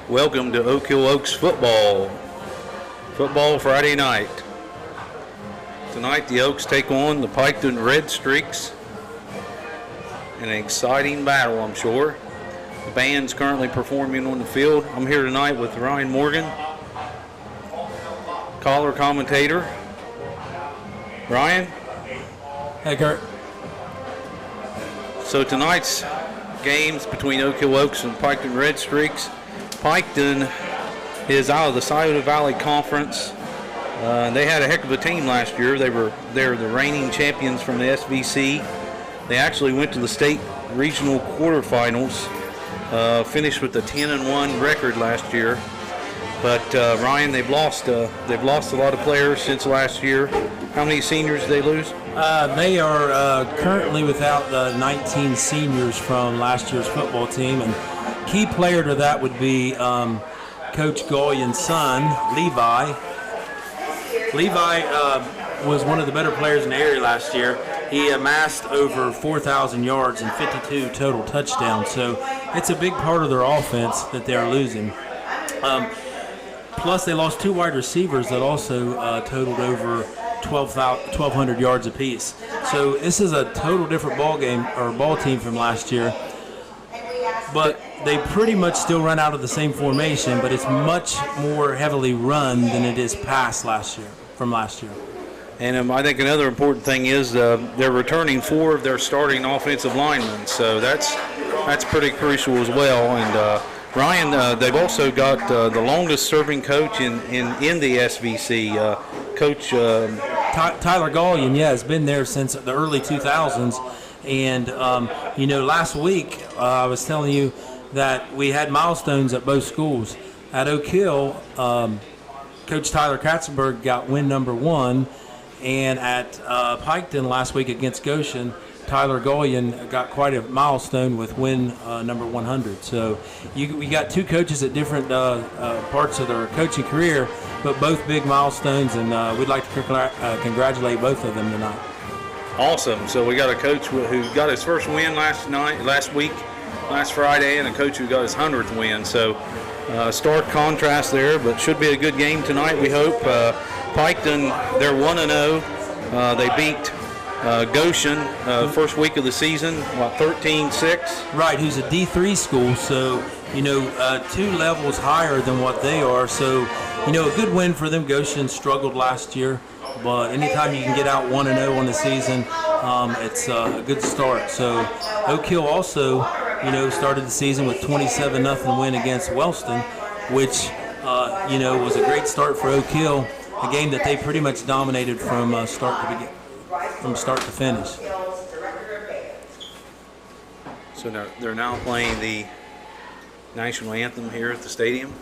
Welcome to Oak Hill Oaks football. Football Friday night. Tonight the Oaks take on the Piketon Red Streaks in an exciting battle, I'm sure. The band's currently performing on the field. I'm here tonight with Ryan Morgan, color commentator. Ryan? Hey, Kurt. So tonight's games between Oak Hill Oaks and Piketon Red Streaks. Piketon is out of the Scioto Valley Conference. They had a heck of a team last year. They're the reigning champions from the SVC. They actually went to the state regional quarterfinals, finished with a 10-1 record last year. But Ryan, they've lost a lot of players since last year. How many seniors did they lose? They are currently without 19 seniors from last year's football team, and key player to that would be Coach Goyen's son, Levi. Levi was one of the better players in the area last year. He amassed over 4,000 yards and 52 total touchdowns, so it's a big part of their offense that they're losing. Plus, they lost two wide receivers that also totaled over 1,200 yards apiece. So this is a total different ball team from last year. But they pretty much still run out of the same formation, but it's much more heavily run than it is from last year. And I think another important thing is they're returning 4 of their starting offensive linemen, so that's pretty crucial as well. And Ryan, they've also got the longest-serving coach in the SVC, Coach Tyler Goyen. Yeah, has been there since the early 2000s. And, last week I was telling you that we had milestones at both schools. At Oak Hill, Coach Tyler Katzenberg got win number 1. And at Piketon last week against Goshen, Tyler Goyen got quite a milestone with win number 100. So we got 2 coaches at different parts of their coaching career, but both big milestones, and we'd like to congratulate both of them tonight. Awesome. So we got a coach who got his first win last Friday, and a coach who got his 100th win. So stark contrast there, but should be a good game tonight, we hope. Piketon, they're 1-0. They beat Goshen first week of the season, 13-6? Right, who's a D3 school, so, 2 levels higher than what they are. So, a good win for them. Goshen struggled last year. But anytime you can get out 1-0 on the season, it's a good start. So Oak Hill also, started the season with 27-0 win against Wellston, which, was a great start for Oak Hill, a game that they pretty much dominated from start to finish. So they're now playing the national anthem here at the stadium.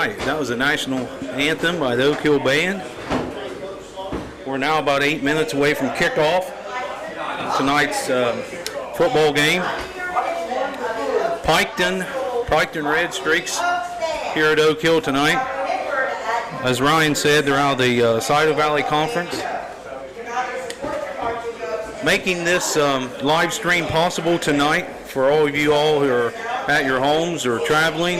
That was a national anthem by the Oak Hill Band. We're now about 8 minutes away from kickoff tonight's football game. Piketon Red Streaks here at Oak Hill tonight. As Ryan said, they're out of the Scioto Valley Conference. Making this live stream possible tonight for all of you all who are at your homes or traveling.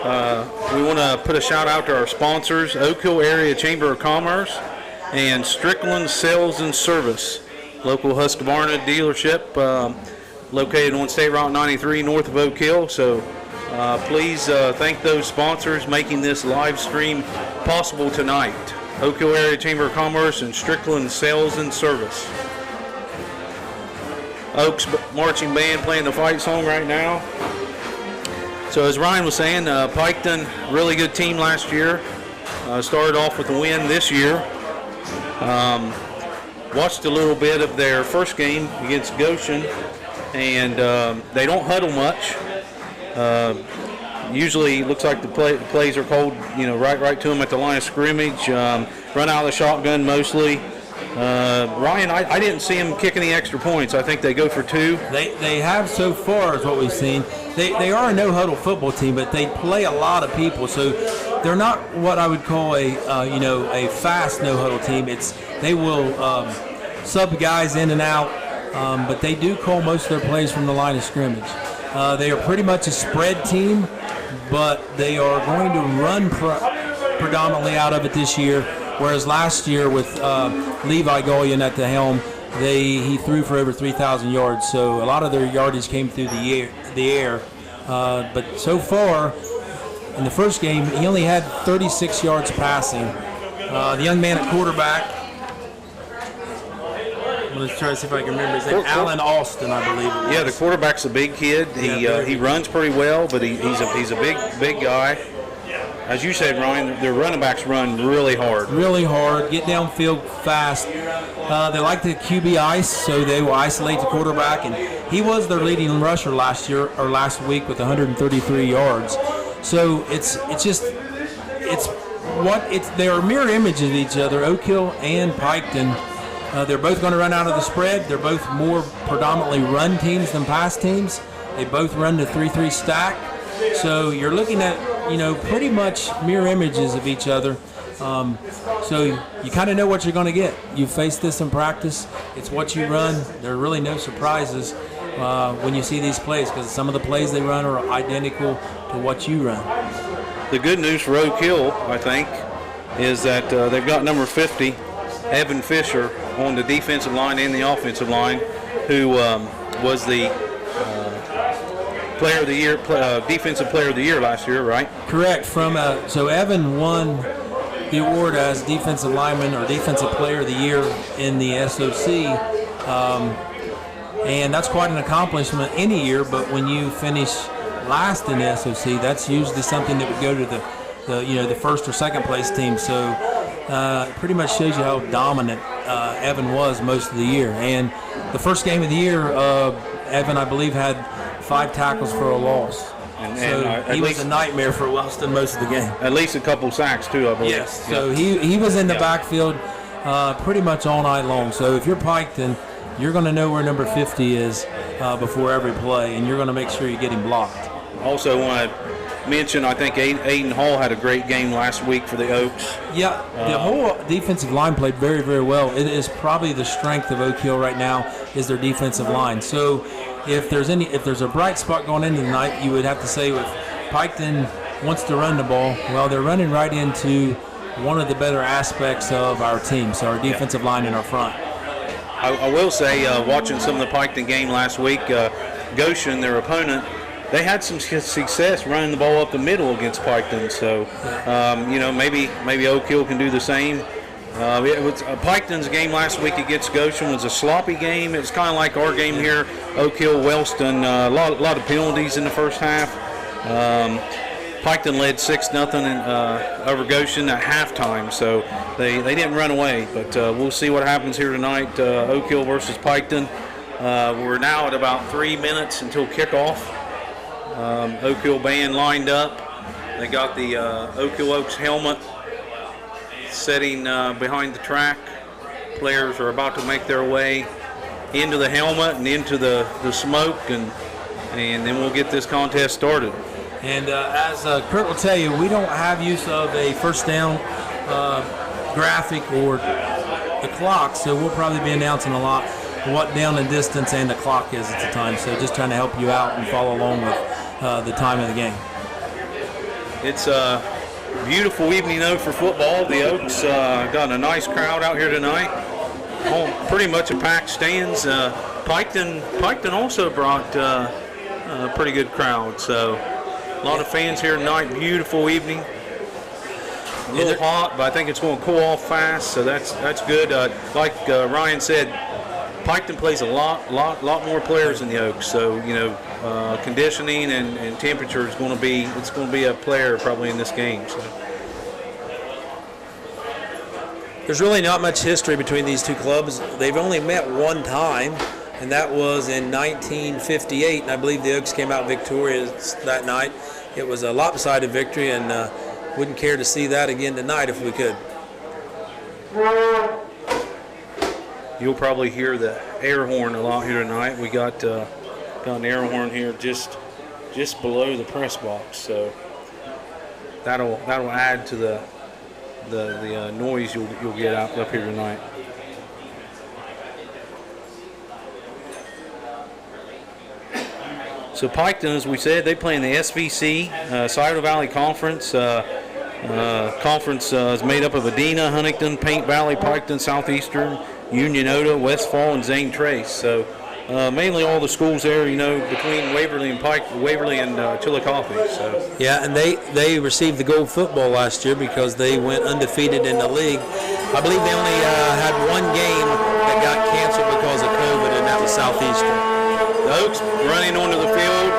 We want to put a shout out to our sponsors, Oak Hill Area Chamber of Commerce and Strickland Sales and Service, local Husqvarna dealership located on State Route 93 north of Oak Hill. So please thank those sponsors making this live stream possible tonight. Oak Hill Area Chamber of Commerce and Strickland Sales and Service. Oaks Marching Band playing the fight song right now. So as Ryan was saying, Piketon, really good team last year. Started off with a win this year. Watched a little bit of their first game against Goshen, and they don't huddle much. Usually looks like the plays are called, right to them at the line of scrimmage. Run out of the shotgun mostly. Ryan, I didn't see them kick any extra points. I think they go for 2. They have so far, is what we've seen. They are a no-huddle football team, but they play a lot of people, so they're not what I would call a fast no-huddle team. They will sub guys in and out, but they do call most of their plays from the line of scrimmage. They are pretty much a spread team, but they are going to run predominantly out of it this year, whereas last year with Levi Gullion at the helm, he threw for over 3,000 yards, so a lot of their yardage came through the air. But so far, in the first game, he only had 36 yards passing. The young man at quarterback, I'm going to try to see if I can remember his name, Alan Austin, I believe it was. Yeah, the quarterback's a big kid. He runs pretty well, but he's a big guy. As you said, Ryan, their running backs run really hard. Really hard, get downfield fast. They like the QB ice, so they will isolate the quarterback. And he was their leading rusher last week with 133 yards. So they are mirror images of each other, Oak Hill and Piketon. They're both going to run out of the spread. They're both more predominantly run teams than pass teams. They both run the 3-3 stack. So you're looking at, pretty much mirror images of each other. So you kind of know what you're going to get. You face this in practice. It's what you run. There are really no surprises when you see these plays, because some of the plays they run are identical to what you run. The good news for Oak Hill, I think, is that they've got number 50, Evan Fisher, on the defensive line and the offensive line, who was the Player of the Year, Defensive Player of the Year last year, right? Correct. So Evan won the award as Defensive Lineman or Defensive Player of the Year in the SOC, and that's quite an accomplishment any year. But when you finish last in the SOC, that's usually something that would go to the first or second place team. So it pretty much shows you how dominant Evan was most of the year. And the first game of the year, Evan, I believe, had 5 tackles for a loss. So he was a nightmare for Wellston most of the game. At least a couple sacks, too, I believe. Yes, so he was in the backfield pretty much all night long. So if you're Piketon, you're going to know where number 50 is before every play, and you're going to make sure you get him blocked. Also want to mention, I think Aiden Hall had a great game last week for the Oaks. Yeah, the whole defensive line played very, very well. It is probably the strength of Oak Hill right now is their defensive line. So if there's a bright spot going into the night, you would have to say if Piketon wants to run the ball, well, they're running right into one of the better aspects of our team, so our defensive line in our front. I will say, watching some of the Piketon game last week, Goshen, their opponent, they had some success running the ball up the middle against Piketon. So, maybe Oak Hill can do the same. Piketon's game last week against Goshen was a sloppy game. It was kind of like our game here, Oak Hill, Wellston. A lot of penalties in the first half. Piketon led 6-0 over Goshen at halftime, so they didn't run away. But we'll see what happens here tonight, Oak Hill versus Piketon. We're now at about 3 minutes until kickoff. Oak Hill band lined up. They got the Oak Hill Oaks helmet setting behind the track. Players are about to make their way into the helmet and into the smoke, and then we'll get this contest started. And as Kurt will tell you, we don't have use of a first down graphic or the clock, so we'll probably be announcing a lot what down and distance and the clock is at the time. So just trying to help you out and follow along with the time of the game. It's a beautiful evening though for football. The Oaks got a nice crowd out here tonight. Pretty much a packed stands. Piketon also brought a pretty good crowd. So a lot of fans here tonight. Beautiful evening. A little hot, but I think it's going to cool off fast. So that's good. Like Ryan said, Piketon plays a lot more players than the Oaks. So conditioning and temperature is going to be a player probably in this game. So. There's really not much history between these two clubs. They've only met one time, and that was in 1958, and I believe the Oaks came out victorious that night. It was a lopsided victory, and wouldn't care to see that again tonight if we could. You'll probably hear the air horn a lot here tonight. We got an air horn here just below the press box, so that'll add to the noise you'll get up here tonight. So Piketon, as we said, they play in the SVC, Scioto Valley Conference. Conference is made up of Adena, Huntington, Paint Valley, Piketon, Southeastern, Union Oda, Westfall, and Zane Trace. So mainly all the schools there, between Waverly and Chillicothe. So. Yeah, and they received the gold football last year because they went undefeated in the league. I believe they only had one game that got canceled because of COVID, and that was Southeastern. The Oaks running onto the field.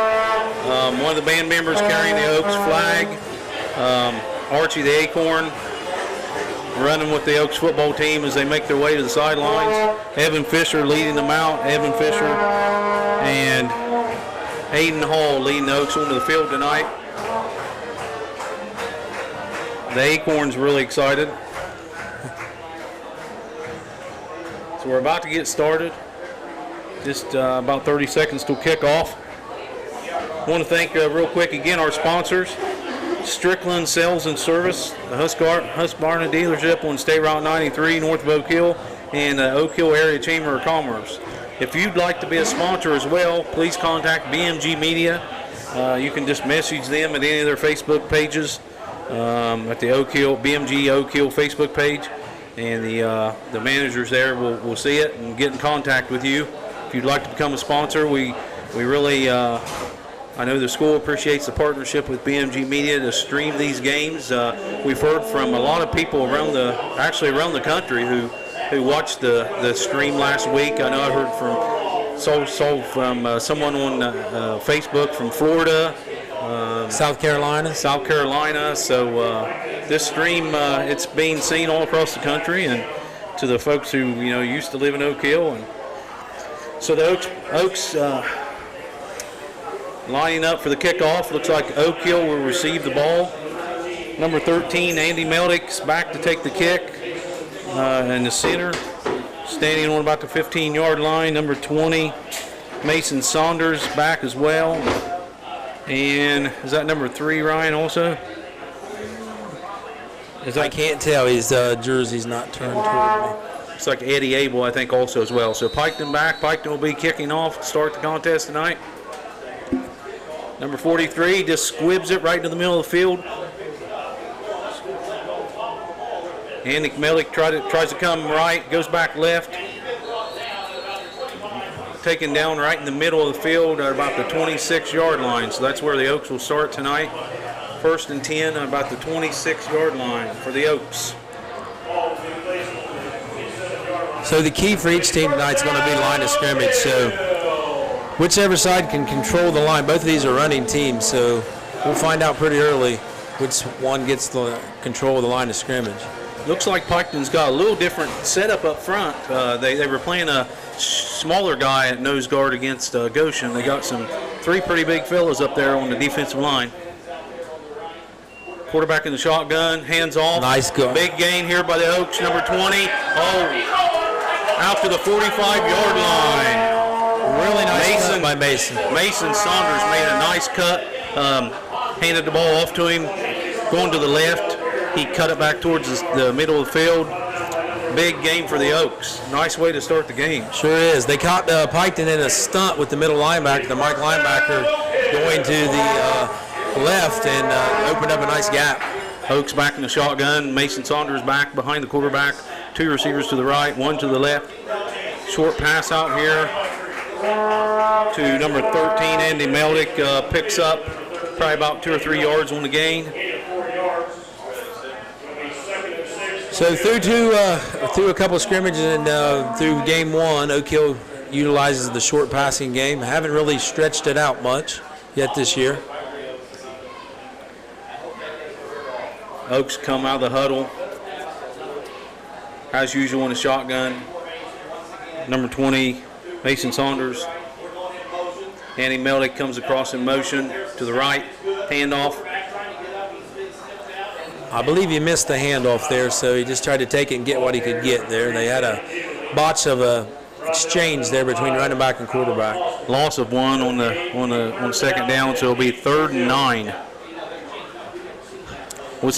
One of the band members carrying the Oaks flag. Archie the Acorn running with the Oaks football team as they make their way to the sidelines. Evan Fisher leading them out. Evan Fisher and Hayden Hall leading the Oaks onto the field tonight. The Acorn's really excited. So we're about to get started. Just about 30 seconds till kickoff. I want to thank real quick again our sponsors. Strickland Sales and Service, the Husqvarna dealership on State Route 93 north of Oak Hill, and the Oak Hill Area Chamber of Commerce. If you'd like to be a sponsor as well, please contact BMG Media. You can just message them at any of their Facebook pages, at the BMG Oak Hill Facebook page, and the managers there will see it and get in contact with you. If you'd like to become a sponsor, we really I know the school appreciates the partnership with BMG Media to stream these games. We've heard from a lot of people around the country who watched the stream last week. I know I heard from someone on Facebook from Florida, South Carolina. So this stream it's being seen all across the country, and to the folks who used to live in Oak Hill, and so the Oaks. Lining up for the kickoff. Looks like Oak Hill will receive the ball. Number 13, Andy Meldick's back to take the kick. In the center, standing on about the 15-yard line. Number 20, Mason Saunders back as well. And is that number 3, Ryan, also? I can't tell. His jersey's not turned toward me. It's like Eddie Abel, I think, also as well. So Piketon back. Piketon will be kicking off to start the contest tonight. Number 43 just squibs it right into the middle of the field. Andy Meldick tries to come right, goes back left. Taken down right in the middle of the field at about the 26-yard line. So that's where the Oaks will start tonight. 1st and 10 at about the 26-yard line for the Oaks. So the key for each team tonight is going to be line of scrimmage. So whichever side can control the line. Both of these are running teams, so we'll find out pretty early which one gets the control of the line of scrimmage. Looks like Piketon's got a little different setup up front. They were playing a smaller guy at nose guard against Goshen. They got 3 pretty big fellas up there on the defensive line. Quarterback in the shotgun, hands off. Nice go. Big gain here by the Oaks, number 20. Out to the 45-yard line. Really nice cut by Mason. Mason Saunders made a nice cut, handed the ball off to him, going to the left. He cut it back towards the middle of the field. Big game for the Oaks. Nice way to start the game. Sure is. They caught Piketon in a stunt with the middle linebacker, the Mike linebacker, going to the left and opened up a nice gap. Oaks back in the shotgun. Mason Saunders back behind the quarterback. 2 receivers to the right, 1 to the left. Short pass out here to number 13, Andy Meldick. Picks up probably about 2 or 3 yards on the gain. So through a couple of scrimmages and through game 1, Oak Hill utilizes the short passing game. Haven't really stretched it out much yet this year. Oaks come out of the huddle, as usual in the shotgun. Number 20, Mason Saunders. Andy Meldick comes across in motion to the right, handoff. I believe he missed the handoff there, so he just tried to take it and get what he could get there. They had a botch of a exchange there between running back and quarterback. Loss of 1 on second down, so it'll be 3rd and 9. Was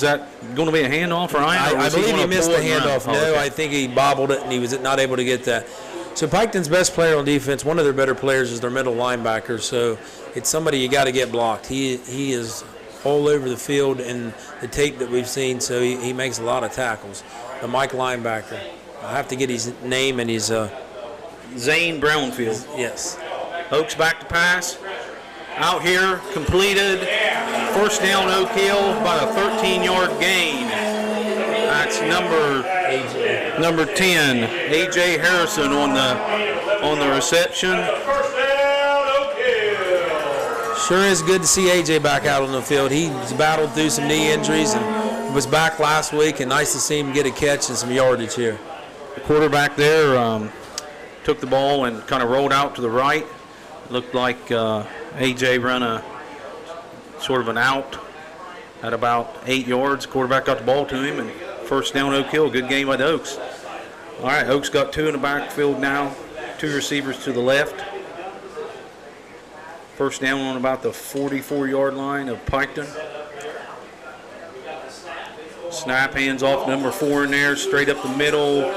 that going to be a handoff, Ryan? I believe he missed the handoff. No, I think he bobbled it and he was not able to get that. So Piketon's best player on defense, one of their better players, is their middle linebacker. So it's somebody you got to get blocked. He is all over the field in the tape that we've seen, so he makes a lot of tackles. The Mike linebacker. I have to get his name and his Zane Brownfield. Yes. Oaks back to pass. Out here, completed. First down, Oak Hill, about a 13-yard gain. That's number 10, A.J. Harrison on the reception. Sure is good to see A.J. back out on the field. He's battled through some knee injuries and was back last week, and nice to see him get a catch and some yardage here. The quarterback there took the ball and kind of rolled out to the right. Looked like A.J. run a sort of an out at about 8 yards. Quarterback got the ball to him, and first down, Oak Hill. Good game by the Oaks. All right, Oaks got 2 in the backfield now. 2 receivers to the left. First down on about the 44-yard line of Piketon. Snap, hands off, number 4 in there, straight up the middle.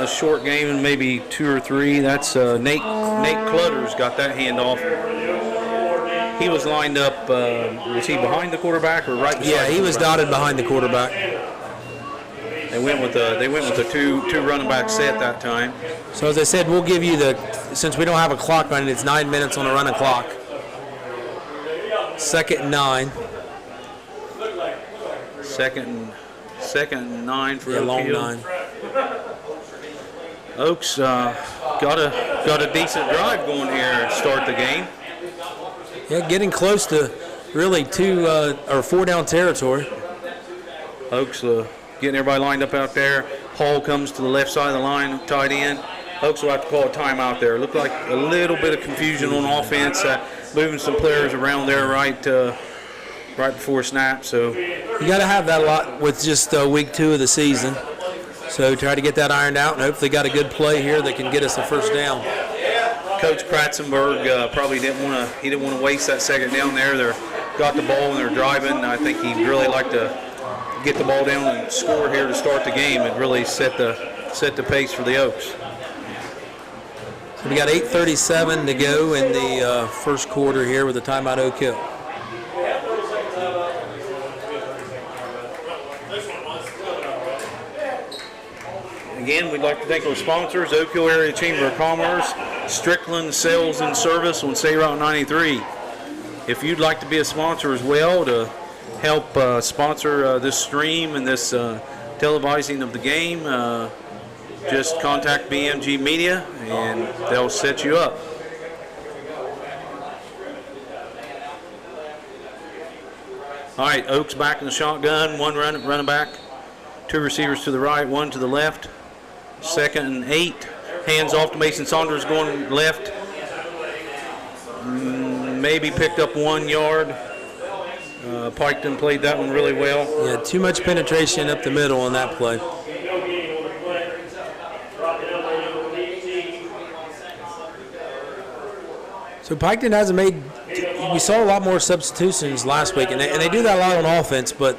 Short game and maybe 2 or 3. That's Nate Clutters got that handoff. He was lined up. Was he behind the quarterback or right beside? Yeah, he was dotted behind the quarterback. They went with the two running back set that time. So as I said, we'll give you since we don't have a clock running, it's 9 minutes on a running clock. 2nd and 9. Second and 9 for Oak Hill. Long 9. Oaks got a decent drive going here to start the game. Yeah, getting close to really 2 or 4 down territory. Oaks getting everybody lined up out there. Hall comes to the left side of the line, tight end. Oaks will have to call a timeout there. Looked like a little bit of confusion on offense, moving some players around there right before snap. So you got to have that a lot with just week 2 of the season. So try to get that ironed out, and hopefully got a good play here that can get us the first down. Coach Kratzenberg probably didn't want to waste that second down there. They got the ball and they're driving. I think he'd really like to get the ball down and score here to start the game and really set the pace for the Oaks. So we got 8:37 to go in the first quarter here with a timeout Oak Hill. Again, we'd like to thank our sponsors, Oak Hill Area Chamber of Commerce, Strickland Sales and Service on State Route 93. If you'd like to be a sponsor as well to help sponsor this stream and this televising of the game, just contact BMG Media and they'll set you up. All right, Oaks back in the shotgun, 1 running back, 2 receivers to the right, 1 to the left. 2nd and 8. Hands off to Mason Saunders going left. Maybe picked up 1 yard. Piketon played that one really well. Yeah, too much penetration up the middle on that play. So Piketon hasn't made – we saw a lot more substitutions last week, and they do that a lot on offense, but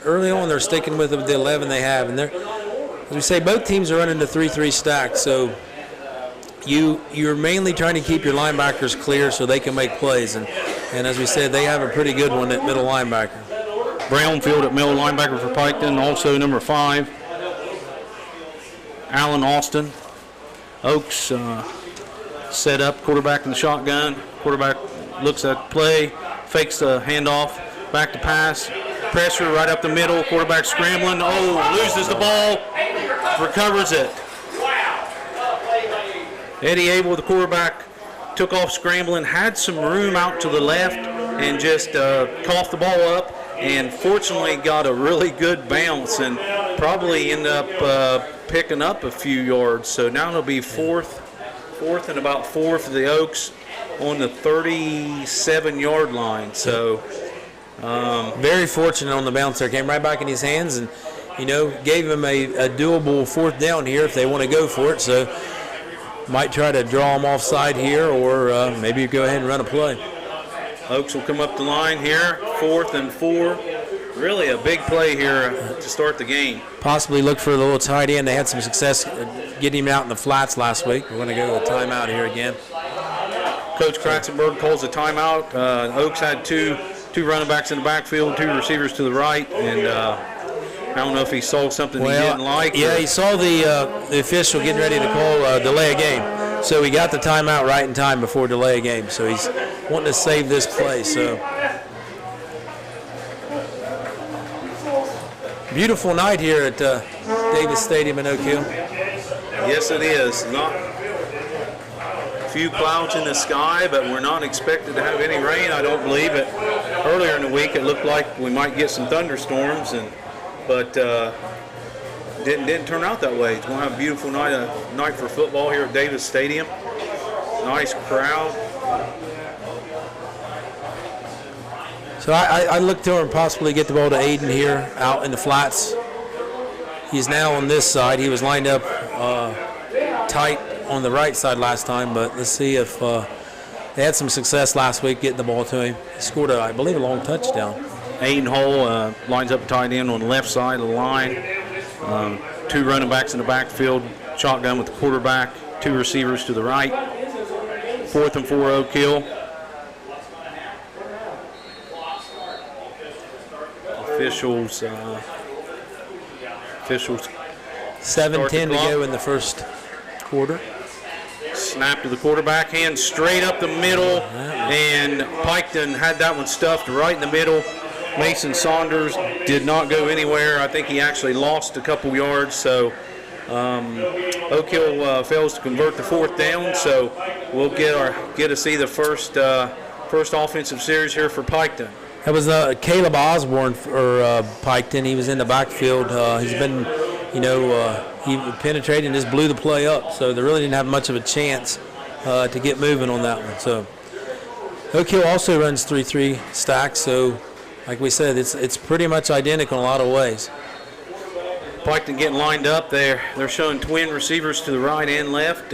early on they're sticking with the 11 they have. And they're, as we say, both teams are running the 3-3 stack, so you're mainly trying to keep your linebackers clear so they can make plays. And as we said, they have a pretty good one at middle linebacker. Brownfield at middle linebacker for Piketon. Also number 5, Allen Austin. Oaks set up, quarterback in the shotgun. Quarterback looks at play, fakes the handoff, back to pass. Pressure right up the middle. Quarterback scrambling. Oh, loses the ball. Recovers it. Eddie Abel, the quarterback, took off scrambling, had some room out to the left, and just coughed the ball up, and fortunately got a really good bounce and probably ended up picking up a few yards. So now it'll be fourth and about 4 for the Oaks on the 37-yard line. So very fortunate on the bounce there. Came right back in his hands and, gave him a doable 4th down here if they want to go for it. So might try to draw him offside here, or maybe go ahead and run a play. Oaks will come up the line here, 4th and 4. Really a big play here to start the game. Possibly look for the little tight end. They had some success getting him out in the flats last week. We're going to go to a timeout here again. Coach Kratzenberg calls a timeout. Oaks had two running backs in the backfield, 2 receivers to the right, and I don't know if he saw something he didn't like. Yeah, he saw the official getting ready to call delay a game. So he got the timeout right in time before delay a game. So he's wanting to save this play. So beautiful night here at Davis Stadium in Oak Hill. Yes, it is. Not a few clouds in the sky, but we're not expected to have any rain, I don't believe. It earlier in the week, it looked like we might get some thunderstorms, but didn't turn out that way. It's going to have a beautiful night for football here at Davis Stadium. Nice crowd. So I look to him possibly get the ball to Aiden here out in the flats. He's now on this side. He was lined up tight on the right side last time, but let's see if they had some success last week getting the ball to him. He scored, I believe, a long touchdown. Aiden Hull lines up a tight end on the left side of the line. 2 running backs in the backfield, shotgun with the quarterback, 2 receivers to the right. 4th and 4 Oak Hill. Officials 7:10 to go in the first quarter. Snap to the quarterback, hand straight up the middle, and Piketon had that one stuffed right in the middle. Mason Saunders did not go anywhere. I think he actually lost a couple yards, so Oak Hill fails to convert the 4th down, so we'll get to see the first offensive series here for Piketon. That was Caleb Osborne for Piketon. He was in the backfield. He's been, he penetrated and just blew the play up, so they really didn't have much of a chance to get moving on that one. So Oak Hill also runs 3-3 stacks, so like we said, it's pretty much identical in a lot of ways. Piketon getting lined up there. They're showing twin receivers to the right and left.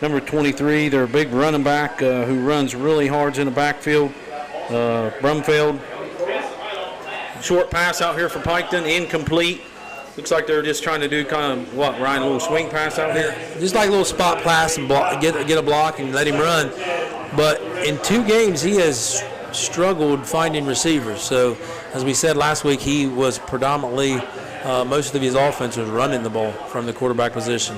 Number 23, their big running back who runs really hard in the backfield, Brumfield. Short pass out here for Piketon, incomplete. Looks like they're just trying to do kind of, Ryan, a little swing pass out here? Just like a little spot pass and get a block and let him run. But in 2 games, he has struggled finding receivers. So, as we said last week, he was predominantly, most of his offense was running the ball from the quarterback position.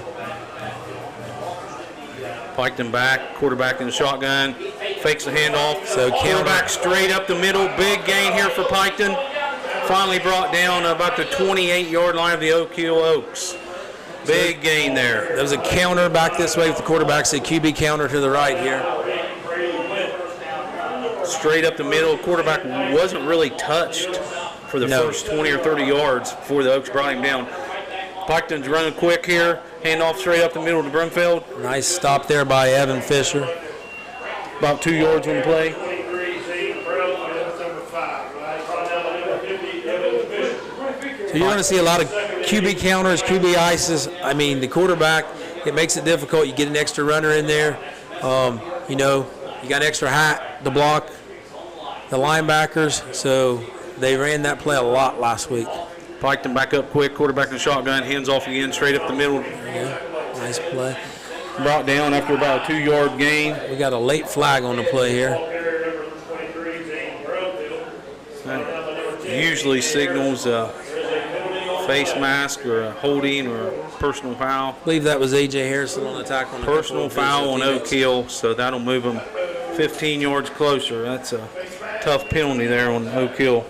Piketon back, quarterback in the shotgun, fakes the handoff. So quarterback straight up the middle, big gain here for Piketon. Finally brought down about the 28-yard line of the Oak Hill Oaks. Big gain there. There was a counter back this way with the quarterback, so QB counter to the right here. Straight up the middle. Quarterback wasn't really touched for the first 20 or 30 yards before the Oaks brought him down. Piketon's running quick here. Handoff straight up the middle to Brumfield. Nice stop there by Evan Fisher. About 2 yards on the play. So you're going to see a lot of QB counters, QB ices. I mean, the quarterback, it makes it difficult. You get an extra runner in there. You got an extra hat to block the linebackers. So they ran that play a lot last week. Piketon back up quick, quarterback in the shotgun, hands off again, straight up the middle. Yeah, nice play. brought down after about a 2-yard gain. We got a late flag on the play here. That usually signals a face mask or a holding or a personal foul. I believe that was A.J. Harrison on attack on the Personal foul on Oak Hill, so that'll move them 15 yards closer. That's a tough penalty there on Oak Hill.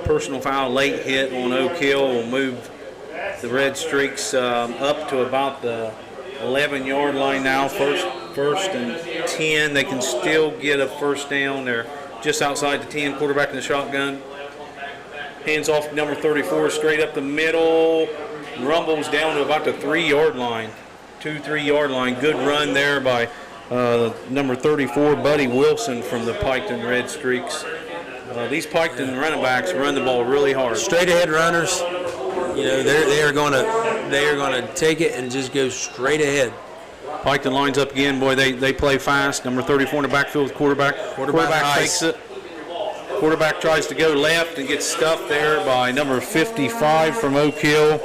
Personal foul, late hit on Oak Hill will move the Red Streaks up to about the 11-yard line now. First and 10. They can still get a first down. They're just outside the 10. Quarterback in the shotgun. Hands off number 34, straight up the middle. Rumbles down to about the 3-yard line. 2-3-yard line. Good run there by number 34, Buddy Wilson from the Piketon Red Streaks. These Piketon running backs run the ball really hard. Straight ahead runners, you know, they are going to take it and just go straight ahead. Piketon lines up again. Boy, they play fast. Number 34 in the backfield with quarterback. Quarterback takes it. Quarterback tries to go left and gets stuffed there by number 55 from Oak Hill.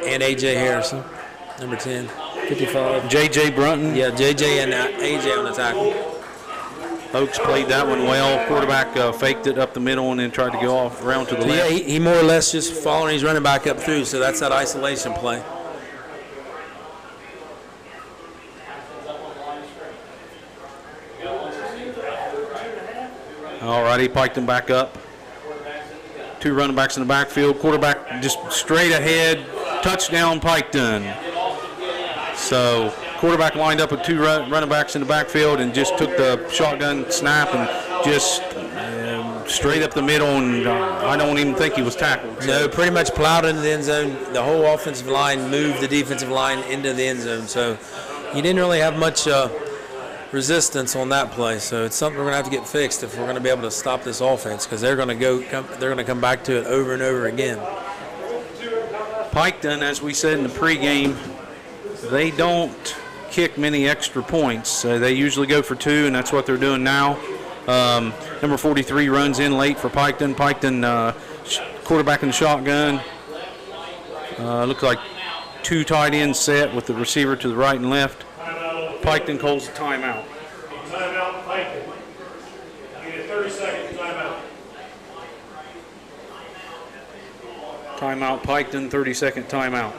And A.J. Harrison, number 10, 55. J.J. Brunton. Yeah, J.J. and A.J. on the tackle. Oaks played that one well. Quarterback faked it up the middle and then tried to go off around to the left. Yeah, he more or less just following his running back up through, so that's that isolation play. All righty, Piketon back up. 2 running backs in the backfield. Quarterback just straight ahead. Touchdown, Piketon. So quarterback lined up with 2 running backs in the backfield and just took the shotgun snap and just straight up the middle, and I don't even think he was tackled. So. No, pretty much plowed into the end zone. The whole offensive line moved the defensive line into the end zone. So you didn't really have much resistance on that play. So it's something we're going to have to get fixed if we're going to be able to stop this offense, because they're going to come back to it over and over again. Piketon, as we said in the pregame, they don't kick many extra points. They usually go for 2, and that's what they're doing now. Number 43 runs in late for Piketon. Piketon quarterback in the shotgun. Looks like 2 tight ends set with the receiver to the right and left. Piketon calls a timeout. Timeout, Piketon. You get a 30-second timeout. Timeout, Piketon, 30-second timeout.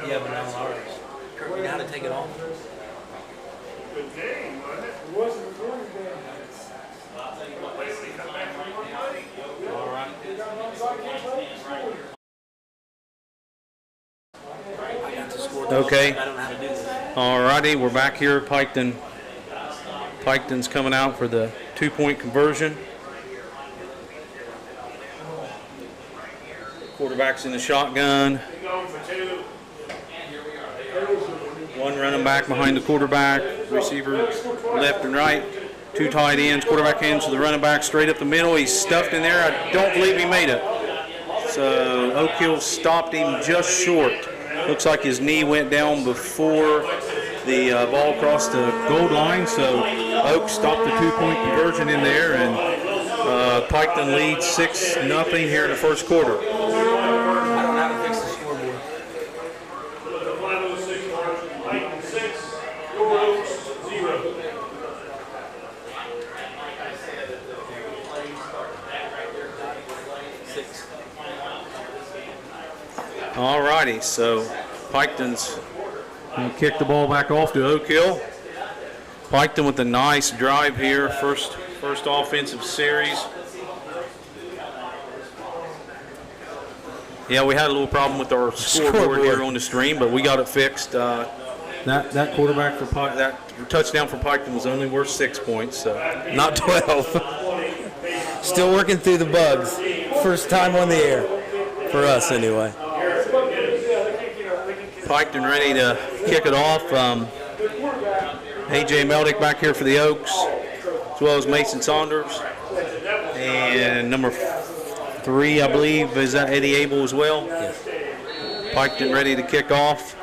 Yeah, but not ours. Kurt, you know how to take it off? Good game, wasn't it? It wasn't recorded then. All right. I got to score. Okay. I don't know how to do this. All righty, we're back here at Piketon. Piketon's coming out for the 2-point conversion. Quarterback's in the shotgun. Going for 2. 1 running back behind the quarterback. Receiver left and right. 2 tight ends. Quarterback hands to the running back straight up the middle. He's stuffed in there. I don't believe he made it. So Oak Hill stopped him just short. Looks like his knee went down before the ball crossed the goal line. So Oak stopped the 2-point conversion in there, and Piketon leads 6-0 here in the first quarter. I don't know how to fix the scoreboard. The final 6 marks, Piketon 6, Gore Oaks 0. All righty, so Piketon's going to kick the ball back off to Oak Hill. Piketon with a nice drive here, first offensive series. Yeah, we had a little problem with our scoreboard here on the stream, but we got it fixed. That quarterback for that touchdown for Piketon was only worth 6 points, so Not 12. Still working through the bugs. First time on the air for us, anyway. Piketon ready to kick it off. A.J. Meldick back here for the Oaks, as well as Mason Saunders. And number 3, I believe, is that Eddie Abel as well? Yes. Piketon ready to kick off.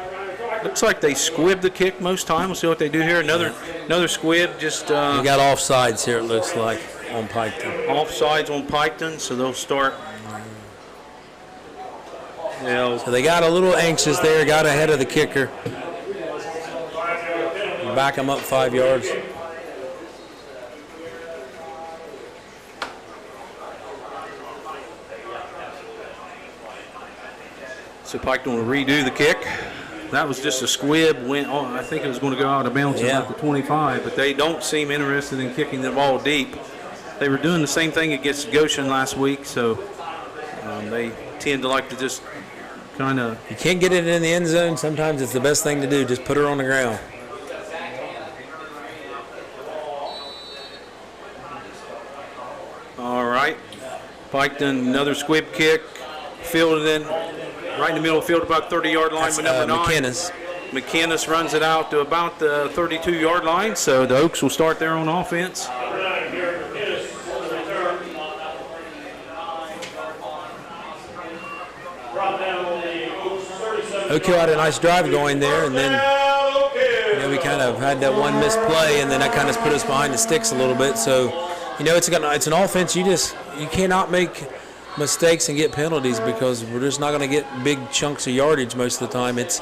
Looks like they squib the kick most time. We'll see what they do here. Another squib. Just We got offsides here, it looks like, on Piketon. Offsides on Piketon, so they'll start. So they got a little anxious there, got ahead of the kicker. Back them up 5 yards. So Piketon will redo the kick. That was just a squib. Went on. I think it was going to go out of bounds at the 25, but they don't seem interested in kicking the ball deep. They were doing the same thing against Goshen last week, so they tend to like to just kind of. You can't get it in the end zone. Sometimes it's the best thing to do. Just put her on the ground. All right. Piketon, another squib kick. Fielded in right in the middle of the field, about 30-yard line with number 9. McKinnis. McKinnis runs it out to about the 32-yard line, so the Oaks will start there on offense. Oak Hill had a nice drive going there, and then we kind of had that one missed play, and then that kind of put us behind the sticks a little bit. So, it's an offense you cannot make mistakes and get penalties because we're just not going to get big chunks of yardage most of the time. It's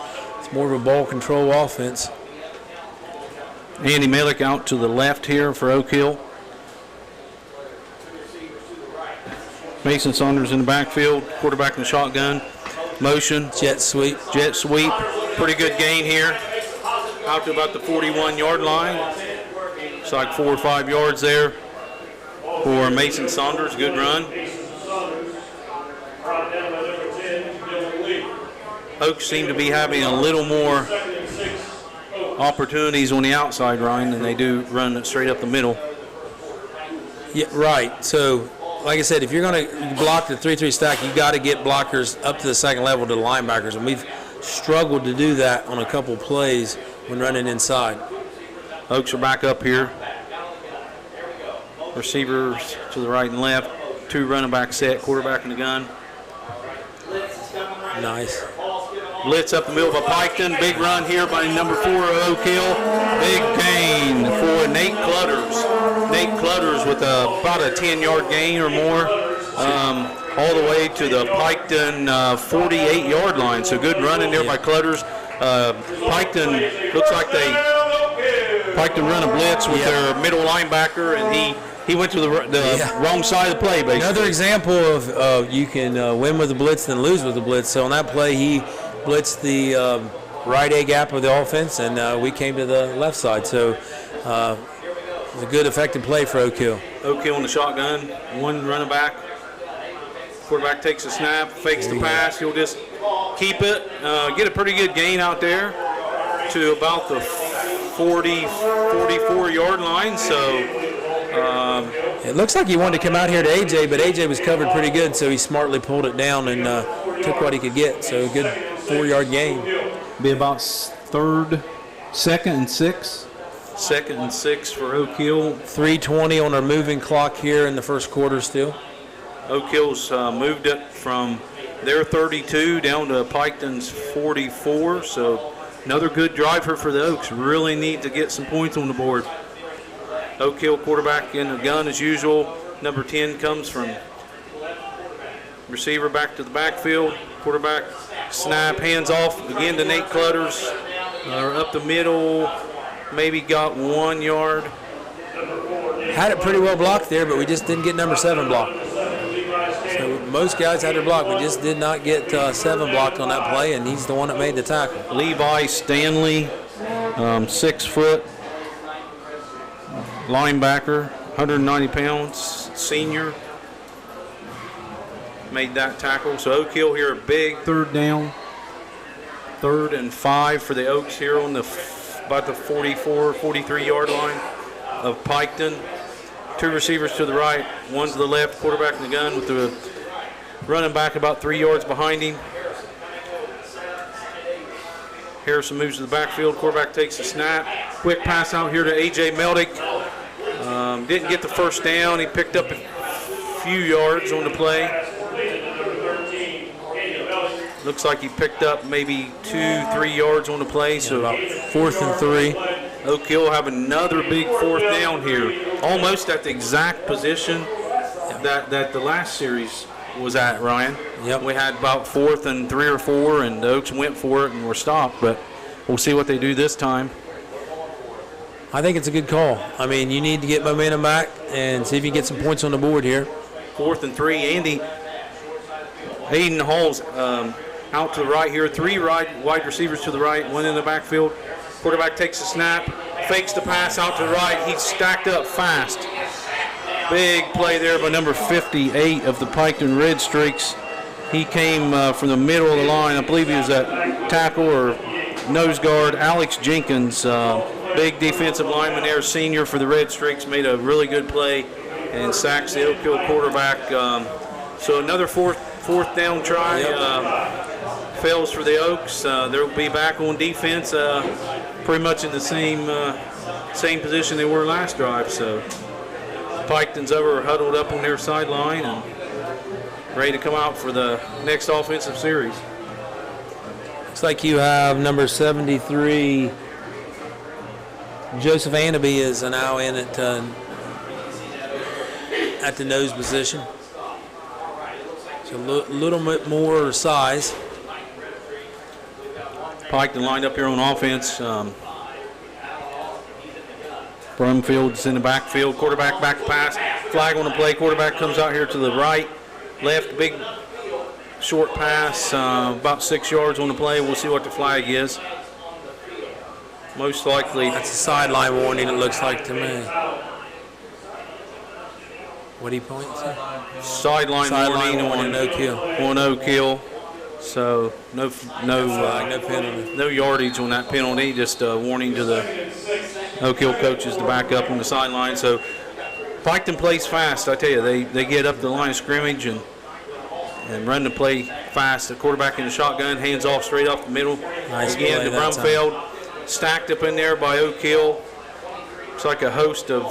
more of a ball control offense. Andy Melick out to the left here for Oak Hill. Mason Saunders in the backfield, quarterback in the shotgun. Motion. Jet sweep. Pretty good gain here. Out to about the 41-yard line. It's like 4 or 5 yards there for Mason Saunders. Good run. Oaks seem to be having a little more opportunities on the outside, Ryan, than they do run it straight up the middle. Yeah, right. So, like I said, if you're going to block the 3-3 stack, you got to get blockers up to the second level to the linebackers, and we've struggled to do that on a couple plays when running inside. Oaks are back up here. Receivers to the right and left. 2 running back set, quarterback in the gun. Nice. Blitz up the middle by Piketon. Big run here by number 4 Oak Hill. Big gain for Nate Clutters. Nate Clutters with about a 10-yard gain or more, all the way to the Piketon 48-yard line. So good running there by Clutters. Piketon looks like Piketon run a blitz with their middle linebacker, and he went to the wrong side of the play, basically. Another example of you can win with the blitz and lose with the blitz. So on that play, he blitzed the right A gap of the offense, and we came to the left side. So it was a good, effective play for Oak Hill. Oak Hill in the shotgun, 1 running back. Quarterback takes a snap, fakes the pass. He'll just keep it, get a pretty good gain out there to about the 44-yard line. So it looks like he wanted to come out here to AJ, but AJ was covered pretty good, so he smartly pulled it down and took what he could get. So a good 4-yard gain. Be about second and 6. Second and 6 for Oak Hill. 3:20 on our moving clock here in the first quarter still. Oak Hill's moved it from their 32 down to Piketon's 44. So another good driver for the Oaks. Really need to get some points on the board. Oak Hill quarterback in the gun as usual. Number 10 comes from receiver back to the backfield. Quarterback snap, hands off again to Nate Clutters. Up the middle, maybe got 1 yard. Had it pretty well blocked there, but we just didn't get number 7 blocked. So most guys had their block. We just did not get 7 blocked on that play, and he's the one that made the tackle. Levi Stanley, 6 foot. Linebacker, 190 pounds, senior, made that tackle. So Oak Hill here, a big 3rd down, 3rd and 5 for the Oaks here on about the 44, 43-yard line of Piketon. 2 receivers to the right, 1 to the left, quarterback in the gun with the running back about 3 yards behind him. Harrison moves to the backfield. Quarterback takes the snap. Quick pass out here to A.J. Meldick. Didn't get the first down. He picked up a few yards on the play. Looks like he picked up maybe 2-3 yards on the play. So about 4th and 3. Oak Hill have another big 4th down here. Almost at the exact position that the last series was at, Ryan. Yep. We had about 4th and 3 or 4, and the Oaks went for it and were stopped. But we'll see what they do this time. I think it's a good call. I mean, you need to get momentum back and see if you can get some points on the board here. 4th and 3. Andy Hayden Hall's out to the right here. 3 wide receivers to the right, 1 in the backfield. Quarterback takes the snap, fakes the pass out to the right. He's stacked up fast. Big play there by number 58 of the Piketon Red Streaks. He came from the middle of the line. I believe he was at tackle or nose guard. Alex Jenkins, big defensive lineman there, senior for the Red Streaks, made a really good play and sacks the Oak Hill quarterback. So another fourth down try. Fails for the Oaks. They'll be back on defense pretty much in the same position they were last drive. So Piketon's huddled up on their sideline and ready to come out for the next offensive series. Looks like you have number 73, Joseph Anaby is now in at the nose position. So a little bit more size. Piketon lined up here on offense. Brumfield's in the backfield. Quarterback back to pass. Flag on the play. Quarterback comes out here to the right. Left, big short pass. About 6 yards on the play. We'll see what the flag is. Most likely. That's a sideline warning, it looks like to me. What do you point to? Sideline warning on Oak Hill. On Oak Hill. So no penalty. No yardage on that penalty. Just a warning to the Oak Hill coaches to back up on the sideline. So Piketon plays fast. I tell you, they get up the line of scrimmage and run the play fast. The quarterback in the shotgun, hands off straight off the middle. Nice Again, play the Brumfield stacked up in there by Oak Hill. Looks like a host of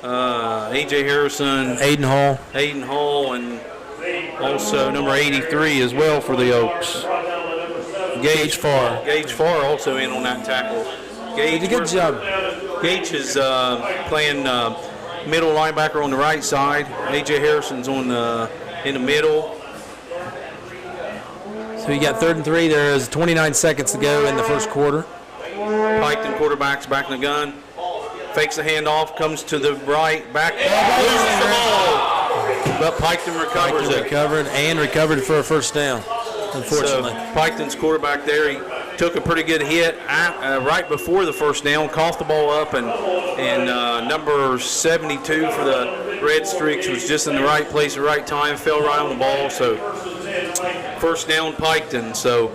A.J. Harrison, Hayden Hall, and also number 83 as well for the Oaks. Gage Farr also in on that tackle. Gage did a good job. Gage is playing middle linebacker on the right side. A.J. Harrison's in the middle. So you got 3rd and 3. There is 29 seconds to go in the first quarter. Piketon quarterback's back in the gun. Fakes the handoff, comes to the right, back, loses the ball. But Piketon recovers it. Recovered for a first down, unfortunately. So Piketon's quarterback there, he took a pretty good hit right before the first down, coughed the ball up, and number 72 for the Red Streaks was just in the right place at the right time, fell right on the ball. So first down Piketon. So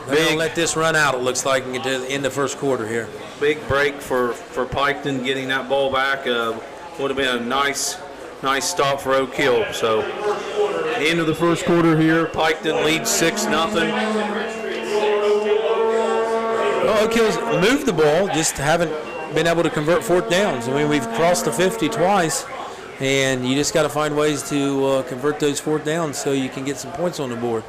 they're going to let this run out, it looks like, and get to the end of the first quarter here. Big break for Piketon getting that ball back. Would have been a nice stop for Oak Hill. So end of the first quarter here. Piketon leads 6-0. Well, Oak Hill's moved the ball, just haven't been able to convert 4th downs. I mean, we've crossed the 50 twice, and you just got to find ways to convert those 4th downs so you can get some points on the board.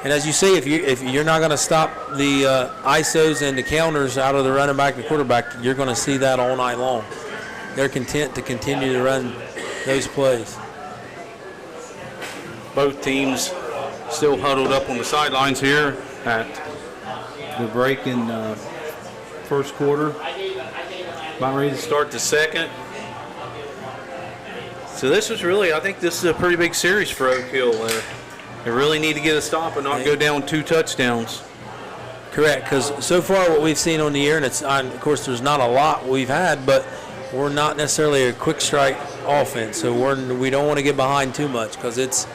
And as you see, if you're not going to stop the ISOs and the counters out of the running back and quarterback, you're going to see that all night long. They're content to continue to run those plays. Both teams still huddled up on the sidelines here at the break in first quarter. About ready to start the second. So this was really, I think this is a pretty big series for Oak Hill. They really need to get a stop and not go down 2 touchdowns. Correct, because so far what we've seen on the year, and of course there's not a lot we've had, but we're not necessarily a quick strike offense, so we don't want to get behind too much because it's,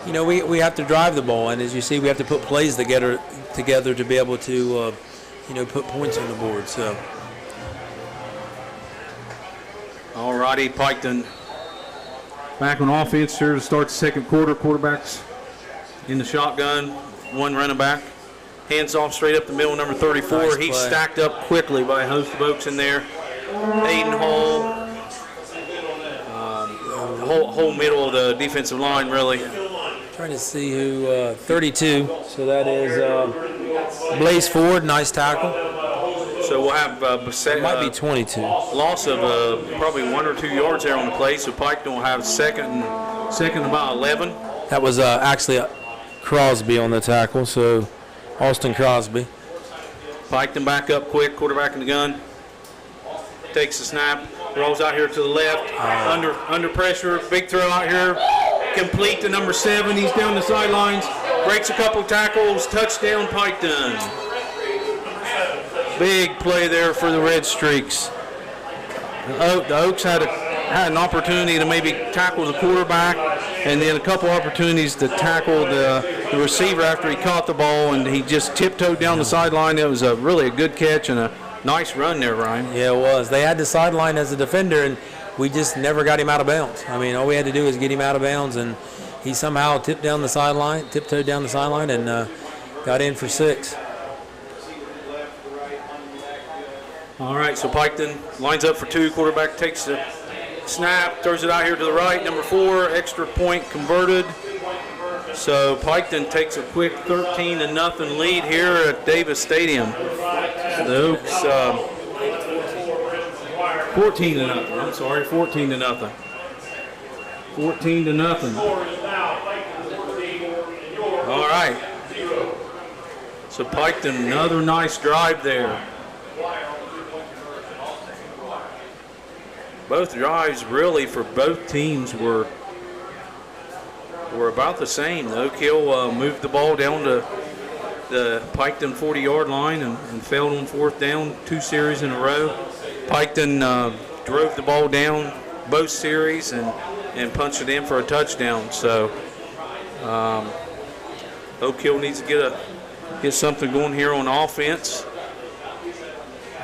we have to drive the ball, and as you see, we have to put plays together to be able to, put points on the board. So righty. Piketon back on offense here to start the second quarter. Quarterbacks in the shotgun, one running back. Hands off straight up the middle, number 34. Nice He's play. stacked up quickly by a host of Oaks in there. Aiden Hall. The whole middle of the defensive line, really. Trying to see who, 32. So that is Blaze Ford, nice tackle. So we'll have Might be 22. loss of probably 1 or 2 yards there on the play. So Piketon will have second about 11. That was actually Crosby on the tackle, so Austin Crosby. Piketon back up quick, quarterback in the gun. Takes the snap, rolls out here to the left, under pressure, big throw out here, complete to number 7. He's down the sidelines, breaks a couple tackles, touchdown Piketon. Big play there for the Red Streaks. The Oaks had an opportunity to maybe tackle the quarterback, and then a couple opportunities to tackle the receiver after he caught the ball, and he just tiptoed down the sideline. It was really a good catch and a nice run there, Ryan. Yeah, it was. They had the sideline as a defender, and we just never got him out of bounds. I mean, all we had to do was get him out of bounds, and he somehow tiptoed down the sideline, and got in for 6. All right, so Piketon lines up for 2. Quarterback takes the snap, throws it out here to the right. Number 4, extra point converted. So Piketon takes a quick 13-0 lead here at Davis Stadium. The Oaks 14-0. I'm sorry, 14-0. 14-0. All right. So Piketon, another nice drive there. Both drives really for both teams were about the same. The Oak Hill moved the ball down to the Piketon 40-yard line and failed on 4th down 2 series in a row. Piketon drove the ball down both series and punched it in for a touchdown. So Oak Hill needs to get something going here on offense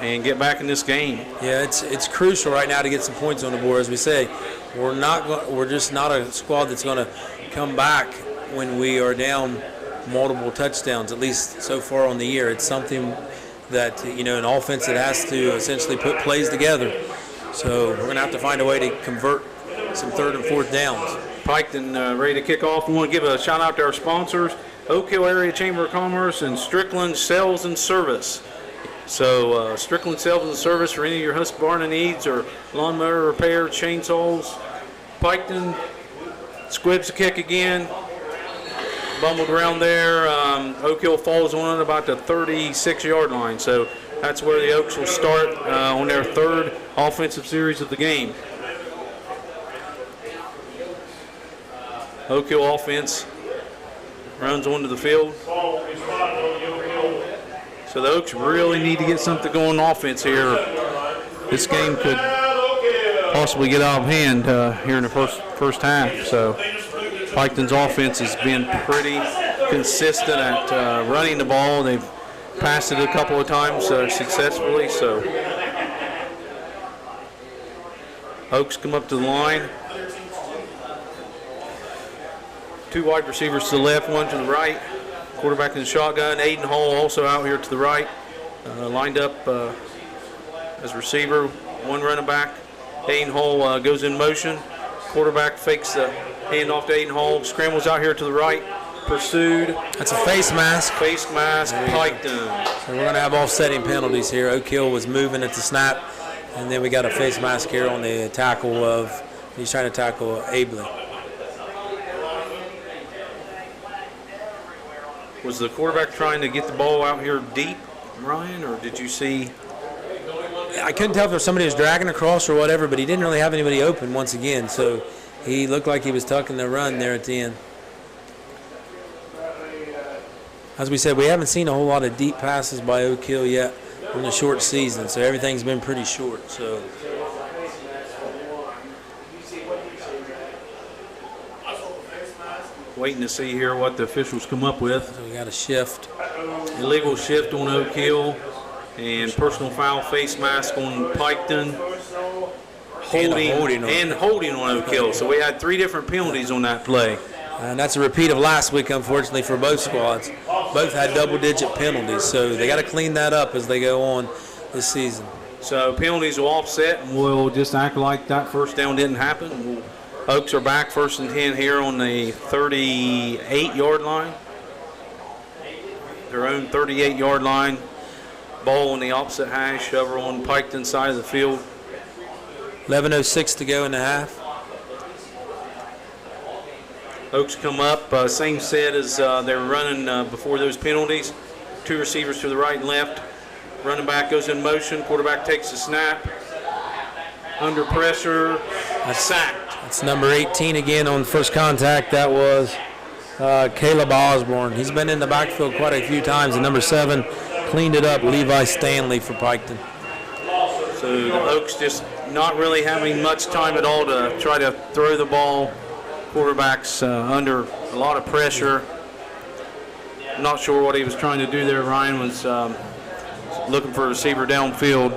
and get back in this game. Yeah, it's crucial right now to get some points on the board. As we say, we're just not a squad that's going to come back when we are down multiple touchdowns, at least so far on the year. It's something that, an offense that has to essentially put plays together. So we're going to have to find a way to convert some 3rd and 4th downs. Piketon ready to kick off. We want to give a shout out to our sponsors, Oak Hill Area Chamber of Commerce and Strickland Sales and Service. So Strickland Sales and Service for any of your Husqvarna needs or lawnmower repair, chainsaws. Piketon squibs the kick again. Bumbled around there. Oak Hill falls on it about the 36-yard line. So that's where the Oaks will start on their 3rd offensive series of the game. Oak Hill offense runs onto the field. So the Oaks really need to get something going on offense here. This game could possibly get out of hand here in the first half. So Piketon's offense has been pretty consistent at running the ball. They've passed it a couple of times successfully. So Oaks come up to the line. 2 wide receivers to the left, 1 to the right. Quarterback in the shotgun. Aiden Hall also out here to the right. Lined up as receiver. 1 running back. Aiden Hall goes in motion. Quarterback fakes the handoff to Aiden Hall. Scrambles out here to the right. Pursued. That's a face mask. Face mask. Piketon. So we're going to have offsetting penalties here. Oak Hill was moving at the snap, and then we got a face mask here on the tackle of, he's trying to tackle Abley. Was the quarterback trying to get the ball out here deep, Ryan, or did you see? I couldn't tell if somebody was dragging across or whatever, but he didn't really have anybody open once again, so he looked like he was tucking the run there at the end. As we said, we haven't seen a whole lot of deep passes by Oak Hill yet in the short season, so everything's been pretty short. So waiting to see here what the officials come up with. So we got a shift. Illegal shift on Oak Hill and personal foul face mask on Piketon. holding on Oak Hill. So we had 3 different penalties on that play. And that's a repeat of last week, unfortunately, for both squads. Both had double-digit penalties, so they got to clean that up as they go on this season. So penalties will offset, and we'll just act like that first down didn't happen. Oaks are back 1st and 10 here on the 38-yard line. Their own 38-yard line. Ball on the opposite hash over on Piketon side of the field. 11:06 to go in the half. Oaks come up, same set as they were running before those penalties. 2 receivers to the right and left. Running back goes in motion. Quarterback takes the snap. Under pressure, sacked. That's number 18 again on first contact. That was Caleb Osborne. He's been in the backfield quite a few times. And number 7 cleaned it up, Levi Stanley for Piketon. So the Oaks just not really having much time at all to try to throw the ball. Quarterback's under a lot of pressure. Not sure what he was trying to do there. Ryan was looking for a receiver downfield.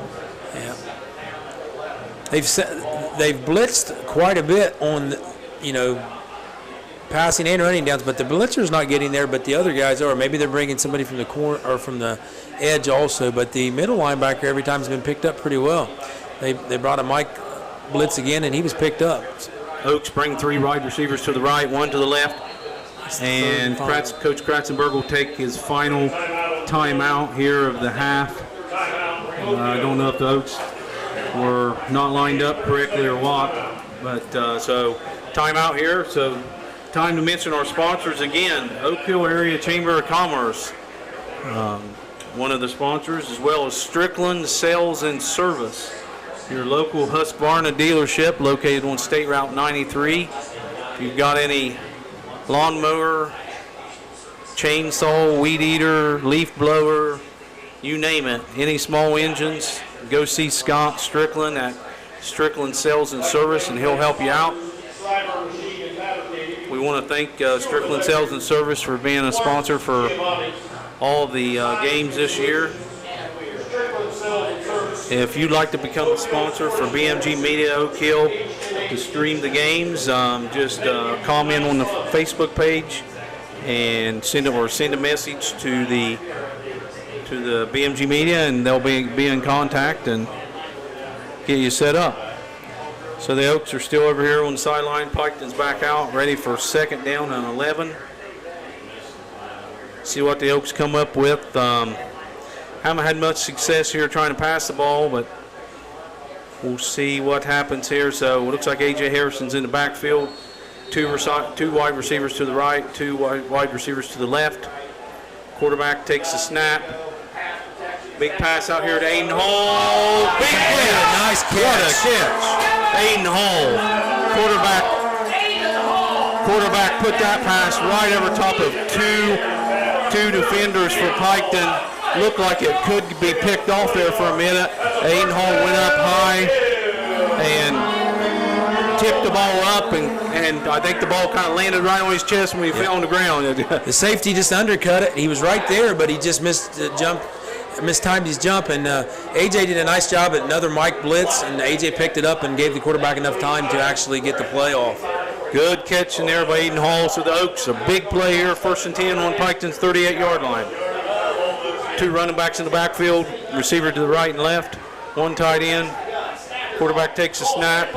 Yeah. They've blitzed quite a bit on, passing and running downs, but the blitzer's not getting there, but the other guys are. Maybe they're bringing somebody from the corner or from the edge also, but the middle linebacker every time has been picked up pretty well. They brought a Mike blitz again, and he was picked up. Oaks bring 3 wide receivers to the right, 1 to the left, and Coach Kratzenberg will take his final timeout here of the half. I don't know if the Oaks were not lined up correctly or what, but so timeout here. So time to mention our sponsors again. Oak Hill Area Chamber of Commerce, one of the sponsors, as well as Strickland Sales and Service, your local Husqvarna dealership located on State Route 93. If you've got any lawnmower, chainsaw, weed eater, leaf blower, you name it, any small engines, go see Scott Strickland at Strickland Sales and Service, and he'll help you out. We want to thank Strickland Sales and Service for being a sponsor for all of the games this year. If you'd like to become a sponsor for BMG Media Oak Hill to stream the games, just comment on the Facebook page and send a message to the BMG Media, and they'll be in contact and get you set up. So the Oaks are still over here on the sideline. Piketon's back out, ready for 2nd down and 11. See what the Oaks come up with. Haven't had much success here trying to pass the ball, but we'll see what happens here. So it looks like A.J. Harrison's in the backfield. 2 wide receivers to the right, 2 wide receivers to the left. Quarterback takes the snap. Big pass out here to Aiden Hall. Big catch. Nice catch. What a catch. Aiden Hall. Quarterback put that pass right over top of two defenders for Piketon. Looked like it could be picked off there for a minute. Aiden Hall went up high and tipped the ball up, and I think the ball kind of landed right on his chest when he fell on the ground. The safety just undercut it. He was right there, but he just mistimed his jump, and AJ did a nice job at another Mike blitz, and AJ picked it up and gave the quarterback enough time to actually get the play off. Good catch in there by Aiden Hall. So the Oaks, a big play here, 1st and 10 on Piketon's 38-yard line. 2 running backs in the backfield, receiver to the right and left, 1 tight end. Quarterback takes a snap.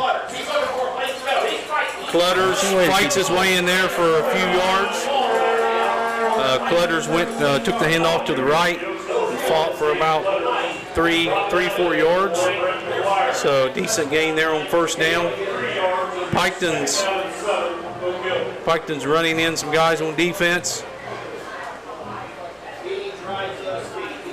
Clutters fights his way in there for a few yards. Clutters took the handoff to the right and fought for about 3-4 yards. So decent gain there on 1st down. Piketon's running in some guys on defense.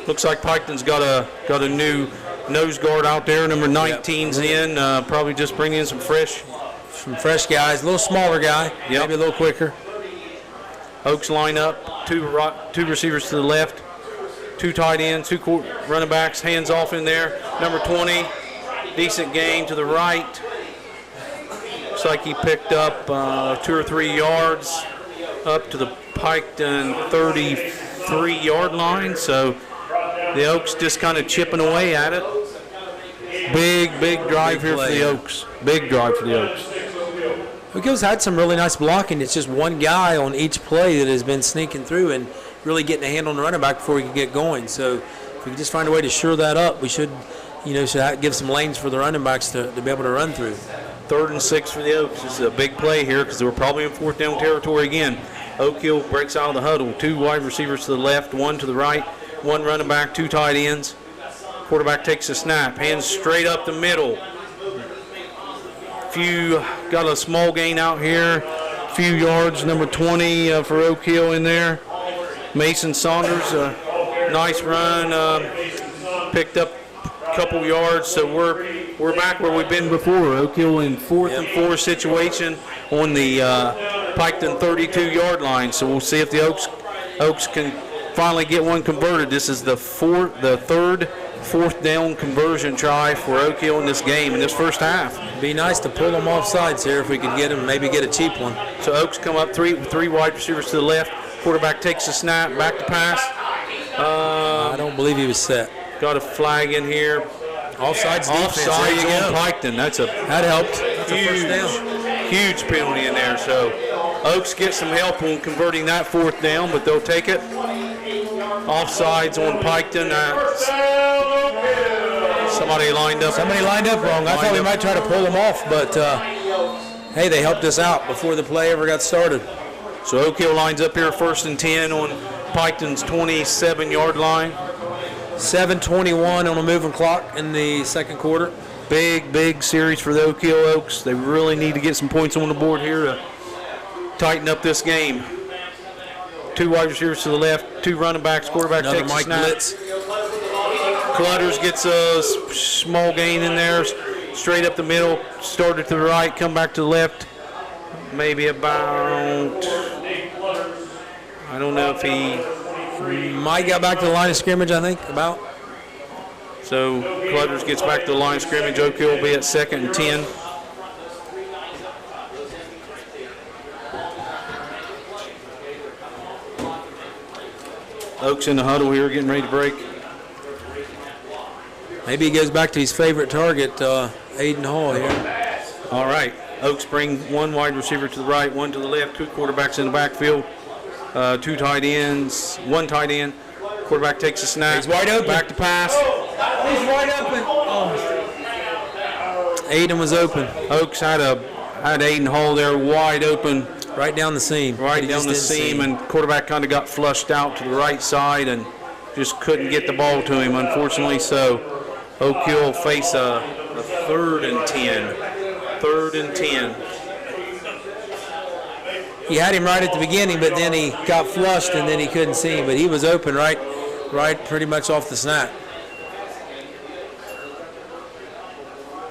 Looks like Piketon's got a new nose guard out there. Number 19's in. Probably just bringing in some fresh guys. A little smaller guy. Yep. Maybe a little quicker. Oaks line up. 2 receivers to the left. 2 tight ends. 2 running backs. Hands off in there. Number 20. Decent gain to the right. Looks like he picked up 2 or 3 yards up to the Piketon 33-yard line. So the Oaks just kind of chipping away at it. Big drive Big here play. for the Oaks. Big drive for the Oaks. Oakville's had some really nice blocking. It's just one guy on each play that has been sneaking through and really getting a hand on the running back before he can get going. So if we can just find a way to shore that up, we should give some lanes for the running backs to be able to run through. 3rd and 6 for the Oaks. This is a big play here because we're probably in 4th down territory again. Oak Hill breaks out of the huddle. 2 wide receivers to the left, 1 to the right, 1 running back, 2 tight ends. Quarterback takes a snap, hands straight up the middle. Got a small gain out here. Few yards, number 20 for Oak Hill in there. Mason Saunders, nice run, picked up a couple yards. So we're back where we've been before. Oak Hill in 4th and 4 situation on the Piketon 32-yard line. So we'll see if the Oaks can finally get one converted. This is the 3rd 4th down conversion try for Oak Hill in this game, in this first half. Be nice to pull them off sides here if we could get them, maybe get a cheap one. So Oaks come up three wide receivers to the left. Quarterback takes a snap, back to pass. I don't believe he was set. Got a flag in here. Offsides defense. Offsides on Piketon. That helped. That's a first down. Huge penalty in there. So Oaks get some help on converting that 4th down, but they'll take it. Offsides on Piketon. Somebody lined up. Somebody lined up wrong. I thought we might try to pull them off, but hey, they helped us out before the play ever got started. So Oak Hill lines up here 1st and 10 on Piketon's 27-yard line. 7:21 on a moving clock in the second quarter. Big series for the Oak Hill Oaks. They really need to get some points on the board here to tighten up this game. 2 wide receivers to the left, 2 running backs. Quarterback Another takes a Mike snap. Blitz. Clutters gets a small gain in there, straight up the middle, started to the right, come back to the left. Maybe about, I don't know if he Mike got back to the line of scrimmage, I think, about. So Clutters gets back to the line of scrimmage. Oak Hill will be at 2nd and 10. Oaks in the huddle here, getting ready to break. Maybe he goes back to his favorite target, Aiden Hall here. All right. Oaks bring 1 wide receiver to the right, 1 to the left, 2 quarterbacks in the backfield, 2 tight ends, 1 tight end. Quarterback takes a snap. He's wide open. Back to pass. He's wide open. Oh. Aiden was open. Oaks had Aiden Hall there wide open. Right down the seam. Right down the seam, and quarterback kind of got flushed out to the right side and just couldn't get the ball to him, unfortunately. So Oak Hill face a 3rd and 10. 3rd and 10. He had him right at the beginning, but then he got flushed and then he couldn't see him. But he was open right pretty much off the snap.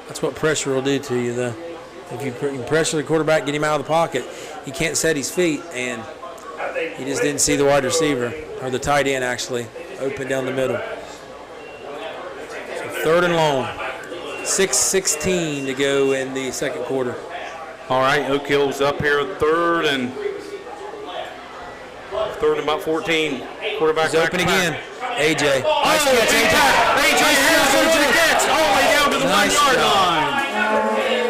That's what pressure will do to you, though. If you pressure the quarterback, get him out of the pocket, he can't set his feet, and he just didn't see the wide receiver, or the tight end actually, open down the middle. So 3rd and long. 6:16 to go in the second quarter. All right, Oak Hill's up here, 3rd and about 14. Quarterback He's open again. AJ. Nice catch, AJ. AJ Harrison with the catch all the way down to the 1-yard line.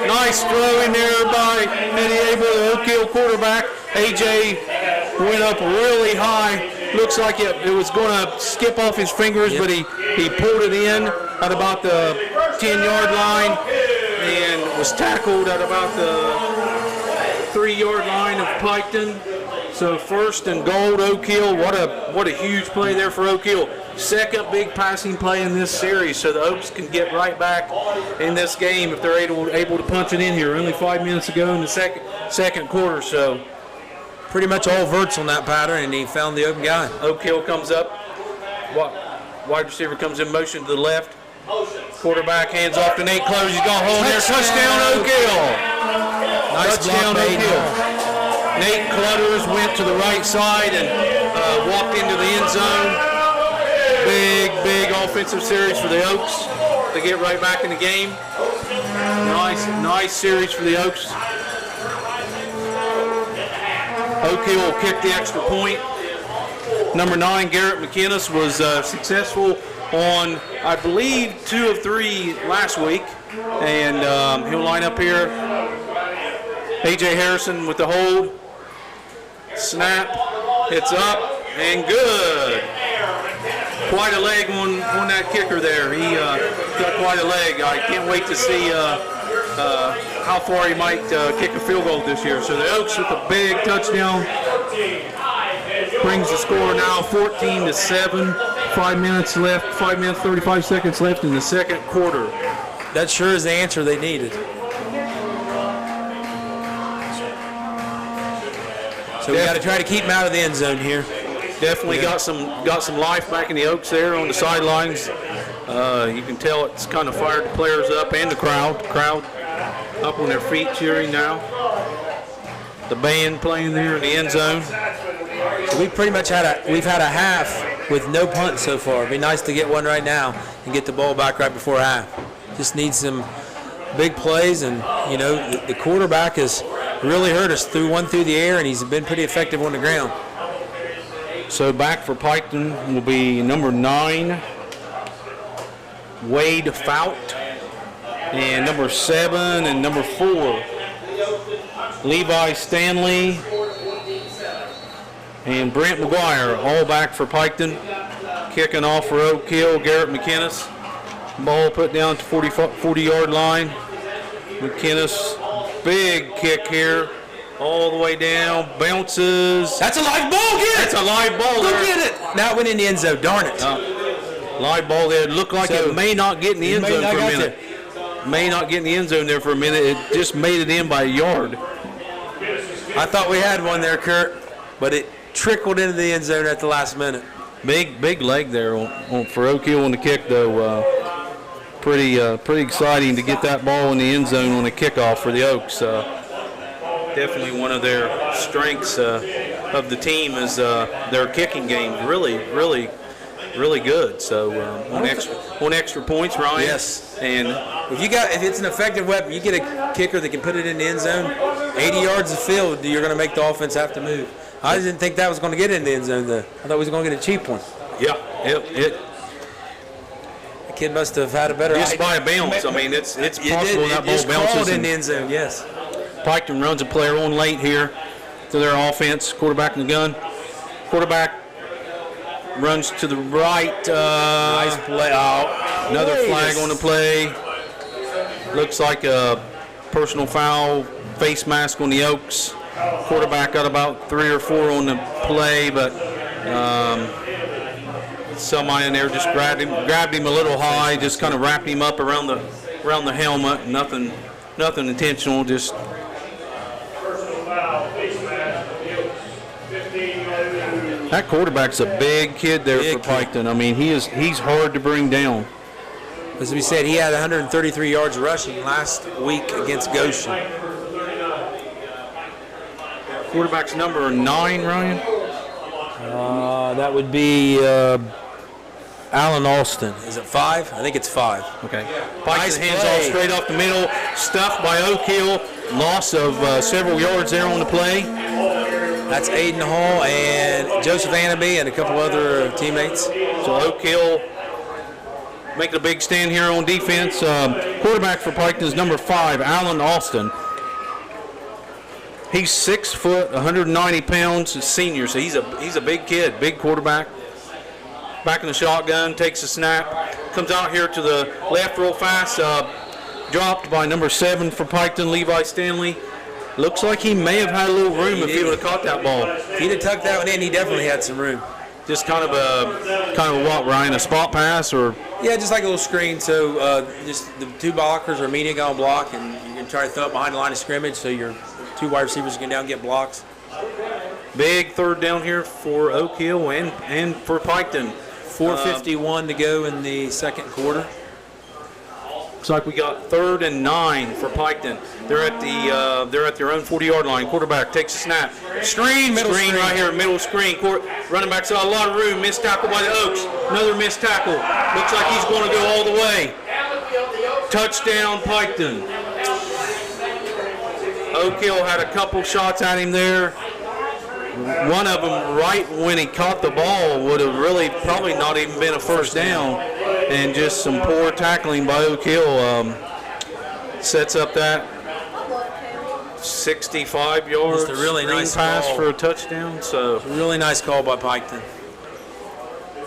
Nice throw in there by Eddie Abel, the Oak Hill quarterback. AJ went up really high. Looks like it was going to skip off his fingers, but he pulled it in at about the 10-yard line and was tackled at about the 3-yard line of Piketon. So 1st and goal, Oak Hill. What a huge play there for Oak Hill. 2nd big passing play in this series, so the Oaks can get right back in this game if they're able to punch it in here. Only 5 minutes ago in the second quarter, so pretty much all verts on that pattern, and he found the open guy. Oak Hill comes up. Wide receiver comes in motion to the left. Quarterback hands off to Nate Close. He's got a hole there. Touchdown, Oak Hill. Nice Touchdown, block, Oak Hill. Nate Clutters went to the right side and walked into the end zone. Big offensive series for the Oaks to get right back in the game. Nice series for the Oaks. Oak Hill will kick the extra point. Number 9, Garrett McInnes, was successful on, I believe, 2 of 3 last week. And he'll line up here. A.J. Harrison with the hold. Snap. It's up and good. Quite a leg on that kicker there. He got quite a leg. I can't wait to see how far he might kick a field goal this year. So the Oaks with a big touchdown brings the score now 14-7. 5 minutes left. 5 minutes 35 seconds left in the second quarter. That sure is the answer they needed. So we got to try to keep him out of the end zone here. Definitely got some life back in the Oaks there on the sidelines. You can tell it's kind of fired the players up and the crowd. Crowd up on their feet cheering now. The band playing there in the end zone. So we've had a half with no punt so far. It'd be nice to get one right now and get the ball back right before half. Just need some big plays, and you know the quarterback has really hurt us through the air, and he's been pretty effective on the ground. So back for Piketon will be number 9, Wade Fout, and number 7 and number 4, Levi Stanley and Brent McGuire, all back for Piketon. Kicking off for Oak Hill, Garrett McInnes. Ball put down to 40-yard line. McInnes, big kick here. All the way down, bounces. That's a live ball, get it! That's a live ball there. Look at it! Now it went in the end zone, darn it. Live ball there. It looked like it may not get in the end zone for a minute. May not get in the end zone there for a minute. It just made it in by a yard. I thought we had one there, Kurt, but it trickled into the end zone at the last minute. Big leg there for Oak Hill on the kick, though. Pretty exciting to get that ball in the end zone on the kickoff for the Oaks. Definitely one of their strengths of the team is their kicking game. Really good. So on extra points, Ryan. Yes. And if it's an effective weapon, you get a kicker that can put it in the end zone. 80 yards of field, you're going to make the offense have to move. I didn't think that was going to get in the end zone, though. I thought he was going to get a cheap one. Yeah. The kid must have had a better just by a bounce. I mean, it's possible that ball bounces in the end zone. Yes. Piketon runs a player on late here to their offense. Quarterback in the gun. Quarterback runs to the right. Nice play. Another flag on the play. Looks like a personal foul, face mask on the Oaks. Quarterback got about 3 or 4 on the play, but somebody in there just grabbed him a little high, just kind of wrapped him up around the helmet. Nothing intentional, just. That quarterback's a big kid there for Piketon. I mean, he's hard to bring down. As we said, he had 133 yards rushing last week against Goshen. Quarterback's number 9, Ryan? That would be Alan Alston. Is it 5? I think it's 5. Okay. Piketon hands off straight off the middle, stuffed by Oak Hill. Loss of several yards there on the play. That's Aiden Hall and Joseph Anaby and a couple other teammates. So Oak Hill making a big stand here on defense. Quarterback for Piketon is number 5, Alan Alston. He's 6 foot, 190 pounds, a senior, so he's a big kid, big quarterback. Back in the shotgun, takes a snap, comes out here to the left real fast, dropped by number 7 for Piketon, Levi Stanley. Looks like he may have had a little room if he would have caught that ball. If he'd have tucked that one in, he definitely had some room. Just kind of a what, Ryan? A spot pass or? Yeah, just like a little screen. So just the 2 blockers are immediately going to block, and you can try to throw it behind the line of scrimmage so your 2 wide receivers can down and get blocks. Big third down here for Oak Hill and for Piketon. 4:51 to go in the second quarter. Looks like we got 3rd and 9 for Piketon. They're at their own 40-yard line. Quarterback takes a snap. Screen right here, middle screen. Running back saw a lot of room. Missed tackle by the Oaks. Another missed tackle. Looks like he's going to go all the way. Touchdown, Piketon. Oak Hill had a couple shots at him there. One of them right when he caught the ball would have really probably not even been a first down. and just some poor tackling by Oak Hill sets up that 65-yard Just a really nice pass call. for a touchdown. So Really nice call by Piketon.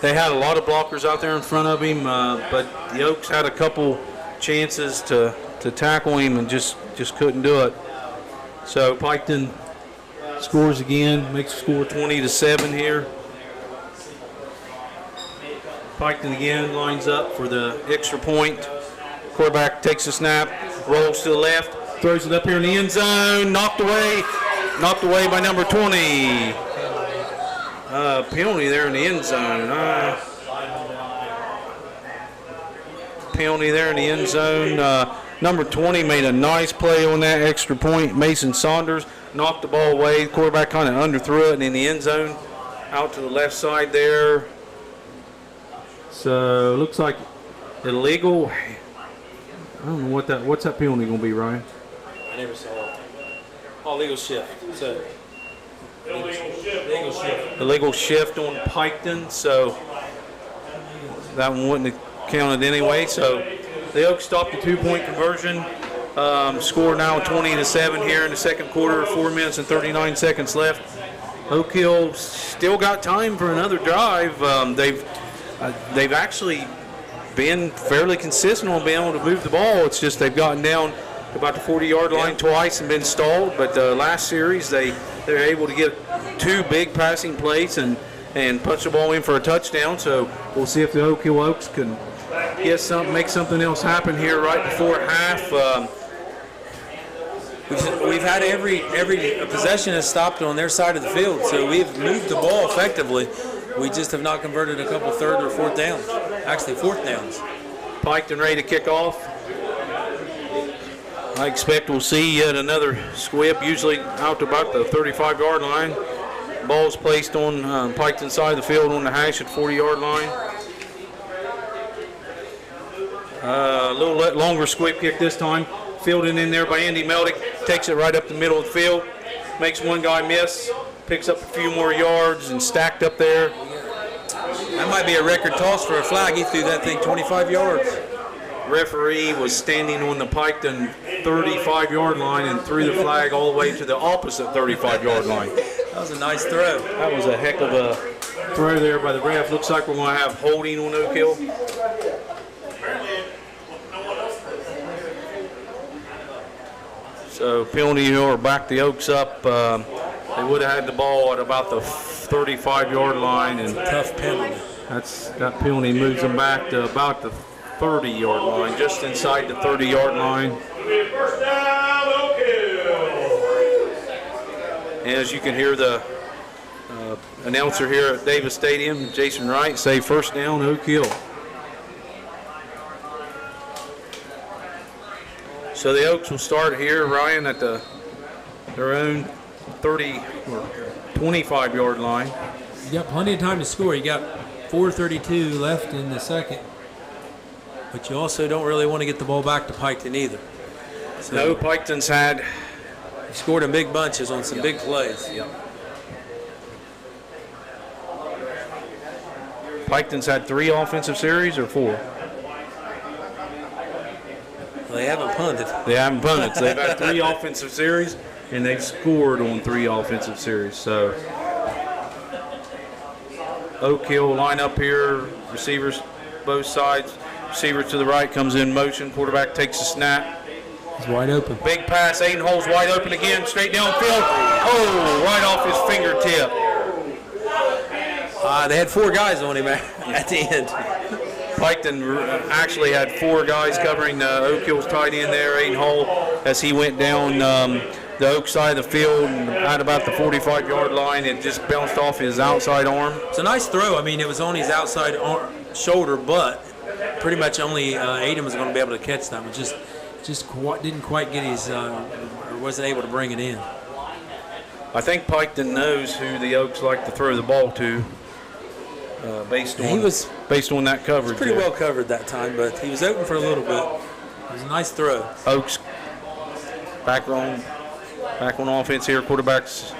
they had a lot of blockers out there in front of him, but the Oaks had a couple chances to tackle him and just couldn't do it. So Piketon scores again, makes the score 20-7 here. Piketon again lines up for the extra point. Quarterback takes a snap, rolls to the left, throws it up here in the end zone, knocked away by number 20. Penalty there in the end zone. Penalty there in the end zone. Number 20 made a nice play on that extra point. Mason Saunders knocked the ball away. The quarterback kind of underthrew it, and in the end zone, out to the left side there. So looks like illegal. I don't know what's that penalty going to be, Ryan? I never saw it. Oh, legal shift. So Illegal shift on Piketon, so that one wouldn't have counted anyway. So the Oaks stopped the 2-point conversion. Score now 20-7 here in the second quarter. 4 minutes and 39 seconds left. Oak Hill still got time for another drive. They've actually been fairly consistent on being able to move the ball. It's just they've gotten down to about the 40-yard line twice and been stalled. But last series they're able to get 2 big passing plays and punch the ball in for a touchdown. So we'll see if the Oak Hill Oaks can make something else happen here right before half. we've had every possession has stopped on their side of the field, so we've moved the ball effectively. We just have not converted a couple third or fourth downs. Actually, fourth downs. Piketon ready to kick off. I expect we'll see yet another squib, usually out to about the 35-yard line. Ball's placed on Piketon's side of the field on the hash at 40-yard line. A little longer squib kick this time. Fielded in there by Andy Meldick. Takes it right up the middle of the field. Makes one guy miss. Picks up a few more yards and stacked up there. That might be a record toss for a flag. He threw that thing 25 yards. Referee was standing on the Piketon 35-yard line and threw the flag all the way to the opposite 35-yard line. That was a nice throw. That was a heck of a throw there by the ref. Looks like we're going to have holding on Oak Hill. So penalty or back the Oaks up. They would have had the ball at about the 35-yard line, and Tough penalty. that penalty moves them back to about the 30-yard line, just inside the 30-yard line. First down, Oak Hill. And as you can hear the announcer here at Davis Stadium, Jason Wright, say first down, Oak Hill. So the Oaks will start here, Ryan, at their own 30 or 25-yard line. You got plenty of time to score. You got 4:32 left in the second. But you also don't really want to get the ball back to Piketon either. So No, Piketon's had he scored in big bunches on some big plays. Piketon's had 3 offensive series or 4? Well, they haven't punted. They haven't punted. So they've had 3 offensive series, and they've scored on 3 offensive series. So Oak Hill line up here, receivers both sides. Receiver to the right comes in motion. Quarterback takes a snap. He's wide open. Big pass. Aiden Hole's wide open again, straight downfield. Oh, right off his fingertip. They had 4 guys on him at the end. Piketon actually had 4 guys covering Oak Hill's tight end there, Aiden Hole, as he went down the Oak side of the field and at about the 45-yard line. It just bounced off his outside arm. It's a nice throw. I mean, it was on his outside shoulder, but pretty much only Aiden was going to be able to catch that one. Didn't quite get his Or wasn't able to bring it in. I think Piketon knows who the Oaks like to throw the ball to, based on that coverage. Pretty there. well covered that time, but he was open for a little bit. It was a nice throw. Oaks back on offense here. Quarterback's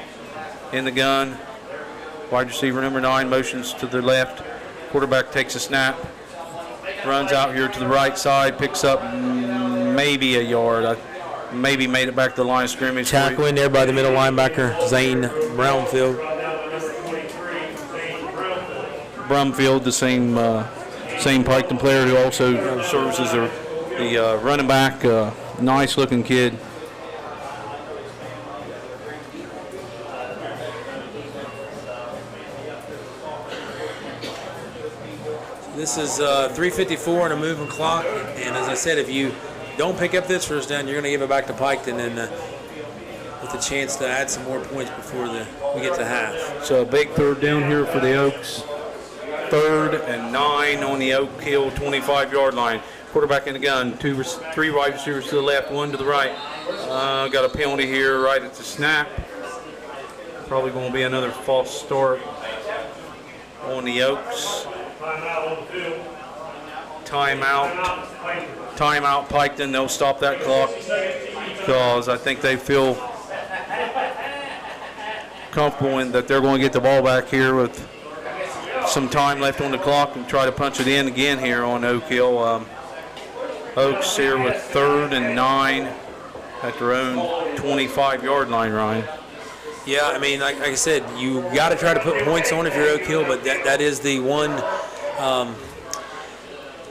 in the gun. Wide receiver number 9 motions to the left. Quarterback takes a snap. runs out here to the right side, picks up maybe a yard. Maybe made it back to the line of scrimmage. Tackle in there by the middle linebacker, Zane Brownfield. Brumfield, the same Piketon player who also serves as the running back. Nice looking kid. This is 3:54 on a moving clock, and as I said, if you don't pick up this first down, you're going to give it back to Piketon, and with a chance to add some more points before we get to half. So a big third down here for the Oaks. 3rd and 9 on the Oak Hill 25-yard line. Quarterback in the gun. 3 wide receivers to the left, 1 to the right. Got a penalty here right at the snap. Probably going to be another false start on the Oaks. Timeout Piketon. They'll stop that clock because I think they feel comfortable in that they're going to get the ball back here with some time left on the clock and try to punch it in again here on Oak Hill. Oaks here with 3rd and 9 at their own 25-yard line, Ryan. Yeah, I mean, like I said, you got to try to put points on if you're Oak Hill, but that is the one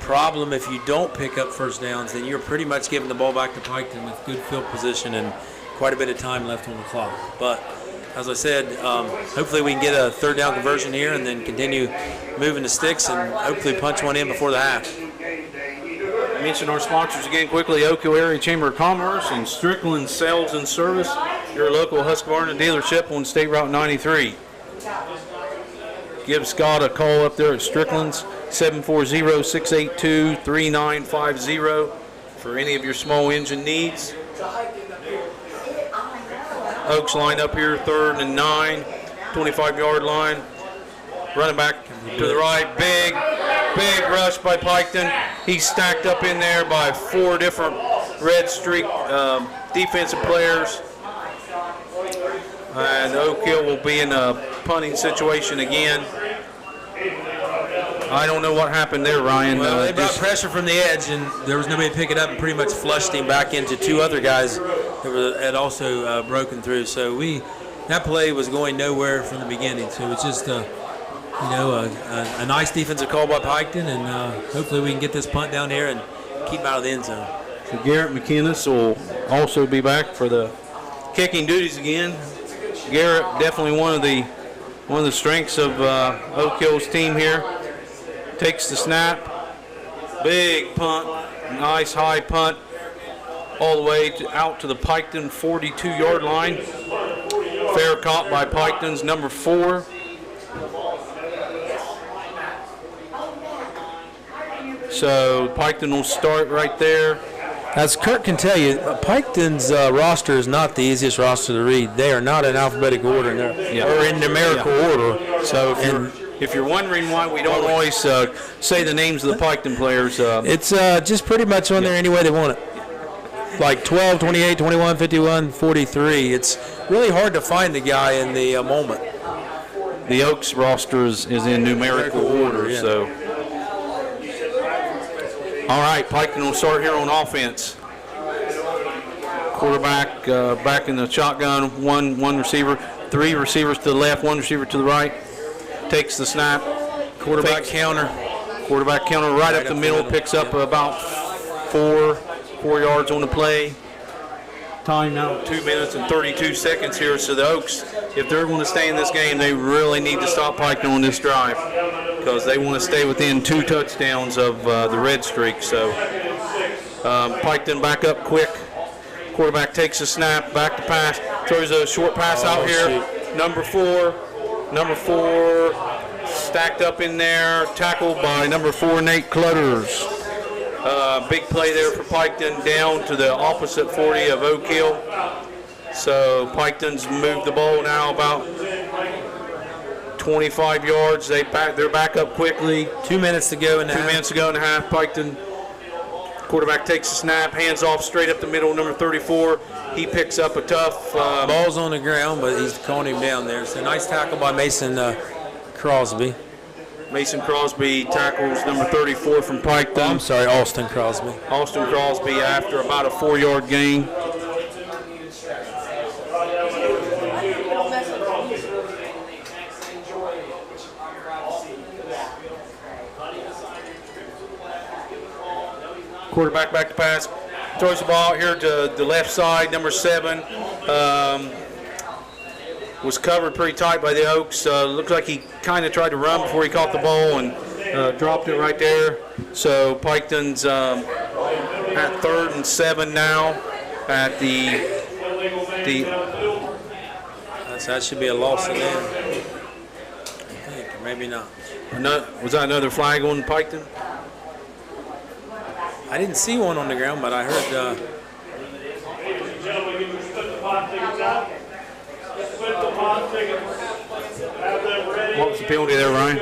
problem. If you don't pick up first downs, then you're pretty much giving the ball back to Piketon with good field position and quite a bit of time left on the clock. But as I said, hopefully we can get a 3rd down conversion here and then continue moving the sticks and hopefully punch one in before the half. Mention our sponsors again quickly: Oak Hill Area Chamber of Commerce and Strickland Sales and Service, your local Husqvarna dealership on State Route 93. Give Scott a call up there at Strickland's, 740-682-3950 for any of your small engine needs. Oaks line up here, 3rd and 9, 25-yard line. Running back to the right, big rush by Piketon. He's stacked up in there by 4 different Red Streak defensive players. And Oak Hill will be in a punting situation again. I don't know what happened there, Ryan. Well, they brought pressure from the edge, and there was nobody to pick it up and pretty much flushed him back into 2 other guys that had also broken through. So that play was going nowhere from the beginning. So it's just a nice defensive call by Piketon, and hopefully we can get this punt down here and keep him out of the end zone. So Garrett McInnes will also be back for the kicking duties again. Garrett, definitely one of the strengths of Oak Hill's team here. Takes the snap, big punt, nice high punt, all the way out to the Piketon 42-yard line. Fair caught by Piketon's number 4. So Piketon will start right there. As Kurt can tell you, Piketon's roster is not the easiest roster to read. They are not in alphabetical order, or in numerical order. So if you're wondering why we don't always say the names of the Piketon players, it's just pretty much on there any way they want it. Like 12, 28, 21, 51, 43. It's really hard to find the guy in the moment. The Oaks roster is in numerical order, yeah. So. All right, Piketon will start here on offense. Quarterback back in the shotgun, one receiver, 3 receivers to the left, 1 receiver to the right. Takes the snap. Quarterback counter right up the middle, picks up about 4 yards on the play. Timeout, 2 minutes and 32 seconds here. So the Oaks, if they're going to stay in this game, they really need to stop Piketon on this drive because they want to stay within 2 touchdowns of the Red Streak. So Piketon back up quick. Quarterback takes a snap, back to pass, throws a short pass out here. Shoot. Number 4 stacked up in there, tackled by number 4, Nate Clutters. Big play there for Piketon down to the opposite 40 of Oak Hill. So Piketon's moved the ball now about 25 yards. They're back up quickly. 2 minutes to go in the half. 2 minutes to go in the half. Piketon quarterback takes a snap, hands off straight up the middle, number 34. He picks up a tough ball's on the ground, but he's calling him down there. So nice tackle by Mason Crosby. Mason Crosby tackles number 34 from Piketon. I'm sorry, Austin Crosby. Austin Crosby after about a 4-yard gain. Quarterback back to pass. Throws the ball out here to the left side, number 7. Was covered pretty tight by the Oaks. Looks like he kind of tried to run before he caught the ball and dropped it right there. So Piketon's at 3rd and 7 now at the That should be a loss again. I think, or maybe not. Was that another flag on Piketon? I didn't see one on the ground, but I heard. Ladies and gentlemen, get your split the pot tickets out. Split the pot tickets. Have them ready. What was the penalty there, Ryan?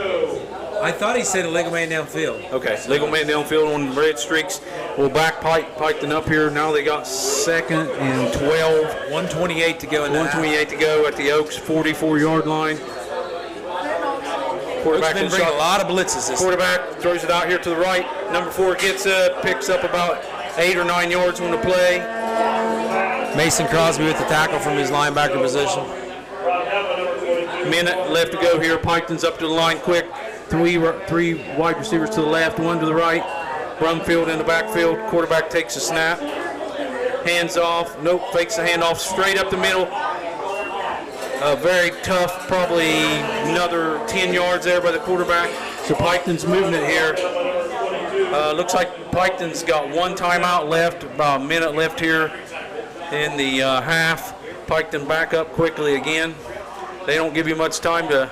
I thought he said a legal man downfield. Okay, legal man downfield on Red Streaks. We'll back Piketon up here. Now they got 2nd and 12. 128 to go in the 128 to go at the Oaks 44-yard line. Quarterback been bringing a lot of blitzes. This Quarterback throws it out here to the right. Number 4 gets it, picks up about 8 or 9 yards on the play. Mason Crosby with the tackle from his linebacker position. Minute left to go here. Piketon's up to the line quick. Three wide receivers to the left, 1 to the right. Brumfield in the backfield. Quarterback takes a snap. Hands off. Nope, fakes the handoff straight up the middle. Very tough, probably another 10 yards there by the quarterback. So Piketon's moving it here. Looks like Piketon's got 1 timeout left, about a minute left here in the half. Piketon back up quickly again. They don't give you much time to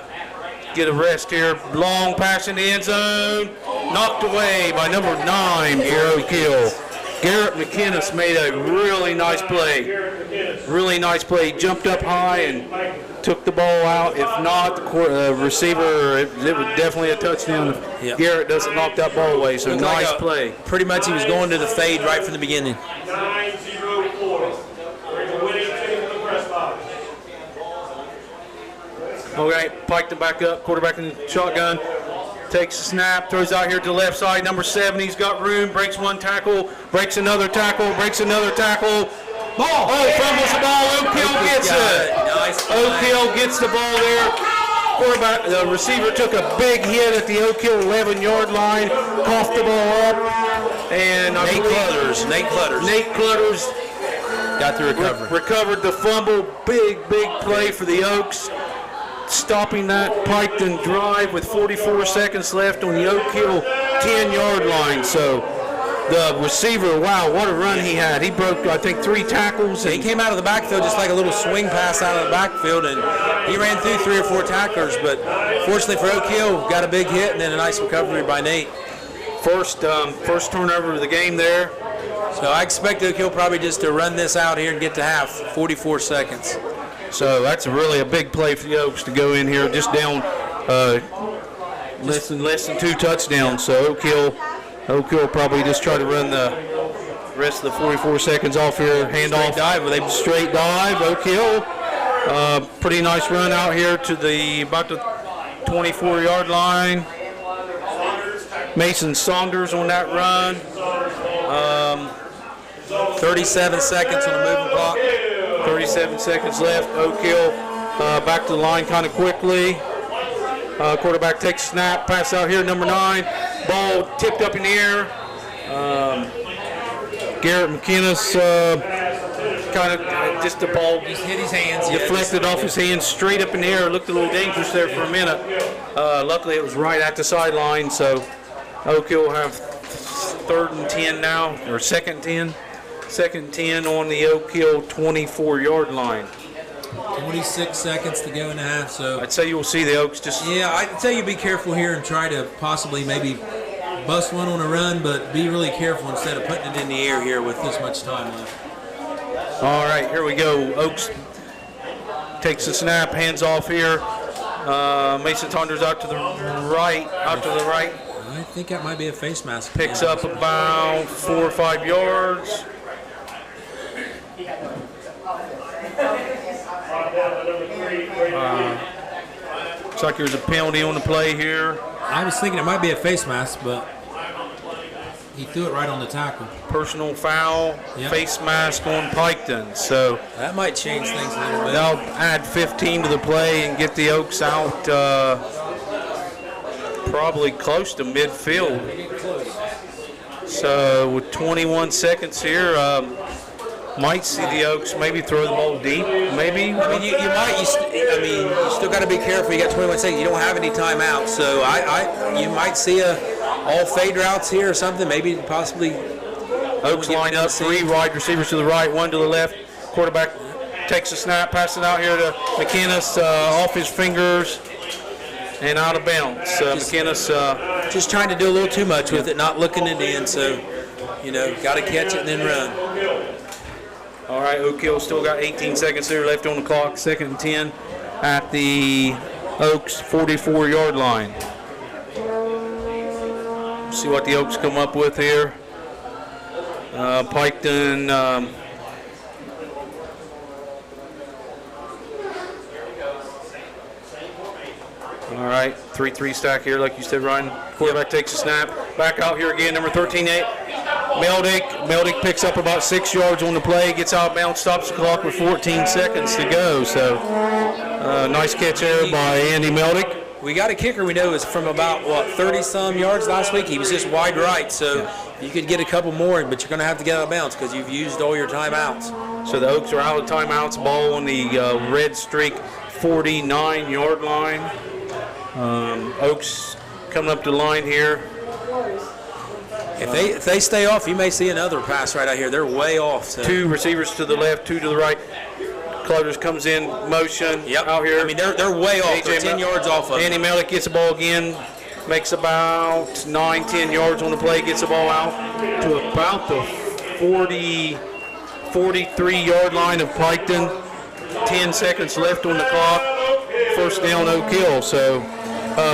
get a rest here. Long pass in the end zone. Knocked away by number 9, Garrett Kill. Garrett McInnes made a really nice play. Really nice play. He jumped up high and took the ball out. If not, the receiver, it was definitely a touchdown if Garrett doesn't knock that ball away. So nice play. Pretty much he was going to the fade right from the beginning. 9-0-4. Bring the winning team to the press box. Okay, Piketon back up. Quarterback in the shotgun. Takes a snap, throws out here to the left side. Number 7, he's got room, breaks 1 tackle, breaks another tackle, breaks another tackle. Ball! Oh, fumbles the ball. Oak Hill gets it. Nice. Oak Hill gets the ball there. Quarterback, the receiver took a big hit at the Oak Hill 11-yard line, coughed the ball up, and Nate Clutters got the recovery. Recovered the fumble. Big play for the Oaks. Stopping that Piketon drive with 44 seconds left on the Oak Hill 10-yard line. So the receiver, wow, what a run he had. He broke, I think, 3 tackles. He came out of the backfield just like a little swing pass out of the backfield, and he ran through 3 or 4 tacklers. But fortunately for Oak Hill, got a big hit and then a nice recovery by Nate. First turnover of the game there. So I expect Oak Hill probably just to run this out here and get to half, 44 seconds. So that's really a big play for the Oaks to go in here just down less than 2 touchdowns. So Oak Hill probably just try to run the rest of the 44 seconds off here. Handoff. Straight dive. Oak Hill. Pretty nice run out here to about the 24-yard line. Mason Saunders on that run. 37 seconds on the moving clock. 37 seconds left. Oak Hill back to the line kind of quickly. Quarterback takes a snap. Pass out here, number 9. Ball tipped up in the air. Garrett McInnes kind of just the ball Just hit his hands. deflected off his hands straight up in the air. Looked a little dangerous there for a minute. Luckily, it was right at the sideline. So Oak Hill will have 3rd and 10 now, or 2nd and 10. 2nd and 10 on the Oak Hill 24-yard line. 26 seconds to go in the half. So I'd say you'll see the Oaks just. yeah, I'd tell you be careful here and try to possibly maybe bust one on a run, but be really careful instead of putting it in the air here with this much time left. All right, here we go. Oaks takes the snap, hands off here. Mason Saunders out to the right. I think that might be a face mask. Picks up about 4 or 5 yards. Looks like there's a penalty on the play here. I was thinking it might be a face mask, but he threw it right on the tackle. Personal foul, Yep. face mask on Piketon. So That might change things a little bit. they'll add 15 to the play and get the Oaks out probably close to midfield. So with 21 seconds here, might see the Oaks maybe throw the ball deep. Maybe. I mean, you still got to be careful. You got 21 seconds. You don't have any timeouts, so you might see all fade routes here or something. Maybe possibly. Oaks line up, 3 wide receivers to the right, 1 to the left. Quarterback takes a snap, passes it out here to McInnes off his fingers and out of bounds. McInnes Just trying to do a little too much with it, not looking it in. So, got to catch it and then run. All right, Oak Hill still got 18 seconds there left on the clock. 2nd and 10 at the Oaks 44-yard line. See what the Oaks come up with here. Piketon. All right, 3-3 stack here, like you said, Ryan. Quarterback takes a snap. Back out here again, number 13-8. Meldick picks up about 6 yards on the play, gets out of bounds, stops the clock with 14 seconds to go. So, nice catch there by Andy Meldick. We got a kicker we know is from about, 30-some yards last week. He was just wide right, so you could get a couple more, but you're going to have to get out of bounds because you've used all your timeouts. So the Oaks are out of timeouts. Ball on the red streak 49-yard line. Oaks coming up the line here. If they stay off, you may see another pass right out here. They're way off. So. 2 receivers to the left, 2 to the right. Clutters comes in motion out here. I mean, they're way off. They're 10 yards off of Andy Meldick gets the ball again, makes about 9-10 yards on the play, gets the ball out to about the 43-yard line of Piketon. 10 seconds left on the clock. First down, Oak Hill. So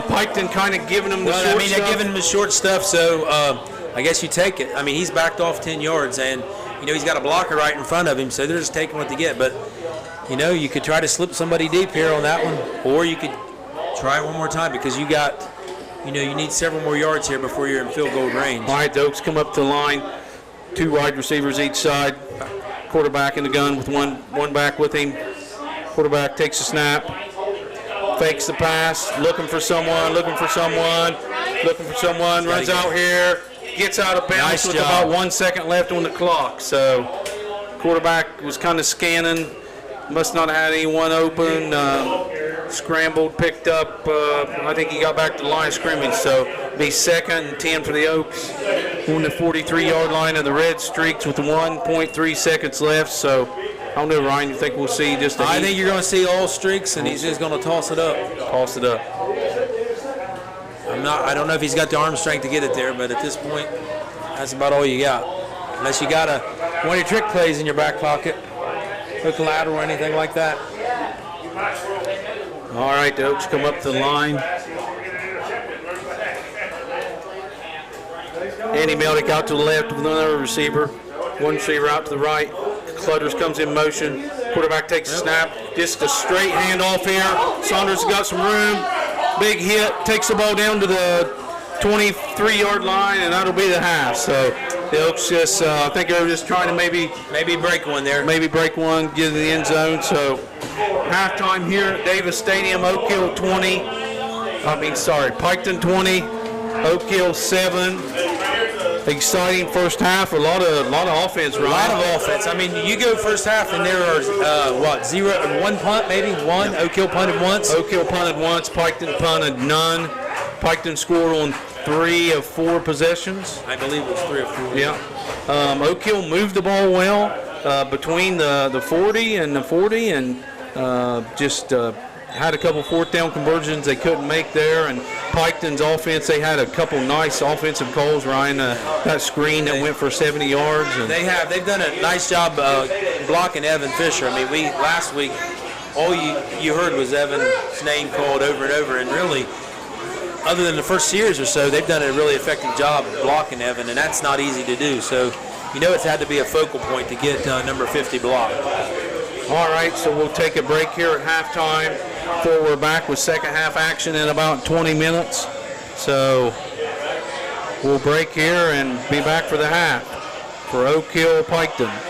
Piketon kind of giving them the short stuff. they're giving him the short stuff, so I guess you take it. I mean, he's backed off 10 yards, and, he's got a blocker right in front of him, so they're just taking what they get. But, you could try to slip somebody deep here on that one, or you could try it one more time because you got, you need several more yards here before you're in field goal range. All right, the Oaks come up to the line. 2 wide receivers each side. Quarterback in the gun with one back with him. Quarterback takes a snap. Fakes the pass, looking for someone, runs out here, gets out of bounds with about 1 second left on the clock. So quarterback was kind of scanning, must not have had anyone open, scrambled, picked up, I think he got back to the line of scrimmage. So be 2nd and 10 for the Oaks on the 43-yard line of the red streaks with 1.3 seconds left. So I don't know, Ryan, you think we'll see just I think you're going to see all streaks, and he's just going to toss it up. I don't know if he's got the arm strength to get it there, but at this point, that's about all you got. Unless you got one of your trick plays in your back pocket, hook lateral or anything like that. All right, the Oaks come up to the line. Andy Meldick out to the left with another receiver. 1 receiver out to the right. Clutters comes in motion. Quarterback takes a snap. Just a straight handoff here. Saunders got some room. Big hit. Takes the ball down to the 23-yard line, and that'll be the half. So the Oaks just, I think they were just trying to maybe break one there. Maybe break one, get in the end zone. So halftime here at Davis Stadium. Piketon 20. Oak Hill 7. Exciting first half. A lot of offense, right? A lot of offense. I mean, you go first half and there are one punt, maybe one. Oak Hill punted once. Piketon punted none. Piketon scored on 3 of 4 possessions. I believe it was 3 or 4. Yeah. Oak Hill moved the ball well between the 40 and the 40, and just had a couple 4th down conversions they couldn't make there. And Piketon's offense, they had a couple nice offensive calls, Ryan. That screen that went for 70 yards. And they've done a nice job blocking Evan Fisher. I mean, last week, all you heard was Evan's name called over and over, and really, other than the first series or so, they've done a really effective job blocking Evan, and that's not easy to do. So, it's had to be a focal point to get number 50 blocked. All right, so we'll take a break here at halftime. before we're back with second half action in about 20 minutes. So we'll break here and be back for the half for Oak Hill Piketon.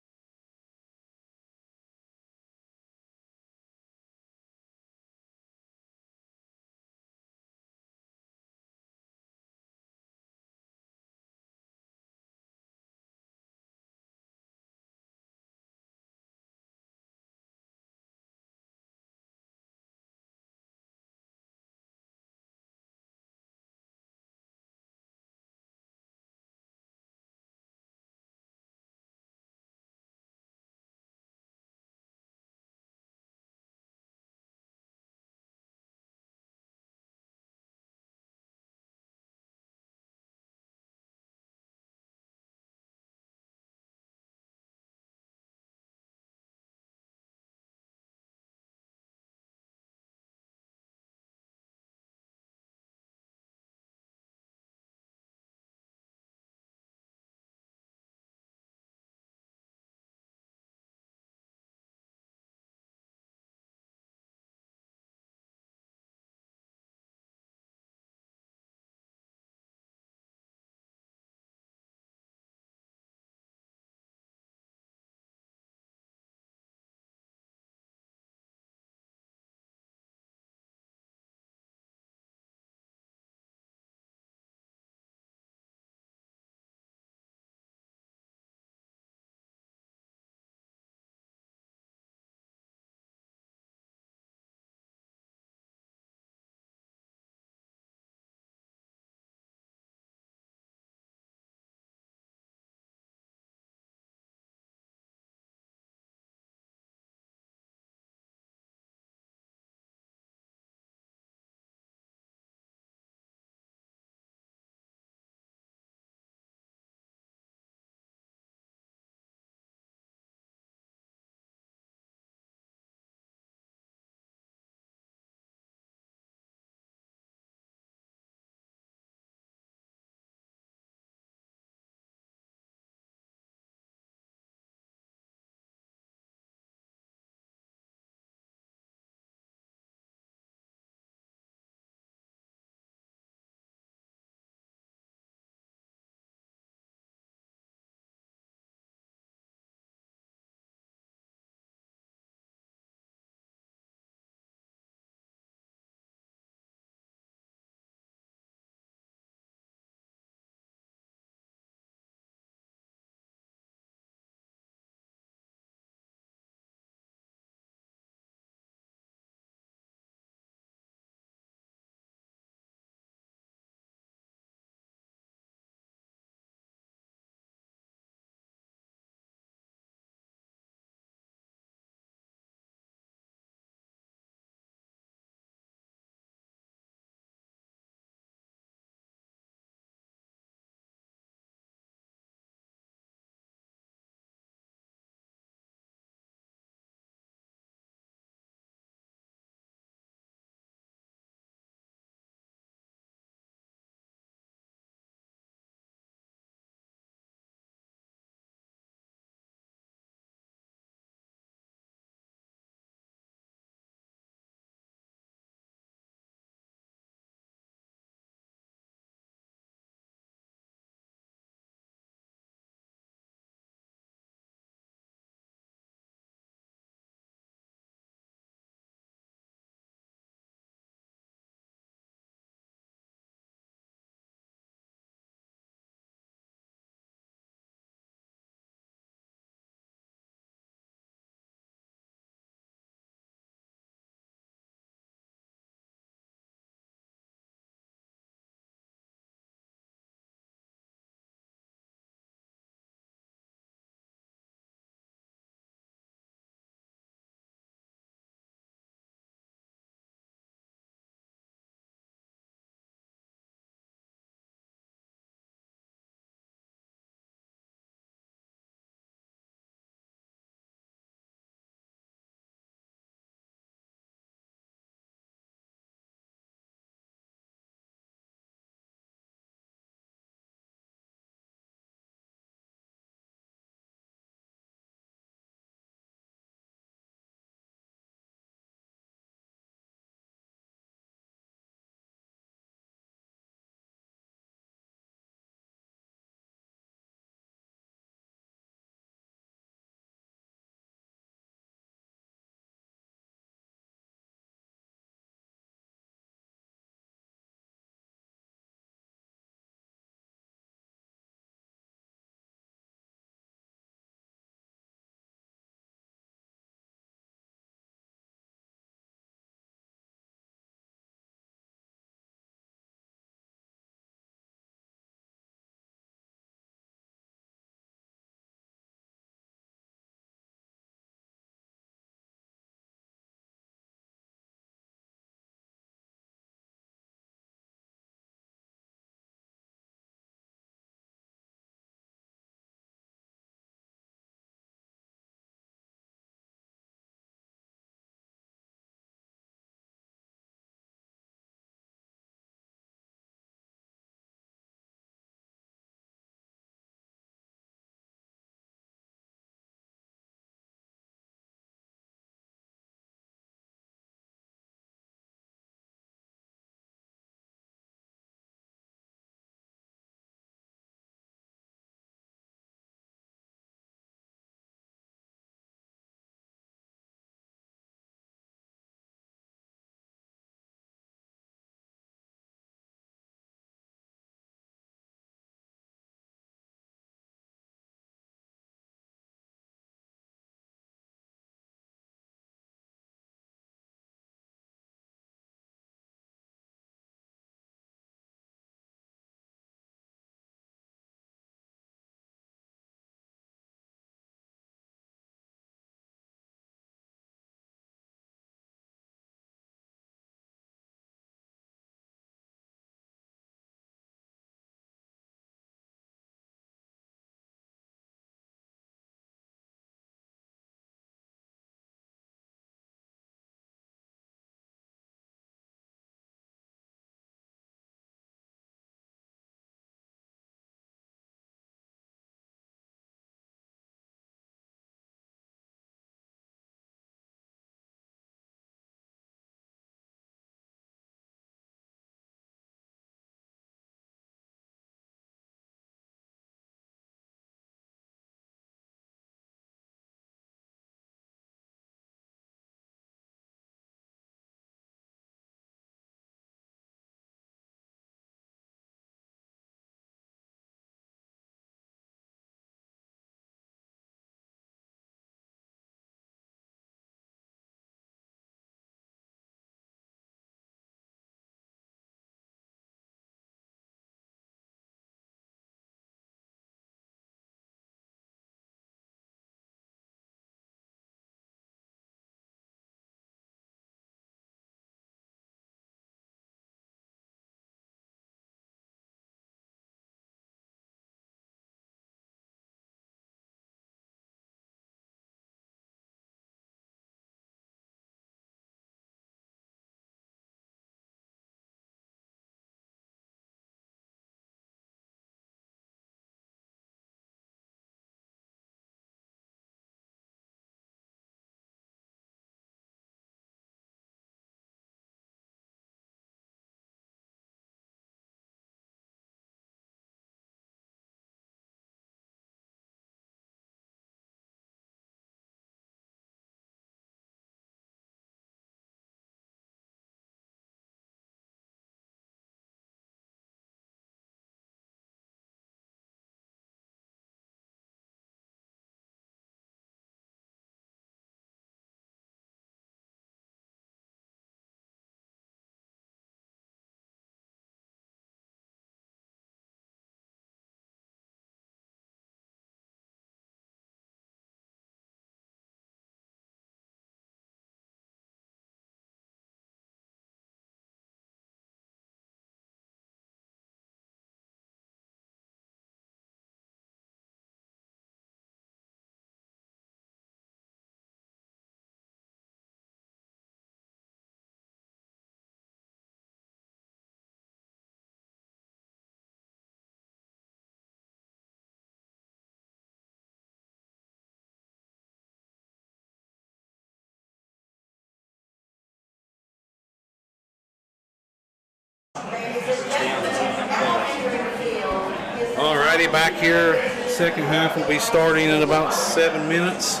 Alrighty, back here. Second half will be starting in about 7 minutes.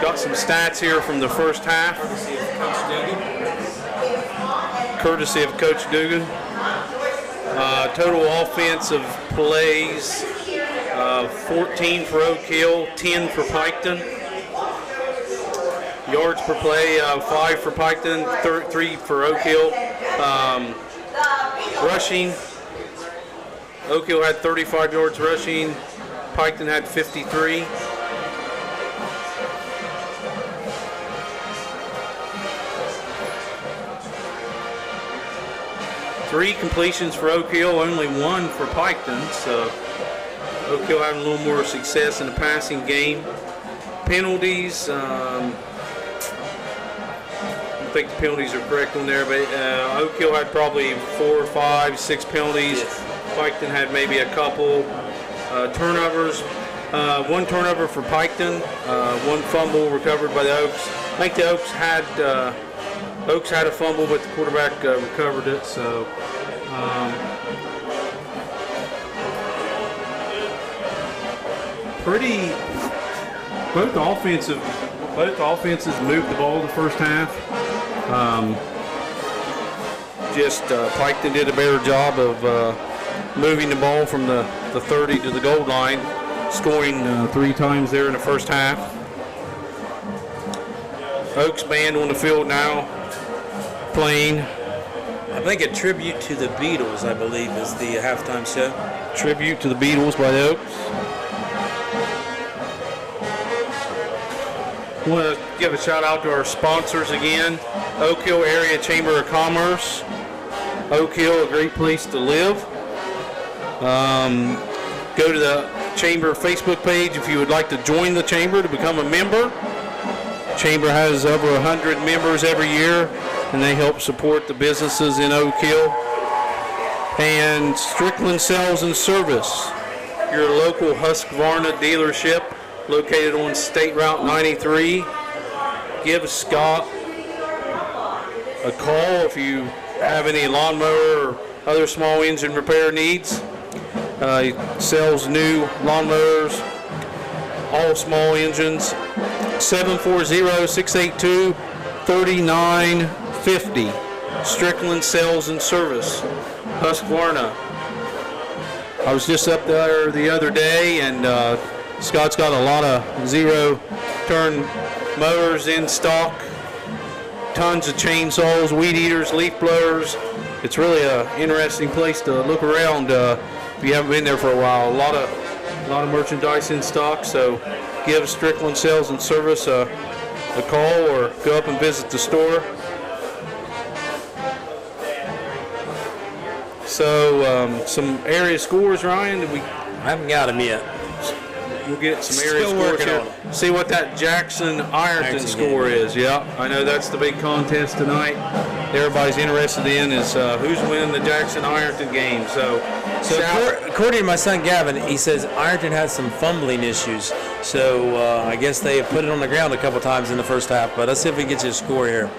Got some stats here from the first half. Courtesy of Coach Dugan. Total offensive plays, 14 for Oak Hill, 10 for Piketon. Yards per play, 5 for Piketon, 3 for Oak Hill. Rushing, Oak Hill had 35 yards rushing, Piketon had 53. Three completions for Oak Hill, only 1 for Piketon, so Oak Hill having a little more success in the passing game. Penalties, I don't think the penalties are correct on there, but Oak Hill had probably 4, 5, 6 penalties. Yes. Piketon had maybe a couple. Turnovers, 1 turnover for Piketon, 1 fumble recovered by the Oaks. I think the Oaks had a fumble, but the quarterback recovered it. So both offenses moved the ball the first half. Piketon did a better job of moving the ball from the 30 to the goal line, scoring 3 times there in the first half. Oaks band on the field now, playing. I think a tribute to the Beatles, I believe, is the halftime show. Tribute to the Beatles by the Oaks. I want to give a shout out to our sponsors again. Oak Hill Area Chamber of Commerce. Oak Hill, a great place to live. Go to the Chamber Facebook page if you would like to join the Chamber to become a member. Chamber has over 100 members every year, and they help support the businesses in Oak Hill. And Strickland Sales and Service, your local Husqvarna dealership located on State Route 93. Give Scott a call if you have any lawnmower or other small engine repair needs. He sells new lawnmowers, all small engines. 740-682-3950. Strickland Sales and Service, Husqvarna. I was just up there the other day, and Scott's got a lot of zero-turn mowers in stock, tons of chainsaws, weed eaters, leaf blowers. It's really an interesting place to look around if you haven't been there for a while. A lot of merchandise in stock, so give Strickland Sales and Service a call or go up and visit the store. So some area scores, Ryan. I haven't got them yet. We'll get some area scores here. See what that Jackson Ironton score is. Yeah, I know that's the big contest tonight. Everybody's interested in is who's winning the Jackson Ironton game. So according to my son Gavin, he says Ironton has some fumbling issues. So I guess they have put it on the ground a couple times in the first half. But let's see if we can get you a score here.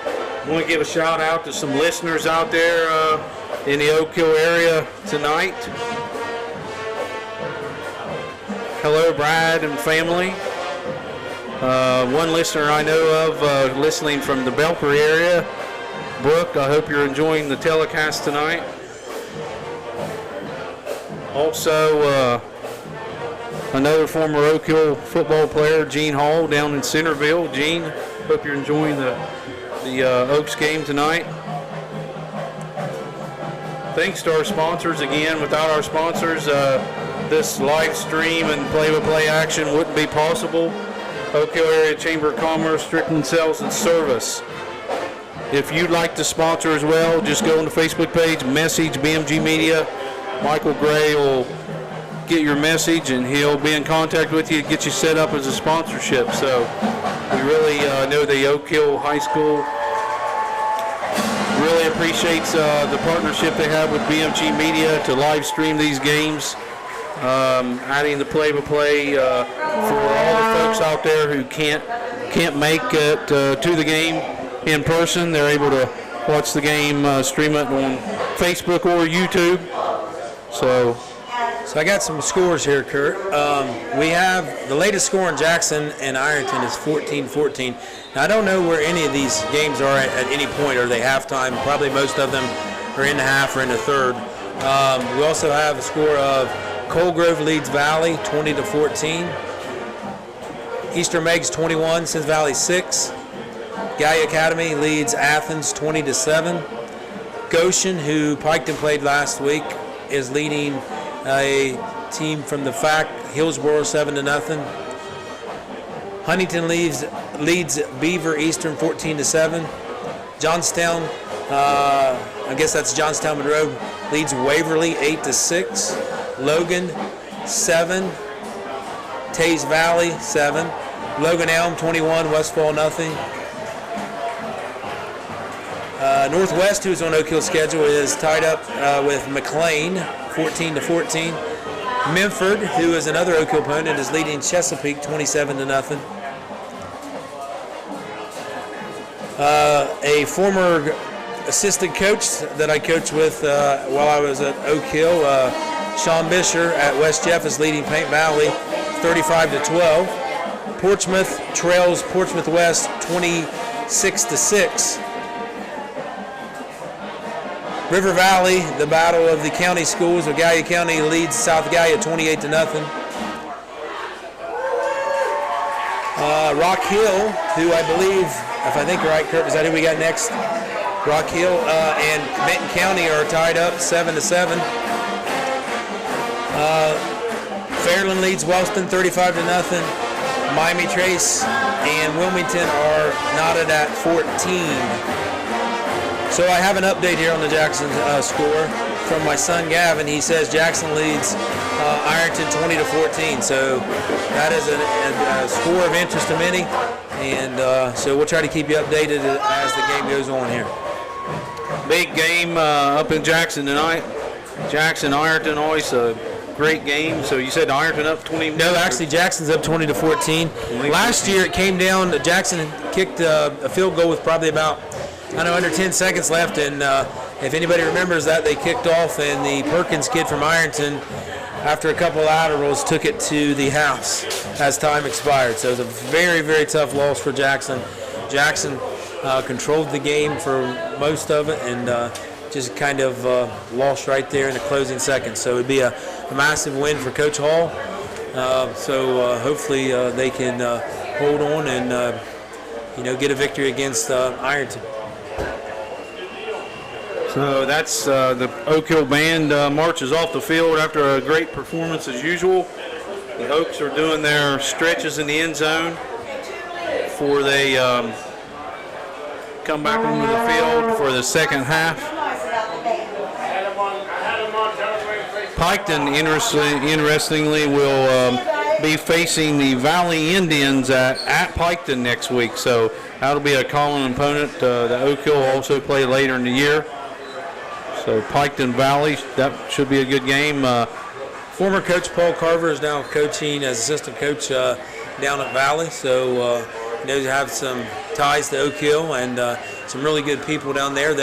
I want to give a shout out to some listeners out there in the Oak Hill area tonight. Hello, Brad and family. One listener I know of listening from the Belper area. Brooke, I hope you're enjoying the telecast tonight. Also, another former Oak Hill football player, Gene Hall, down in Centerville. Gene, hope you're enjoying the Oaks game tonight. Thanks to our sponsors again. Without our sponsors, this live stream and play-by-play action wouldn't be possible. Oak Hill Area Chamber of Commerce, Strickland Sales and Service. If you'd like to sponsor as well, just go on the Facebook page, message BMG Media. Michael Gray will get your message and he'll be in contact with you to get you set up as a sponsorship. So we really know the Oak Hill High School really appreciates the partnership they have with BMG Media to live stream these games. Adding the play-by-play for all the folks out there who can't make it to the game in person. They're able to watch the game, stream it on Facebook or YouTube. So So I got some scores here, Kurt. We have the latest score in Jackson and Ironton is 14-14. Now, I don't know where any of these games are at any point. Are they halftime? Probably most of them are in the half or in the third. We also have a score of Coal Grove leads Valley 20-14. Eastern Meigs 21, Sins Valley 6. Gallia Academy leads Athens 20-7. Goshen, who Piketon played last week, is leading a team from the FAC, Hillsboro 7-0. Huntington leads Beaver Eastern 14-7. Johnstown, I guess that's Johnstown Monroe, leads Waverly 8-6. Logan 7. Taze Valley 7. Logan Elm 21. Westfall nothing. Northwest, who's on Oak Hill's schedule, is tied up with McLean 14-14. Memphis, who is another Oak Hill opponent, is leading Chesapeake 27-0. A former assistant coach that I coached with while I was at Oak Hill, Sean Bisher at West Jeff, is leading Paint Valley 35-12. Portsmouth trails Portsmouth West 26-6. River Valley, the battle of the county schools, where Gallia County leads South Gallia 28-0. Rock Hill, who I believe, if I think right, Kurt, is that who we got next? Rock Hill and Benton County are tied up 7-7. Fairland leads Wellston 35-0. Miami Trace and Wilmington are knotted at 14. So I have an update here on the Jackson score from my son Gavin. He says Jackson leads Ironton 20-14. So that is a score of interest to many, and so we'll try to keep you updated as the game goes on here. big game up in Jackson tonight. Jackson Ironton, always a great game. So you said Ironton up 20? No, actually Jackson's up 20-14. Last year it came down. Jackson kicked a field goal with probably about, under 10 seconds left, and if anybody remembers that, they kicked off, and the Perkins kid from Ironton, after a couple of laterals, took it to the house as time expired. So it was a very, very tough loss for Jackson. Jackson controlled the game for most of it, and just kind of lost right there in the closing seconds. So it would be a massive win for Coach Hall. So hopefully they can hold on and get a victory against Ironton. So that's the Oak Hill band marches off the field after a great performance as usual. The Oaks are doing their stretches in the end zone before they come back onto the field for the second half. Piketon, interestingly, will be facing the Valley Indians at Piketon next week. So that'll be a common opponent. The Oak Hill will also play later in the year. So Piketon Valley, that should be a good game. Former coach Paul Carver is now coaching as assistant coach down at Valley. So they have some ties to Oak Hill and some really good people down there.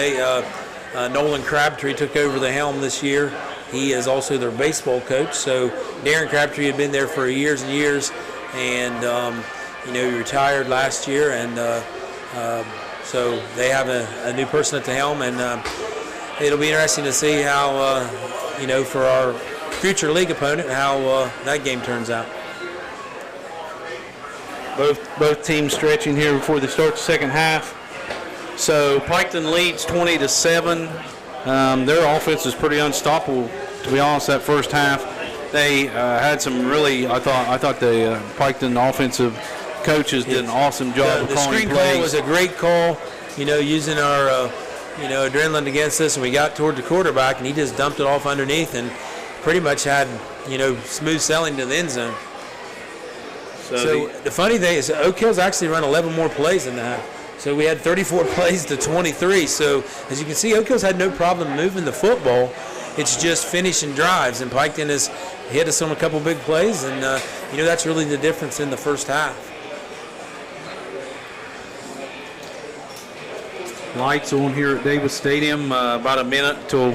Nolan Crabtree took over the helm this year. He is also their baseball coach. So Darren Crabtree had been there for years and years, and he retired last year, and so they have a new person at the helm, and it'll be interesting to see how for our future league opponent how that game turns out. Both teams stretching here before they start the second half. So Piketon leads 20-7. Their offense is pretty unstoppable, to be honest. That first half, they had some really. I thought the Piketon offensive coaches did an awesome job of calling plays. The screen call was a great call. Using our adrenaline against us, and we got toward the quarterback, and he just dumped it off underneath, and pretty much had smooth sailing to the end zone. So the funny thing is, Oak Hill's actually run 11 more plays than that. So we had 34 plays to 23. So as you can see, Oak Hill's had no problem moving the football. It's just finishing drives, and Piketon has hit us on a couple big plays, and that's really the difference in the first half. Lights on here at Davis Stadium. About a minute till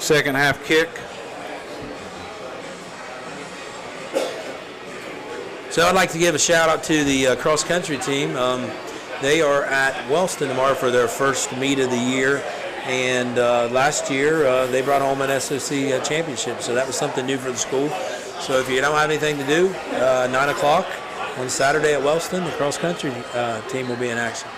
second half kick. So I'd like to give a shout out to the cross country team. They are at Wellston tomorrow for their first meet of the year. And last year they brought home an SOC championship. So that was something new for the school. So if you don't have anything to do, 9 o'clock on Saturday at Wellston, the cross country team will be in action.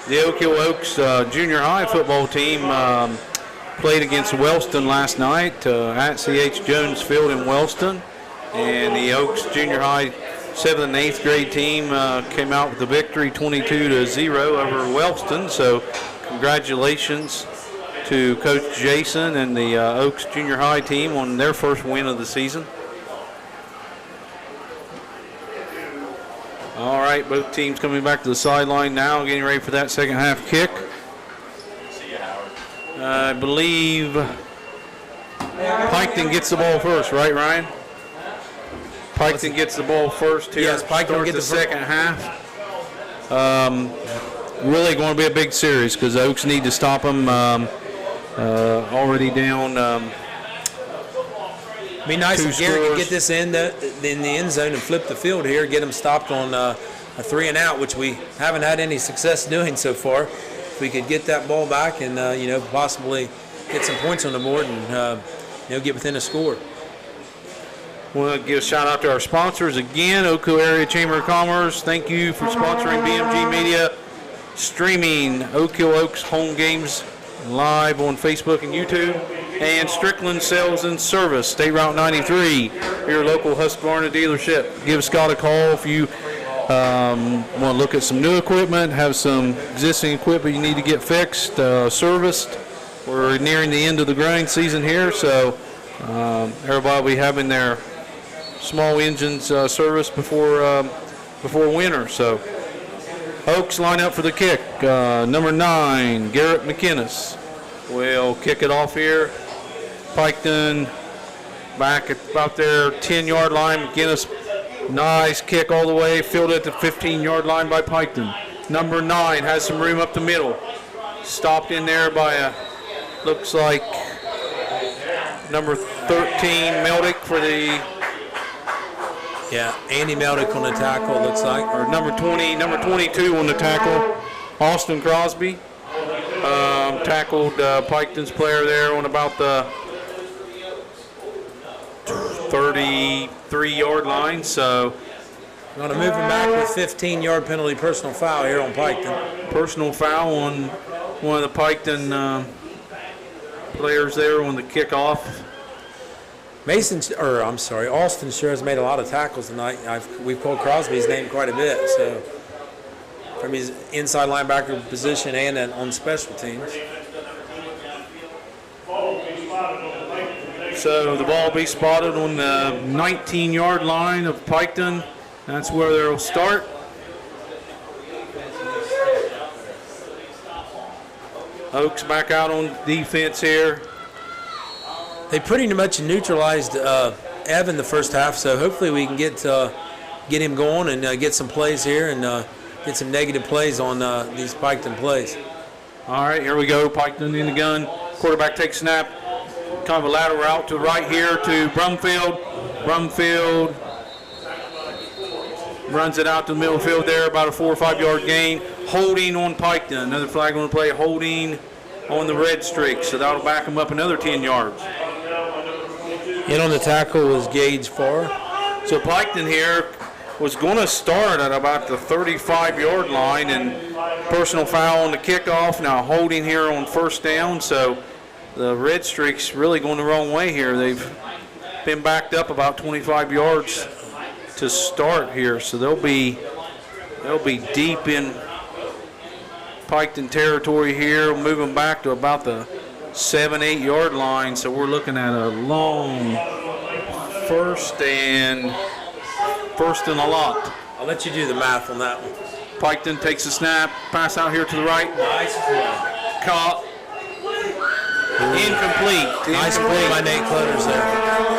The Oak Hill Oaks junior high football team played against Wellston last night at C.H. Jones Field in Wellston. And the Oaks junior high 7th and 8th grade team came out with the victory 22-0 over Wellston. So congratulations to Coach Jason and the Oaks junior high team on their first win of the season. All right, both teams coming back to the sideline now, getting ready for that second half kick. I believe Piketon gets the ball first, right, Ryan? Piketon gets the ball first here. Yes, Piketon gets get the second half. Really going to be a big series because Oaks need to stop them. Already down. Be nice if Garrett could get this in the end zone and flip the field here, get them stopped on a 3 and out, which we haven't had any success doing so far. If we could get that ball back and possibly get some points on the board and get within a score. Want to give a shout out to our sponsors again, Oak Hill Area Chamber of Commerce. Thank you for sponsoring BMG Media, streaming Oak Hill Oaks home games live on Facebook and YouTube, and Strickland Sales and Service, State Route 93, your local Husqvarna dealership. Give Scott a call if you want to look at some new equipment, have some existing equipment you need to get fixed, serviced. We're nearing the end of the growing season here, so everybody will be having their small engines serviced before winter. So Oaks line up for the kick. Number 9, Garrett McInnes will kick it off here. Piketon back at about their 10-yard line. McInnes, nice kick all the way, fielded at the 15-yard line by Piketon. Number 9 has some room up the middle. Stopped in there by looks like number 13, Meldick for the... Yeah, Andy Meldick on the tackle, it looks like. Or number 22 on the tackle, Austin Crosby. Tackled Piketon's player there on about the 33-yard line. So going to move him back with 15-yard penalty personal foul here on Piketon. Personal foul on one of the Piketon players there on the kickoff. Austin sure has made a lot of tackles tonight. We've called Crosby's name quite a bit, so from his inside linebacker position and on special teams. So the ball will be spotted on the 19-yard line of Piketon. That's where they'll start. Oaks back out on defense here. They pretty much neutralized Evan the first half, so hopefully we can get him going and get some plays here and get some negative plays on these Piketon plays. All right, here we go. Piketon in the gun. Quarterback takes snap. Kind of a lateral route to the right here to Brumfield. Brumfield runs it out to the middle field there, about a 4 or 5 yard gain. Holding on Piketon. Another flag on the play, holding on the red streak. So that'll back them up another 10 yards. In on the tackle was Gage Farr. So Piketon here was going to start at about the 35-yard line, and personal foul on the kickoff. Now holding here on first down. So the red streak's really going the wrong way here. They've been backed up about 25 yards to start here. So they'll be deep in Piketon territory here, moving back to about the 7-8 yard line. So we're looking at a long first and a lot. I'll let you do the math on that one. Piketon takes a snap, pass out here to the right. Nice play. Caught. Incomplete. Nice play by Nate Clutters there.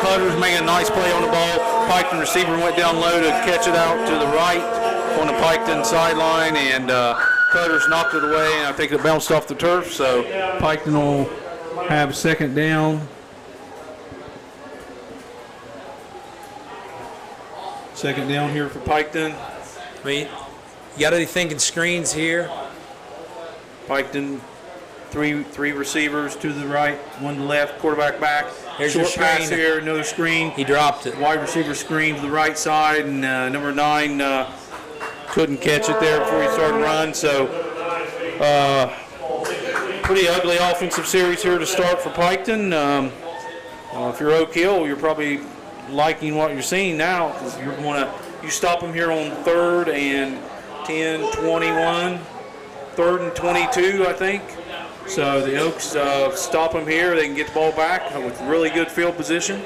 Clutters making a nice play on the ball. Piketon receiver went down low to catch it out to the right on the Piketon sideline, and Cutters knocked it away, and I think it bounced off the turf. So Piketon will have second down. Second down here for Piketon. I mean, you got to be thinking screens here. Piketon, three receivers to the right, one to the left, quarterback back. Here's your short pass screen. here, another screen. He dropped it. Wide receiver screen to the right side, and number 9 couldn't catch it there before he started to run. So pretty ugly offensive series here to start for Piketon. If you're Oak Hill, you're probably liking what you're seeing now, because you stop them here on 3rd and 10, 21, 3rd and 22, I think. So the Oaks stop them here. They can get the ball back with really good field position.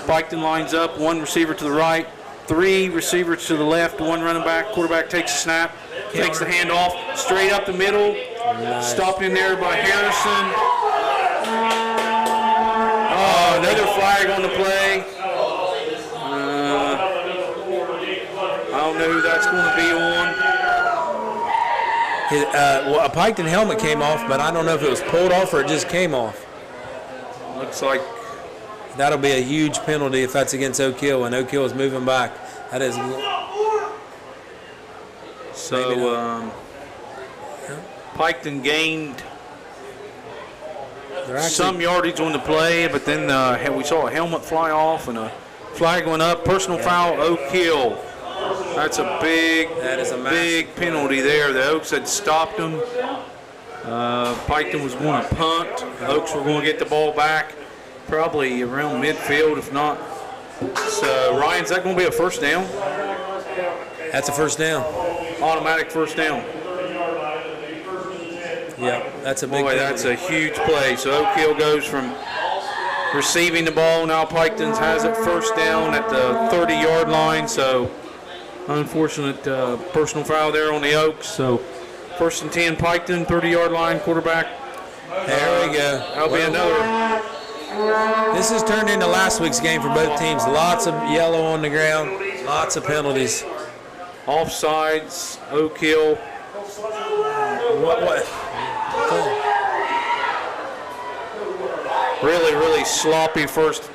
Piketon lines up, 1 receiver to the right, 3 receivers to the left, 1 running back. Quarterback takes a snap, takes the handoff, straight up the middle. Nice. Stopped in there by Harrison. Another flag on the play. I don't know who that's going to be on. Well, a Piketon helmet came off, but I don't know if it was pulled off or it just came off. Looks like that'll be a huge penalty if that's against Oak Hill, and Oak Hill is moving back. That is. So Piketon gained some yardage on the play, but then we saw a helmet fly off and a flag went up. Personal foul, Oak Hill. That's a big penalty there. The Oaks had stopped them. Piketon was going to punt. Oaks were going to get the ball back, probably around midfield, if not. So, Ryan, is that going to be a first down? That's a first down. Automatic first down. Yeah, that's a big play. That's a huge play. So, Oak Hill goes from receiving the ball. Now Piketon has it first down at the 30-yard line. So, unfortunate personal foul there on the Oaks. So, 1st and 10, Piketon, 30-yard line, quarterback. There we go. That'll be another. This has turned into last week's game for both teams. Lots of yellow on the ground, lots of penalties. Offsides, Oak Hill. What? Really sloppy first.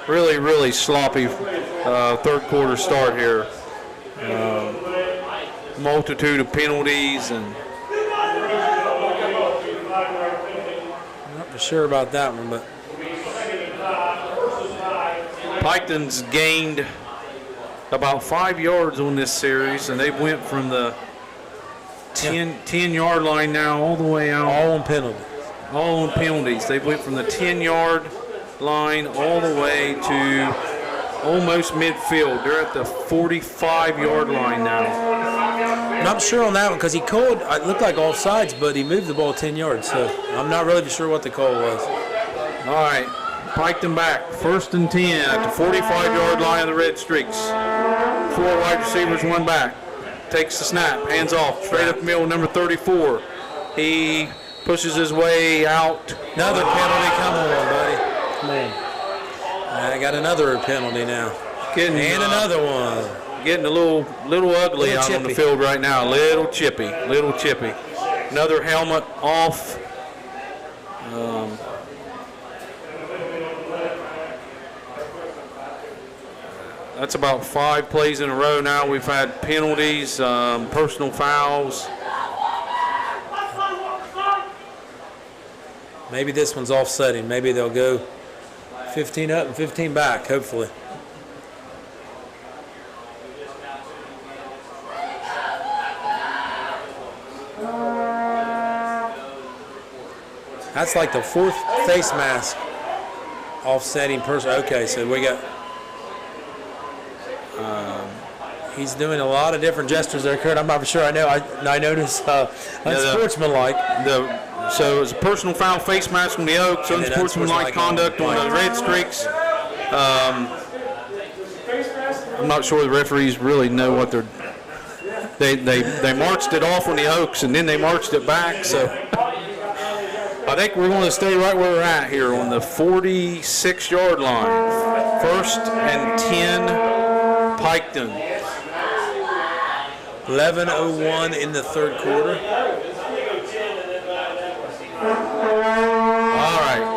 Really sloppy third quarter start here. Multitude of penalties and. I'm not sure about that one, but Piketon's gained about 5 yards on this series, and they went from the 10-yard line now all the way out. All on penalty. All on penalties. They went from the 10-yard line all the way to almost midfield. They're at the 45-yard line now. Not sure on that one because he called, it looked like offsides, but he moved the ball 10 yards, so I'm not really sure what the call was. All right, Piketon back. 1st and 10 at the 45-yard line of the Red Streaks. 4 wide receivers, 1 back. Takes the snap, hands off, straight up the middle, number 34. He pushes his way out. Another penalty, come on, buddy. Come on. I got another penalty now. Another one. Getting a little ugly out on the field right now. Little chippy. Another helmet off. That's about 5 plays in a row now. We've had penalties, personal fouls. Maybe this one's offsetting. Maybe they'll go 15 up and 15 back, hopefully. That's like the 4th face mask offsetting person. Okay, so we got. He's doing a lot of different gestures there, Kurt. I'm not sure. I noticed unsportsmanlike. So it's a personal foul, face mask on the Oaks, unsportsmanlike conduct on the Red Streaks. I'm not sure the referees really know what they're. They marched it off on the Oaks and then they marched it back. So I think we're going to stay right where we're at here on the 46-yard line. 1st and 10, Piketon. 11:01 in the third quarter.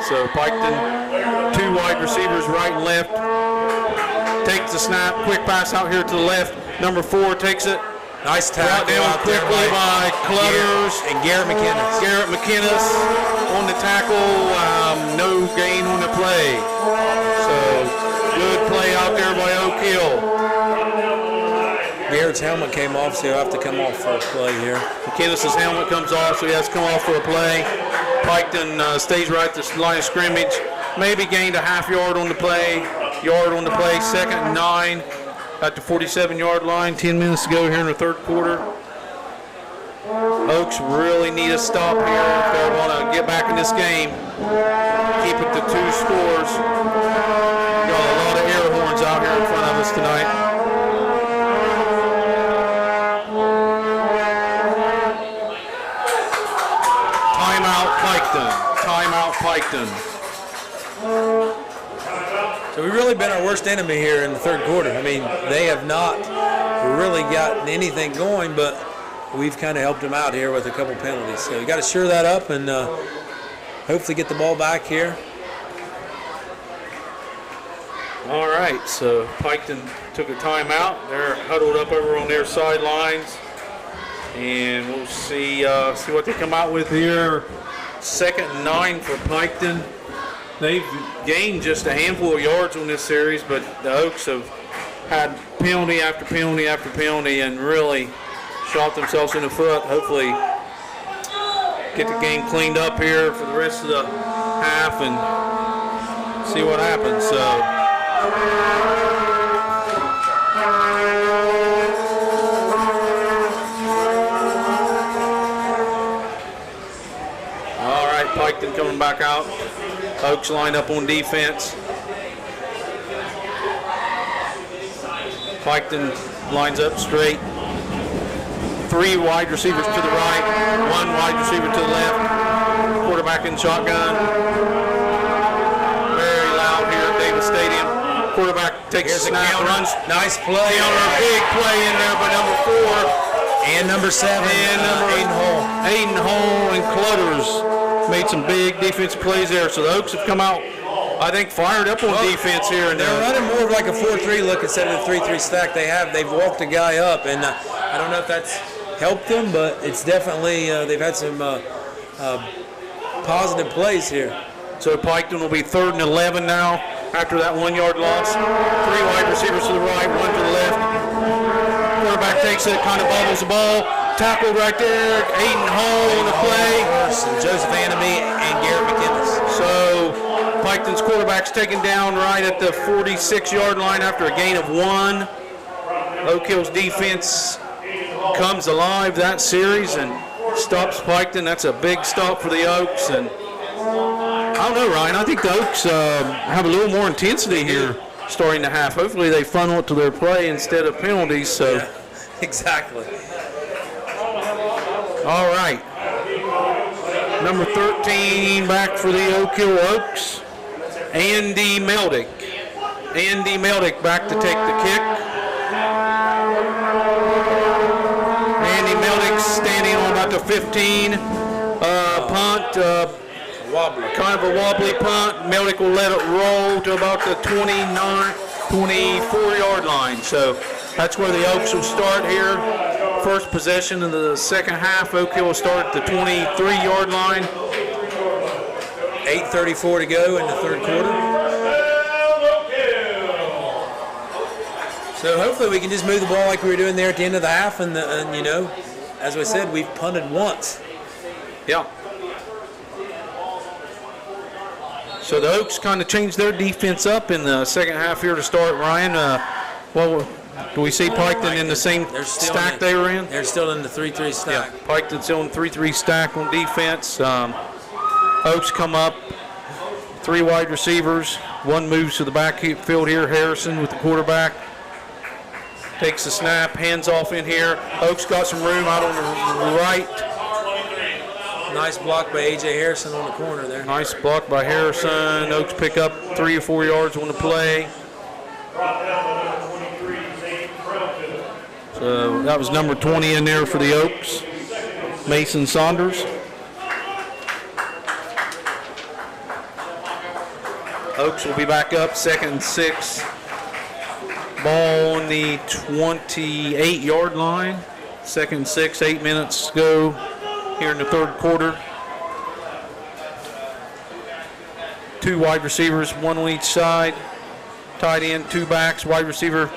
So Piketon, 2 wide receivers, right and left. Takes the snap, quick pass out here to the left. Number 4 takes it. Nice tackle Brought down out there quickly by Clutters. and Garrett McKinnis. Garrett McKinnis on the tackle. No gain on the play. So good play out there by Oak Hill. Garrett's helmet came off, so he'll have to come off for a play here. McKinnis' helmet comes off, so he has to come off for a play. Piketon stays right at the line of scrimmage. Maybe gained a half yard on the play. 2nd and 9 at the 47-yard line. 10 minutes to go here in the third quarter. Oaks really need a stop here if they're going to get back in this game. Keep it to 2 scores. Got a lot of air horns out here in front of us tonight. Timeout Piketon. So we've really been our worst enemy here in the third quarter. I mean, they have not really gotten anything going, but we've kind of helped them out here with a couple penalties. So you got to shore that up and hopefully get the ball back here. All right, so Piketon took a timeout. They're huddled up over on their sidelines, and we'll see what they come out with here. 2nd and 9 for Piketon. They've gained just a handful of yards on this series, but the Oaks have had penalty after penalty after penalty and really shot themselves in the foot. Hopefully get the game cleaned up here for the rest of the half and see what happens. Piketon coming back out. Oaks lined up on defense. Piketon lines up straight. 3 wide receivers to the right, 1 wide receiver to the left. Quarterback in shotgun. Very loud here at Davis Stadium. Quarterback takes a snap, runs. Nice play. Big play in there by number 4. And number 7, Aiden Hall. Aiden Hall and Clutters made some big defensive plays there. So the Oaks have come out, I think, fired up on defense here. And they're running more of like a 4-3 look instead of a 3-3 stack. They've walked a guy up, and I don't know if that's helped them, but it's definitely they've had some positive plays here. So Piketon will be 3rd and 11 now after that 1-yard loss. 3 wide receivers to the right, 1 to the left. Quarterback takes it, kind of bobbles the ball. Tackled right there. Aiden Hall on the play. Joseph Anamy and Garrett McKinnis. So Piketon's quarterback's taken down right at the 46-yard line after a gain of 1. Oak Hill's defense comes alive that series and stops Piketon. That's a big stop for the Oaks. And I don't know, Ryan. I think the Oaks have a little more intensity here starting the half. Hopefully they funnel it to their play instead of penalties. So yeah, exactly. All right. Number 13 back for the Oak Hill Oaks. Andy Meldick. Andy Meldick back to take the kick. Andy Meldick standing on about the 15. Punt. Wobbly. Kind of a wobbly punt. Meldick will let it roll to about the 24-yard line. So that's where the Oaks will start here. First possession of the second half. Oak Hill will start at the 23-yard line. 8:34 to go in the third quarter. So hopefully we can just move the ball like we were doing there at the end of the half. And you know, as we said, we've punted once. Yeah. So the Oaks kind of changed their defense up in the second half here to start, Ryan. Do we see Piketon in the same stack they were in? They're still in the 3-3 stack. Yeah, Piketon's still in 3-3 stack on defense. Oaks come up, 3 wide receivers. 1 moves to the backfield here. Harrison with the quarterback. Takes the snap, hands off in here. Oaks got some room out on the right. Nice block by A.J. Harrison on the corner there. Nice block by Harrison. Oaks pick up 3 or 4 yards on the play. So that was number 20 in there for the Oaks, Mason Saunders. Oaks will be back up, 2nd and 6. Ball on the 28-yard line. 2nd and 6, 8 minutes to go here in the third quarter. 2 wide receivers, 1 on each side. Tight end, 2 backs. Wide receiver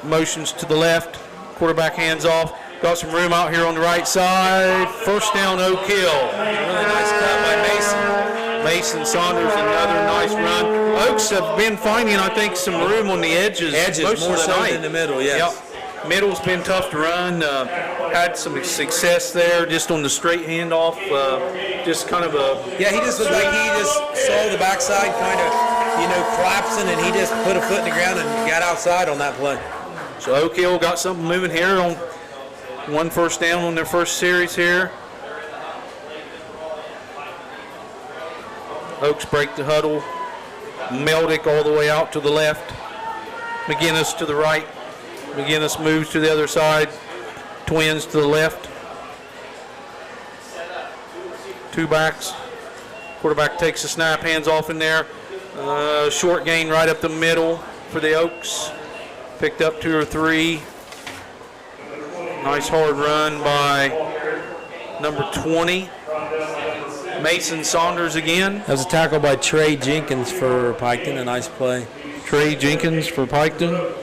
motions to the left. Quarterback hands off. Got some room out here on the right side. First down, Oak Hill. Really nice cut by Mason. Mason Saunders, another nice run. Oaks have been finding, I think, some room on the edges most more of the so night. than the middle, yes. Yep. Middle's been tough to run. Had some success there just on the straight handoff. Just kind of a... Yeah, he just looked like he just saw the backside kind of, collapsing, and he just put a foot in the ground and got outside on that play. So Oak Hill got something moving here on 1 first down on their first series here. Oaks break the huddle. Meldick all the way out to the left. McGinnis to the right. McGinnis moves to the other side. Twins to the left. 2 backs. Quarterback takes a snap, hands off in there. Short gain right up the middle for the Oaks. Picked up 2 or 3. Nice hard run by number 20. Mason Saunders again. That was a tackle by Trey Jenkins for Piketon, a nice play. Trey Jenkins for Piketon.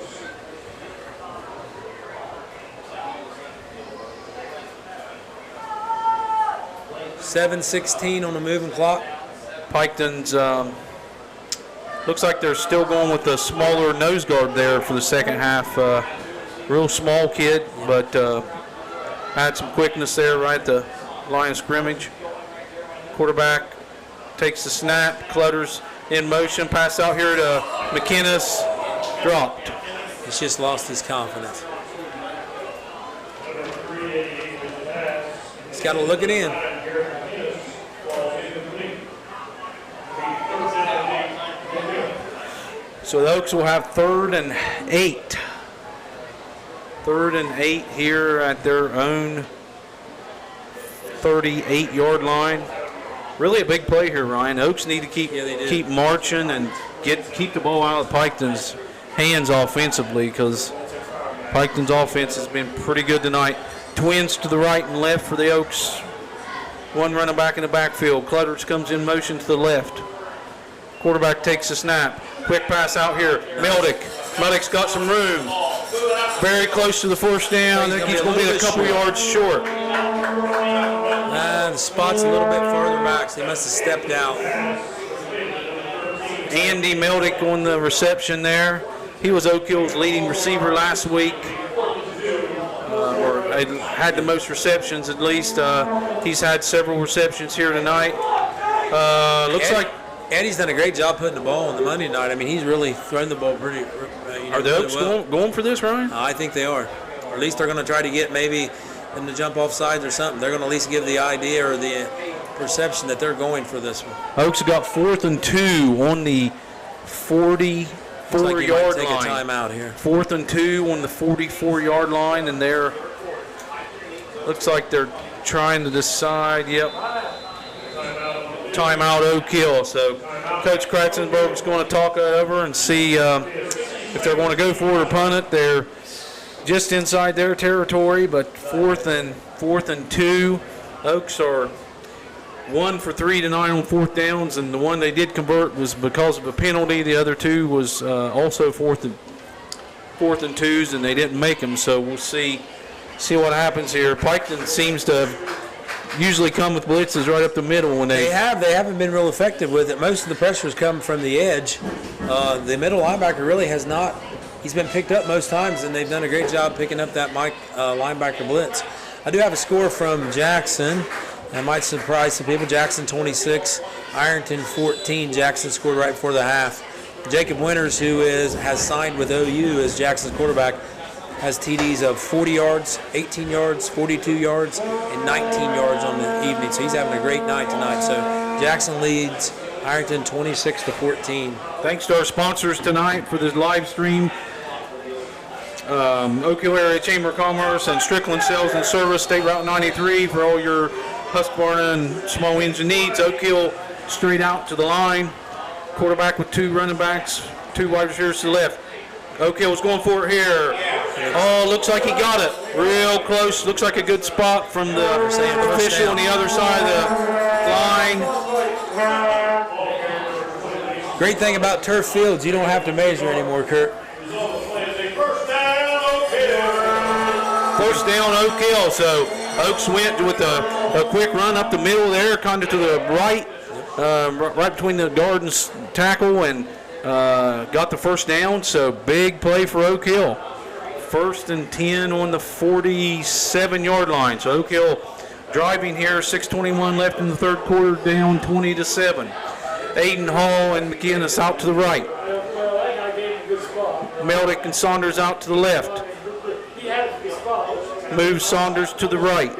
.7:16 on the moving clock. Piketon's looks like they're still going with the smaller nose guard there for the second half. Real small kid, but had some quickness there right at the line of scrimmage. Quarterback takes the snap, clutters in motion, pass out here to McInnes, dropped. He's just lost his confidence. He's got to look it in. So the Oaks will have 3rd and 8. 3rd and 8 here at their own 38-yard line. Really a big play here, Ryan. Oaks need to keep marching and keep the ball out of Piketon's hands offensively, because Piketon's offense has been pretty good tonight. Twins to the right and left for the Oaks. 1 running back in the backfield. Clutters comes in motion to the left. Quarterback takes a snap. Quick pass out here. Meldick. Meldick's got some room. Very close to the first down. I think he's going to be a couple yards short. The spot's a little bit farther back, so he must have stepped out. Andy Meldick on the reception there. He was Oak Hill's leading receiver last week, or had the most receptions at least. He's had several receptions here tonight. Looks like Eddie's done a great job putting the ball on the Monday night. I mean, he's really thrown the ball pretty. Are the Oaks going for this, Ryan? I think they are. Or at least they're going to try to get maybe them to jump off sides or something. They're going to at least give the idea or the perception that they're going for this one. Oaks have got 4th and 2 on the 44-yard take line. A timeout here. 4th and 2 on the 44-yard line, and they're looks like they're trying to decide. Yep. Timeout Oak Hill. So Coach Kratzenberg is going to talk it over and see if they're going to go for it or punt it. They're just inside their territory, but 4th and 2. Oaks are 1 for 3 tonight on 4th downs, and the one they did convert was because of a penalty. The other 2 was also 4th and 2s, and they didn't make them. So we'll see what happens here. Piketon seems to usually come with blitzes right up the middle when they haven't been real effective with it. Most of the pressure has come from the edge. The middle linebacker really has not. He's been picked up most times, and they've done a great job picking up that linebacker blitz. I do have a score from Jackson. That might surprise some people. Jackson 26, Ironton 14. Jackson scored right before the half. Jacob Winters, who has signed with OU as Jackson's quarterback, has TDs of 40 yards, 18 yards, 42 yards, and 19 yards on the evening. So he's having a great night tonight. So Jackson leads Ironton 26-14. Thanks to our sponsors tonight for this live stream. Oak Hill Area Chamber of Commerce and Strickland Sales and Service, State Route 93 for all your Husqvarna and small engine needs. Oak Hill straight out to the line. Quarterback with 2 running backs, 2 wide receivers to the left. Oak Hill's going for it here. Oh, looks like he got it. Real close. Looks like a good spot from the official on the other side of the line. Great thing about turf fields, you don't have to measure anymore, Kurt. First down, Oak Hill. So Oaks went with a quick run up the middle there, kind of to the right, right between the guard and tackle, and got the first down. So big play for Oak Hill. 1st and 10 on the 47-yard line. So Oak Hill driving here. 6:21 left in the third quarter, down 20-7. Aiden Hall and McGinnis out to the right. Meldick and Saunders out to the left. Moves Saunders to the right.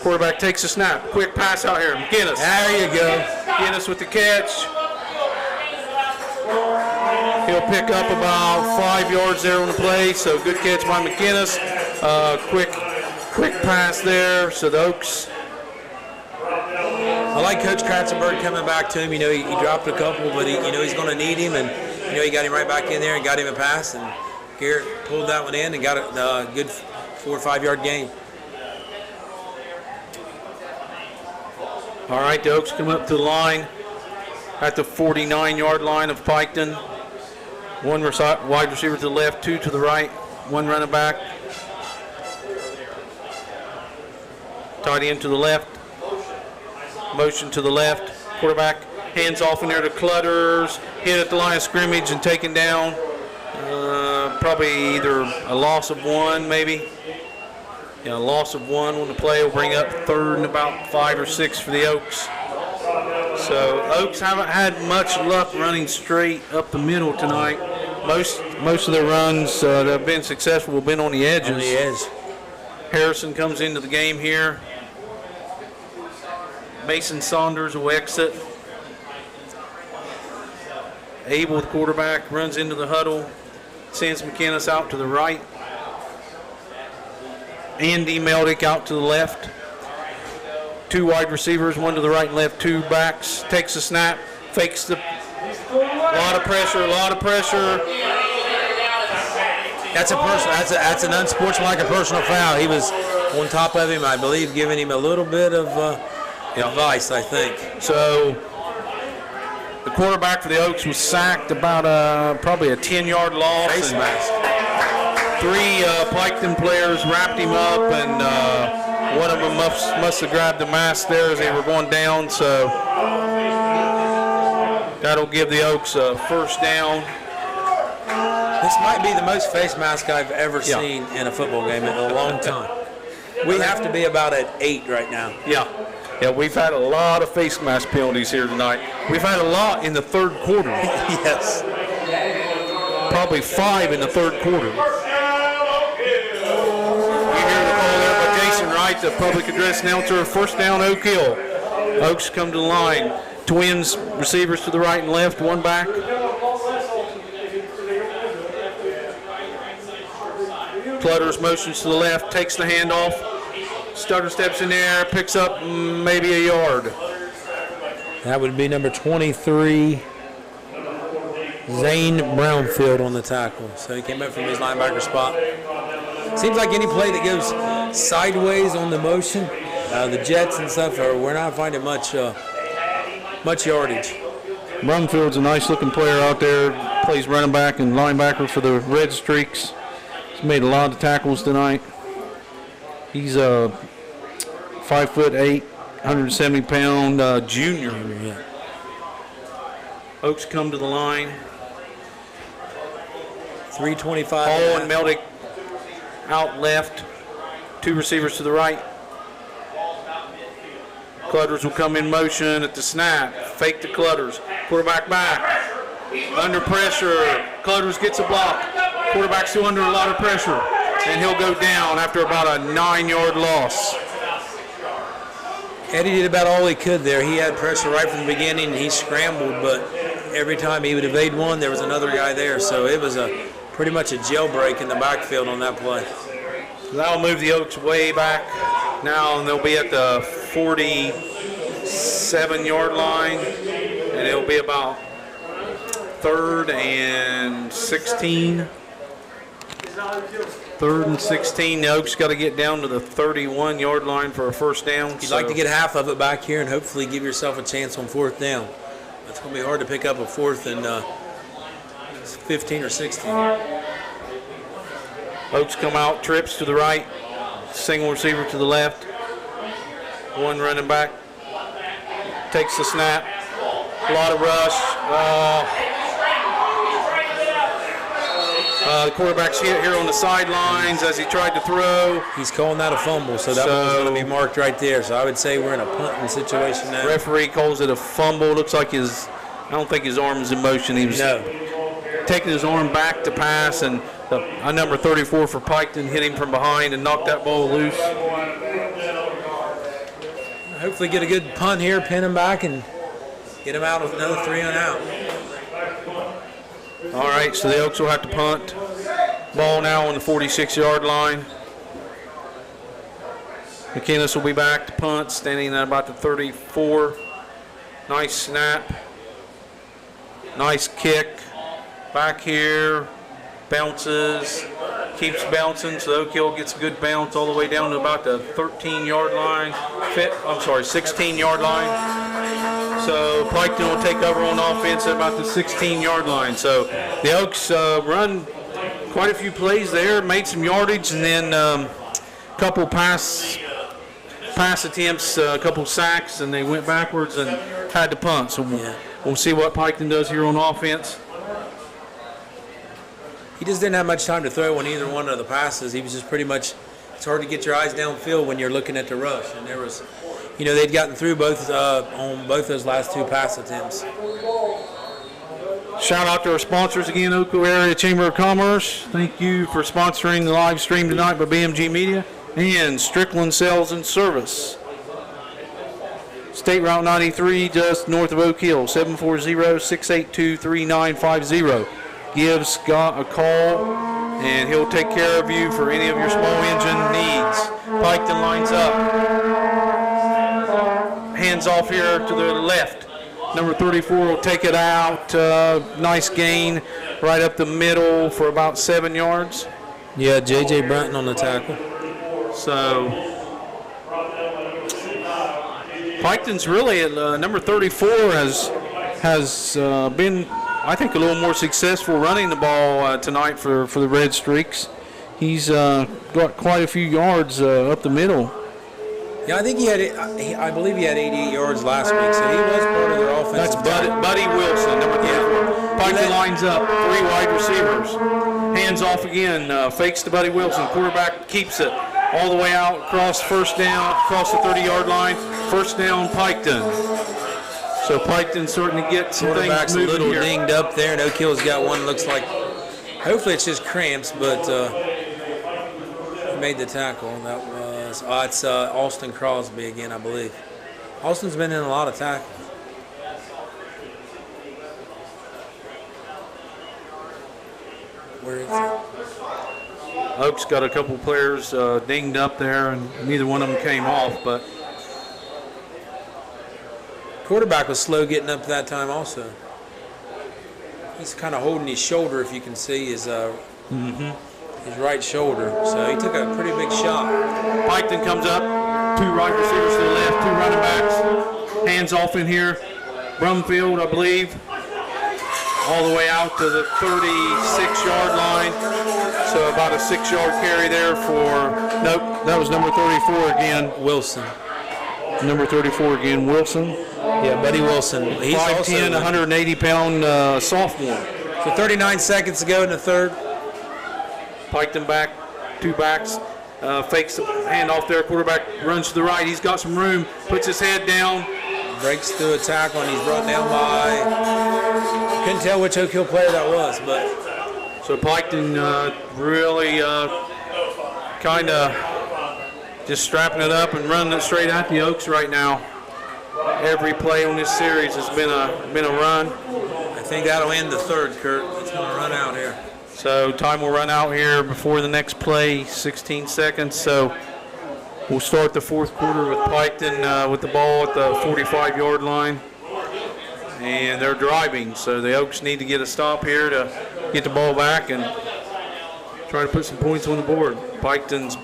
Quarterback takes a snap. Quick pass out here. McGinnis. There you go. McGinnis with the catch. He'll pick up about 5 yards there on the play. So good catch by McGinnis. Quick pass there. So the Oaks. I like Coach Kratzenberg coming back to him. You know, he dropped a couple, but he's going to need him, and he got him right back in there and got him a pass, and Garrett pulled that one in and got a good 4 or 5 yard gain. All right, the Oaks come up to the line at the 49-yard line of Piketon. 1 wide receiver to the left, 2 to the right, 1 running back. Tight end to the left. Motion to the left. Quarterback hands off in there to Clutters. Hit at the line of scrimmage and taken down. Probably either a loss of 1, maybe. Yeah, a loss of 1 on the play will bring up 3rd and about 5 or 6 for the Oaks. So Oaks haven't had much luck running straight up the middle tonight. Most of their runs that have been successful have been on the edges. On the edge. Harrison comes into the game here. Mason Saunders will exit. Abel, the quarterback, runs into the huddle. Sends McInnes out to the right. Andy Meldick out to the left. 2 wide receivers, 1 to the right and left, 2 backs. Takes a snap, fakes the. A lot of pressure. That's an unsportsmanlike personal foul. He was on top of him, I believe, giving him a little bit of advice, I think. So the quarterback for the Oaks was sacked about probably a 10-yard loss. Face mask. 3 Piketon players wrapped him up, and one of them must have grabbed the mask there as they were going down. So that'll give the Oaks a first down. This might be the most face mask I've ever seen in a football game in a long time. We have to be about at 8 right now. Yeah, we've had a lot of face mask penalties here tonight. We've had a lot in the third quarter. Yes. Probably 5 in the third quarter. You hear the call there by Jason Wright, the public address announcer. First down, Oak Hill. Oaks come to the line. Twins receivers to the right and left, 1 back. Clutters motions to the left, takes the handoff. Stutter steps in the air, picks up maybe a yard. That would be number 23, Zane Brownfield on the tackle. So he came up from his linebacker spot. Seems like any play that goes sideways on the motion, the jets and stuff, we're not finding much yardage. Brownfield's a nice-looking player out there. Plays running back and linebacker for the Red Streaks. He's made a lot of tackles tonight. He's a 5'8", 170-pound junior. Yeah. Oaks come to the line. 325. Hall and Meldick out left. 2 receivers to the right. Clutters will come in motion at the snap. Fake to Clutters. Quarterback back. Under pressure. Clutters gets a block. Quarterback's still under a lot of pressure. And he'll go down after about a 9-yard loss. Eddie did about all he could there. He had pressure right from the beginning. He scrambled, but every time he would evade one, there was another guy there. So it was pretty much a jailbreak in the backfield on that play. So that'll move the Oaks way back now, and they'll be at the 47-yard line, and it'll be about 3rd and 16. 3rd and 16. The Oaks got to get down to the 31-yard line for a first down. You'd like to get half of it back here and hopefully give yourself a chance on 4th down. It's going to be hard to pick up a 4th and 15 or 16. Oaks come out, trips to the right, single receiver to the left. One running back takes the snap. A lot of rush. The quarterback's hit here on the sidelines as he tried to throw. He's calling that a fumble, so that one's going to be marked right there. So I would say we're in a punting situation now. Referee calls it a fumble. Looks like I don't think his arm is in motion. He was taking his arm back to pass, and number 34 for Piketon hit him from behind and knocked that ball loose. Hopefully get a good punt here, pin him back, and get him out with another 3 and out. All right, so the Oaks will have to punt. Ball now on the 46-yard line. McInnes will be back to punt, standing at about the 34. Nice snap. Nice kick. Back here. Bounces. Keeps bouncing, so Oak Hill gets a good bounce all the way down to about the 13-yard line. 16-yard line. So Piketon will take over on offense at about the 16-yard line. So the Oaks run quite a few plays there, made some yardage, and then a couple pass attempts, a couple sacks, and they went backwards and had to punt. So we'll see what Piketon does here on offense. He just didn't have much time to throw on either one of the passes. He was just pretty much, it's hard to get your eyes downfield when you're looking at the rush. And there was, they'd gotten through both on both those last 2 pass attempts. Shout out to our sponsors again, Oak Hill Area Chamber of Commerce. Thank you for sponsoring the live stream tonight by BMG Media and Strickland Sales and Service. State Route 93, just north of Oak Hill, 740-682-3950. Give Scott a call, and he'll take care of you for any of your small engine needs. Piketon lines up. Hands off here to the left. Number 34 will take it out. Nice gain right up the middle for about 7 yards. Yeah, J.J. Brunton on the tackle. So Piketon's really at number 34 has been, I think, a little more successful running the ball tonight for the Red Streaks. He's got quite a few yards up the middle. Yeah, I think I believe he had 88 yards last week, so he was part of their offense. That's Buddy Wilson, number 34. Piketon lines up, 3 wide receivers. Hands off again, fakes to Buddy Wilson. Quarterback keeps it all the way out across first down, across the 30-yard line. First down, Piketon. So Piketon starting to get some things moving a little here. dinged up there, and Oak Hill's got one looks like, hopefully it's just cramps, but he made the tackle. That was, it's Austin Crosby again, I believe. Austin's been in a lot of tackles. Where is it? Oaks got a couple players dinged up there, and neither one of them came off, but Quarterback was slow getting up that time also. He's kind of holding his shoulder, if you can see his right shoulder. So he took a pretty big shot. Piketon comes up, 2 wide receivers to the left, 2 running backs. Hands off in here. Brumfield, I believe, all the way out to the 36-yard line. So about a 6-yard carry there for, nope, that was number 34 again. Wilson. Number 34 again, Wilson. Yeah, Buddy Wilson. He's 5'10", 180-pound sophomore. So 39 seconds to go in the third. Piketon back, 2 backs, fakes the handoff there. Quarterback runs to the right. He's got some room, puts his head down. Breaks through a tackle, and he's brought down by, couldn't tell which Oak Hill player that was, but. So Piketon really kind of just strapping it up and running it straight at the Oaks right now. Every play on this series has been a run. I think that'll end the third, Kurt. It's going to run out here. So time will run out here before the next play, 16 seconds. So we'll start the fourth quarter with Piketon with the ball at the 45-yard line. and they're driving. So the Oaks need to get a stop here to get the ball back and try to put some points on the board. Piketon's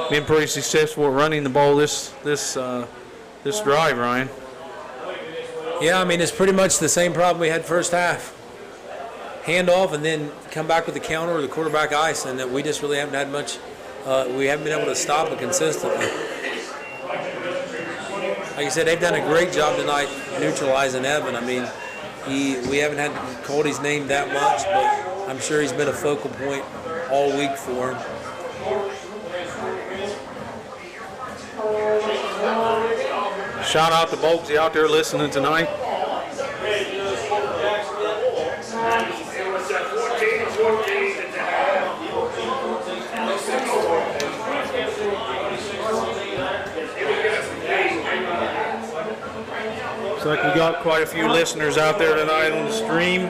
been pretty successful at running the ball this drive, Ryan. Yeah, I mean, it's pretty much the same problem we had first half. Hand off and then come back with the counter or the quarterback ice, and that we just really haven't had much. We haven't been able to stop it consistently. Like I said, they've done a great job tonight neutralizing Evan. I mean, we haven't had called his name that much, but I'm sure he's been a focal point all week for him. Shout out to Bogsy out there listening tonight. Looks like we got quite a few listeners out there tonight on the stream.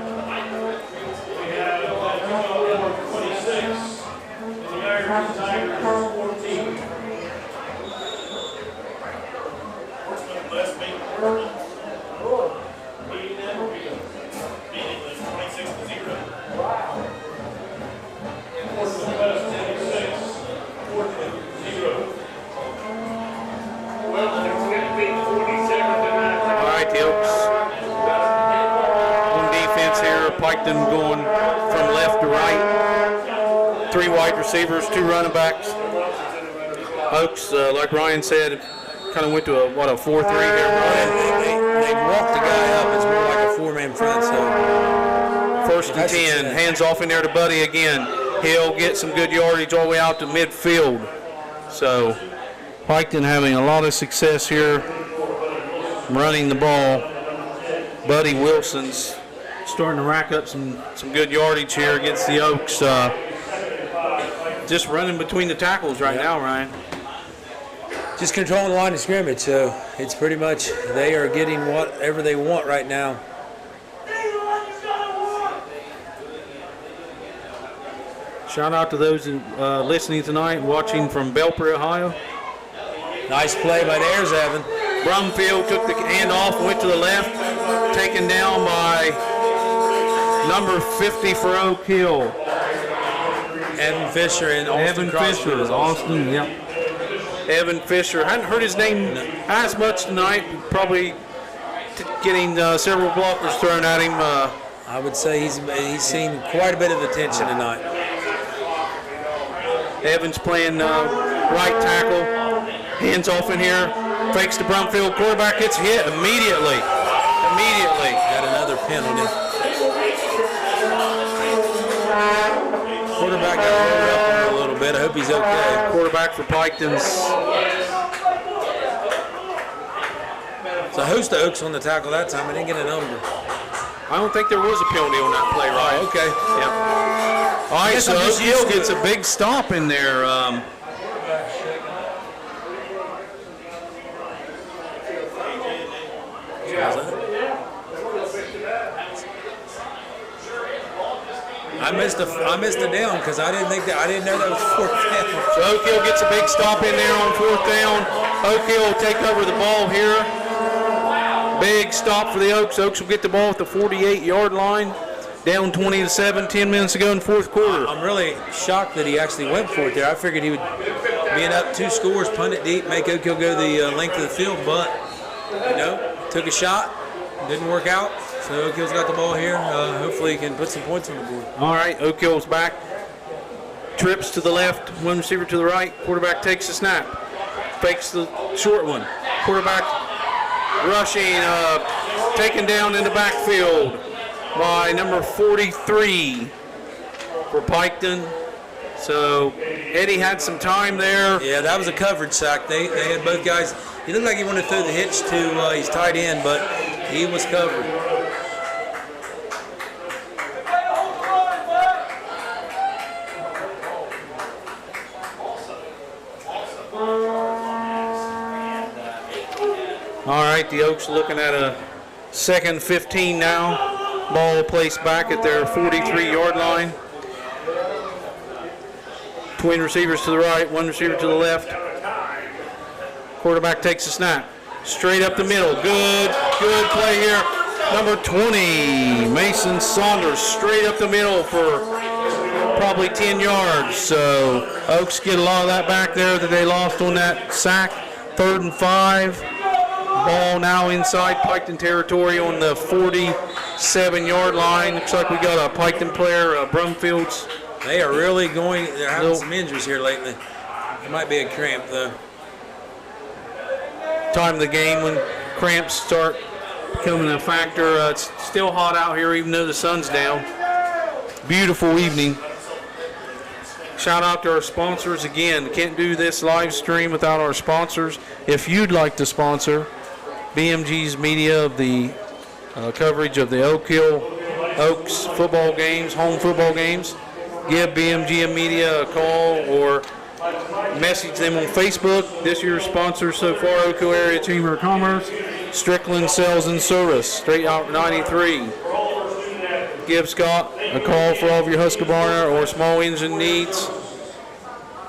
Piketon going from left to right. 3 wide receivers, 2 running backs. Oaks, like Ryan said, kind of went to a 4-3 here. They walked the guy up. It's more like a 4-man front. So first and 10, hands off in there to Buddy again. He'll get some good yardage all the way out to midfield. So Piketon having a lot of success here running the ball. Buddy Wilson's starting to rack up some good yardage here against the Oaks. Just running between the tackles right now, Ryan. Just controlling the line of scrimmage. So it's pretty much they are getting whatever they want right now. Shout out to those listening tonight, watching from Belper, Ohio. Nice play by theirs, Evan. Brumfield took the handoff, went to the left, taken down by number 50 for Oak Hill. Evan Fisher and Austin Fisher, Austin, yep. Evan Fisher. I hadn't heard his name as much tonight. Probably getting several blockers thrown at him. I would say he's seen quite a bit of attention tonight. Evans playing right tackle. Hands off in here. Fakes to Brumfield. Quarterback gets hit immediately. Got another penalty. Quarterback got rolled up a little bit. I hope he's okay. Quarterback for Piketon's. So a host of Oaks on the tackle that time. I didn't get a number. I don't think there was a penalty on that play, right? Oh, okay. Yeah. All right, so Oak Hill gets a big stop in there. I missed a down because I didn't know that was 4th down. So Oak Hill gets a big stop in there on 4th down. Oak Hill will take over the ball here. Big stop for the Oaks. Oaks will get the ball at the 48-yard line. Down 20-7, 10 minutes to go in the 4th quarter. I'm really shocked that he actually went for it there. I figured he would be up 2 scores, punt it deep, make Oak Hill go the length of the field, but took a shot, didn't work out. So Oak Hill's got the ball here. Hopefully he can put some points on the board. All right, Oak Hill's back. Trips to the left, 1 receiver to the right. Quarterback takes the snap. Fakes the short one. Quarterback rushing, taken down in the backfield by number 43 for Piketon. So Eddie had some time there. Yeah, that was a coverage sack. They had both guys. He looked like he wanted to throw the hitch to his tight end, but he was covered. All right, the Oaks looking at a 2nd 15 now. Ball placed back at their 43-yard line. Twin receivers to the right, 1 receiver to the left. Quarterback takes the snap. Straight up the middle. Good play here. Number 20, Mason Saunders, straight up the middle for probably 10 yards. So Oaks get a lot of that back there that they lost on that sack. 3rd and 5. Ball now inside Piketon territory on the 47-yard line. Looks like we got a Piketon player, Brumfields. They are really going. They're having some injuries here lately. It might be a cramp though. Time of the game when cramps start becoming a factor. It's still hot out here even though the sun's down. Beautiful evening. Shout out to our sponsors again. Can't do this live stream without our sponsors. If you'd like to sponsor BMG's media of the coverage of the Oak Hill Oaks football games, home football games, give BMG and media a call or message them on Facebook. This year's sponsor so far, Oak Hill Area Chamber of Commerce, Strickland Sales and Service, straight out 93. Give Scott a call for all of your Husqvarna or small engine needs.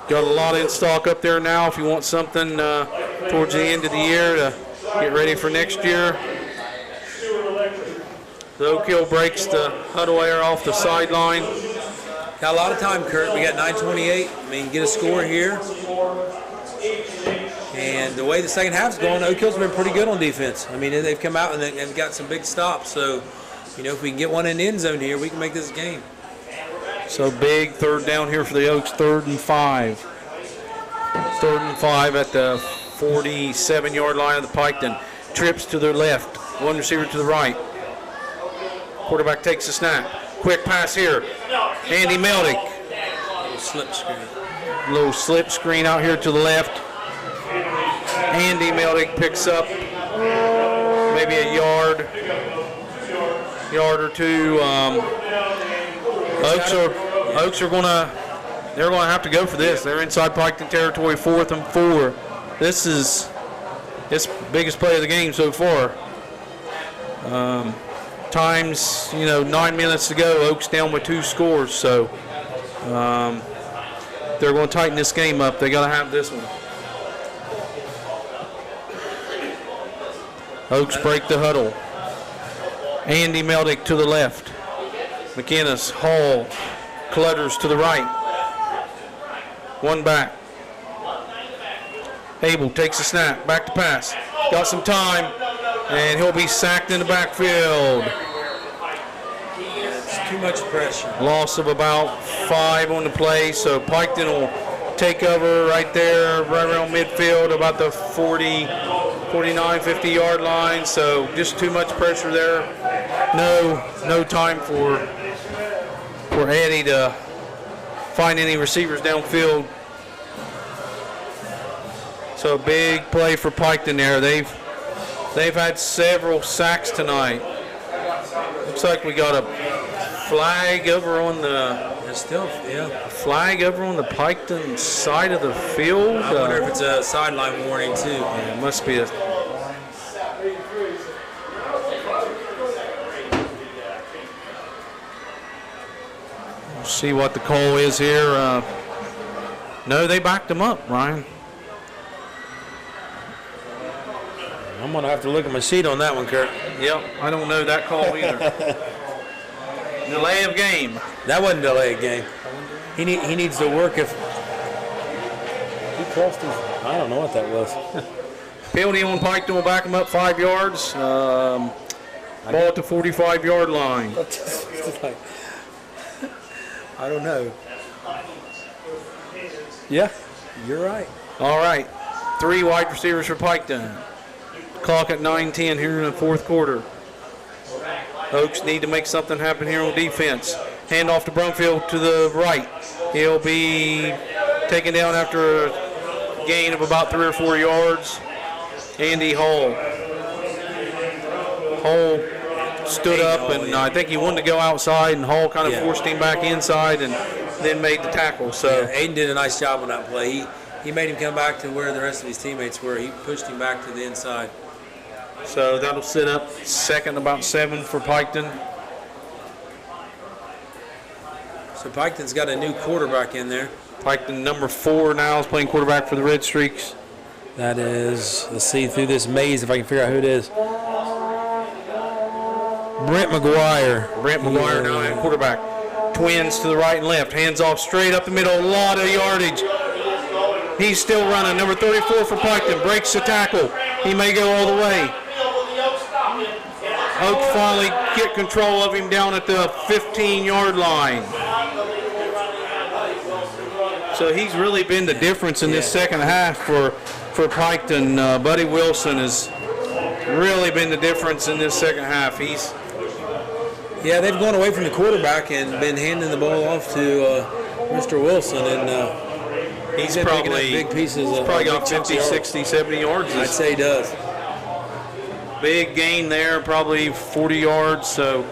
Got a lot in stock up there now if you want something towards the end of the year to get ready for next year. The Oak Hill breaks the huddle air off the sideline. Got a lot of time, Kurt. We got 9:28. I mean, get a score here. And the way the second half's going, Oak Hill's been pretty good on defense. I mean, they've come out and they've got some big stops. So, you know, if we can get one in the end zone here, we can make this game. So big 3rd down here for the Oaks, 3rd and 5. 3rd and 5 at the 47-yard line of the Piketon. Trips to their left, one receiver to the right. Quarterback takes a snap. Quick pass here. Andy Meldick. Slip screen. Little slip screen out here to the left. Andy Meldick picks up maybe a yard or two. Oaks are they're gonna have to go for this. They're inside Piketon territory, 4th and 4. This is biggest play of the game so far. Times, 9 minutes to go. Oaks down by 2 scores, so they're going to tighten this game up. They got to have this one. Oaks break the huddle. Andy Meldick to the left. McInnes, Hall, Clutters to the right. One back. Abel takes a snap, back to pass. Got some time, and he'll be sacked in the backfield. It's too much pressure. Loss of about 5 on the play, so Piketon will take over right there, right around midfield, about the 49, 50-yard line, so just too much pressure there. No time for Eddie to find any receivers downfield. So a big play for Piketon there. They've had several sacks tonight. Looks like we got a flag over on the flag over on the Piketon side of the field. I wonder if it's a sideline warning too. Yeah, it must be a. We'll see what the call is here. No, they backed him up, Ryan. I'm going to have to look at my sheet on that one, Kurt. Yep, I don't know that call either. Delay of game. That wasn't delay of game. He needs to work if he crossed his. I don't know what that was. Penalty on Piketon will back him up 5 yards. Ball at the 45-yard line. I don't know. Yeah, you're right. All right, 3 wide receivers for Piketon. Clock at 9:10 here in the 4th quarter. Oaks need to make something happen here on defense. Hand off to Brumfield to the right. He'll be taken down after a gain of about 3 or 4 yards. Andy Hall. Hall stood up, and I think he wanted to go outside, and Hall kind of forced him back inside and then made the tackle. So Aiden did a nice job on that play. He made him come back to where the rest of his teammates were. He pushed him back to the inside. So that'll set up 2nd about 7 for Piketon. So Piketon's got a new quarterback in there. Piketon number 4 now is playing quarterback for the Red Streaks. That is, let's see through this maze if I can figure out who it is. Brent McGuire. Brent McGuire now at quarterback. Twins to the right and left. Hands off straight up the middle. A lot of yardage. He's still running. Number 34 for Piketon. Breaks the tackle. He may go all the way. Oak finally get control of him down at the 15-yard line. So he's really been the difference in this second half for Piketon. Buddy Wilson has really been the difference in this second half. Yeah, they've gone away from the quarterback and been handing the ball off to Mr. Wilson, and he's been picking up probably big pieces. He's probably got big chunks 50, of 60, 70 yards. I'd say he does. Big gain there, probably 40 yards. So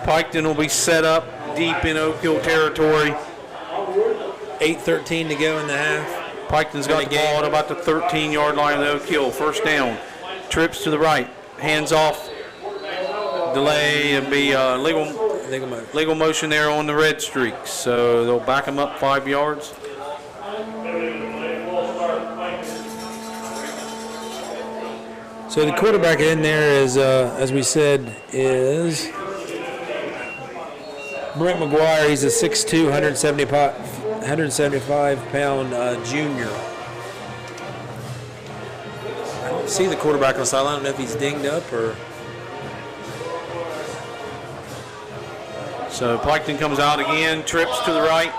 Piketon will be set up deep in Oak Hill territory. 8:13 to go in the half. Piketon's got the ball at about the 13-yard line of the Oak Hill. First down. Trips to the right. Hands off. Delay and be legal motion there on the red streaks. So they'll back him up 5 yards. So the quarterback in there is, as we said, is Brent McGuire. He's a 6'2", 175-pound junior. I don't see the quarterback on the sideline. I don't know if he's dinged up or. So Piketon comes out again, trips to the right,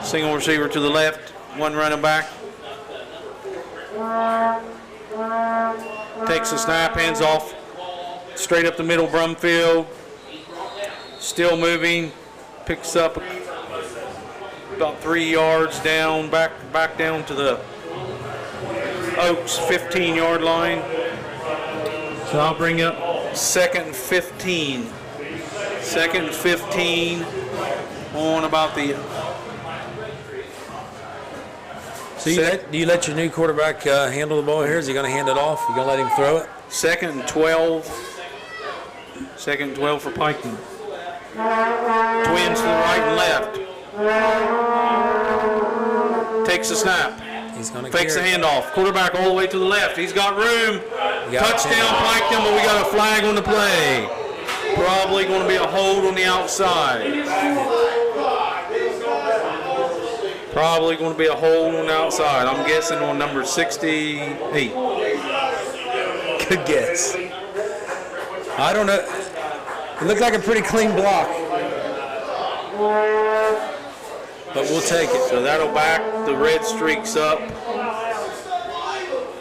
single receiver to the left, one running back. Takes a snap, hands off, straight up the middle, Brumfield. Still moving, picks up about 3 yards down, back down to the Oaks 15-yard line. So I'll bring up 2nd and 15. 2nd and 15 on about the. So do you let your new quarterback handle the ball here? Is he going to hand it off? You going to let him throw it? 2nd and 12. 2nd and 12 for Piketon. Twins to the right and left. Takes the snap. He's going to fakes the handoff. Quarterback all the way to the left. He's got room. Touchdown Piketon, but we got a flag on the play. Probably going to be a hold on the outside. Probably going to be a hold on the outside. I'm guessing on number 68. Good guess. I don't know. It looked like a pretty clean block. But we'll take it. So that'll back the red streaks up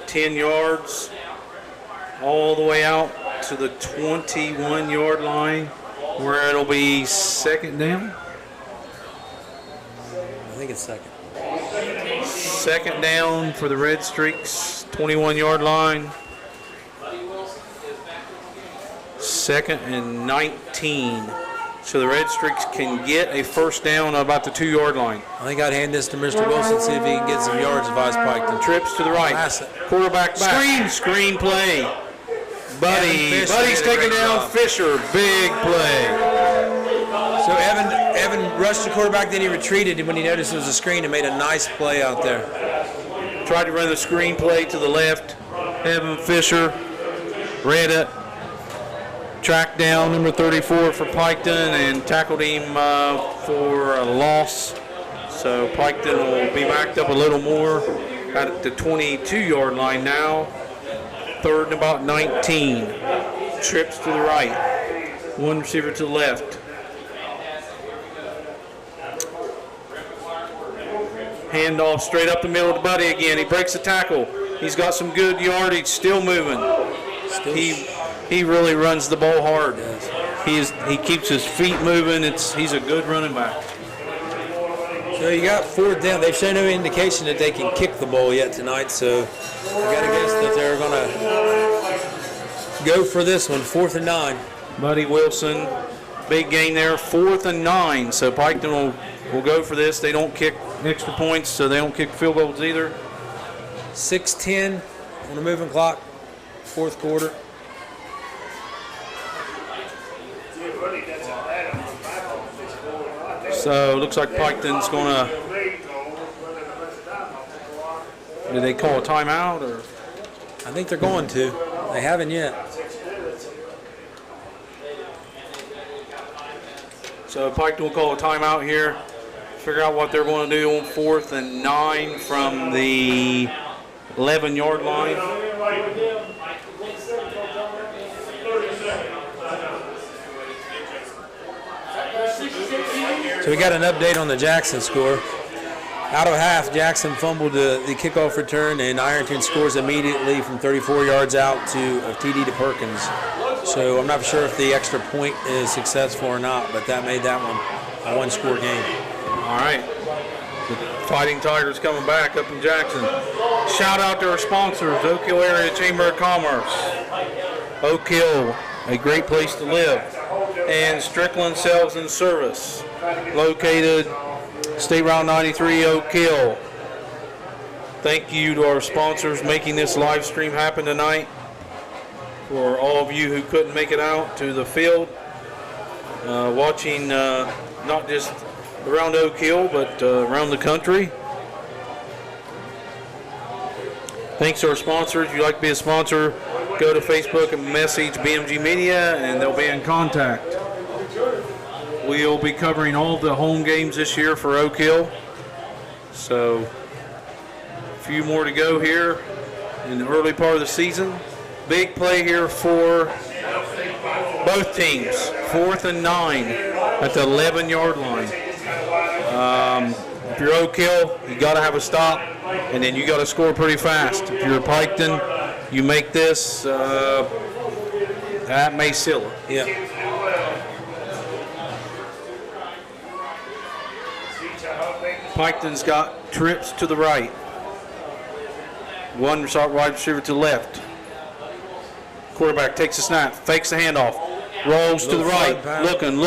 10 yards all the way out to the 21-yard line where it'll be 2nd down. I think it's 2nd. 2nd down for the red streaks, 21-yard line. 2nd and 19. So the red streaks can get a first down about the 2-yard line. I think I'd hand this to Mr. Wilson, see if he can get some yards if I was Piketon. Trips to the right. Quarterback back. Screen play. Buddy's taking down Fisher. Big play. So Evan rushed the quarterback, then he retreated when he noticed it was a screen and made a nice play out there. Tried to run the screen play to the left. Evan Fisher read it. Tracked down number 34 for Piketon and tackled him for a loss. So Piketon will be backed up a little more at the 22-yard line now. 3rd and about 19. Trips to the right. One receiver to the left. Handoff straight up the middle to Buddy again. He breaks the tackle. He's got some good yardage. Still moving. He really runs the ball hard. He keeps his feet moving. He's a good running back. So you got 4th down. They've shown no indication that they can kick the ball yet tonight, so I got to guess that they're going to go for this one, 4th and 9. Buddy Wilson, big gain there, 4th and 9. So Piketon will go for this. They don't kick extra points, so they don't kick field goals either. 6:10 on the moving clock, 4th quarter. So it looks like Piketon's going to. Did they call a timeout or? I think they're going to. They haven't yet. So Piketon will call a timeout here, figure out what they're going to do on 4th and 9 from the 11-yard line. So we got an update on the Jackson score. Out of half, Jackson fumbled the kickoff return, and Ironton scores immediately from 34 yards out to a TD to Perkins. So I'm not sure if the extra point is successful or not, but that made that one a one-score game. All right. The Fighting Tigers coming back up in Jackson. Shout out to our sponsors, Oak Hill Area Chamber of Commerce, Oak Hill, a great place to live, and Strickland Sales and Service, located State Route 93, Oak Hill. Thank you to our sponsors making this live stream happen tonight. For all of you who couldn't make it out to the field, watching not just around Oak Hill, but around the country. Thanks to our sponsors. If you'd like to be a sponsor, go to Facebook and message BMG Media, and they'll be in contact. We'll be covering all the home games this year for Oak Hill. So, a few more to go here in the early part of the season. Big play here for both teams. 4th and 9 at the 11-yard line. If you're Oak Hill, you got to have a stop, and then you got to score pretty fast. If you're Piketon, you make this, that may seal it. Yeah. Piketon's got trips to the right. One wide receiver to the left. Quarterback takes a snap, fakes the handoff, rolls to the right, looking,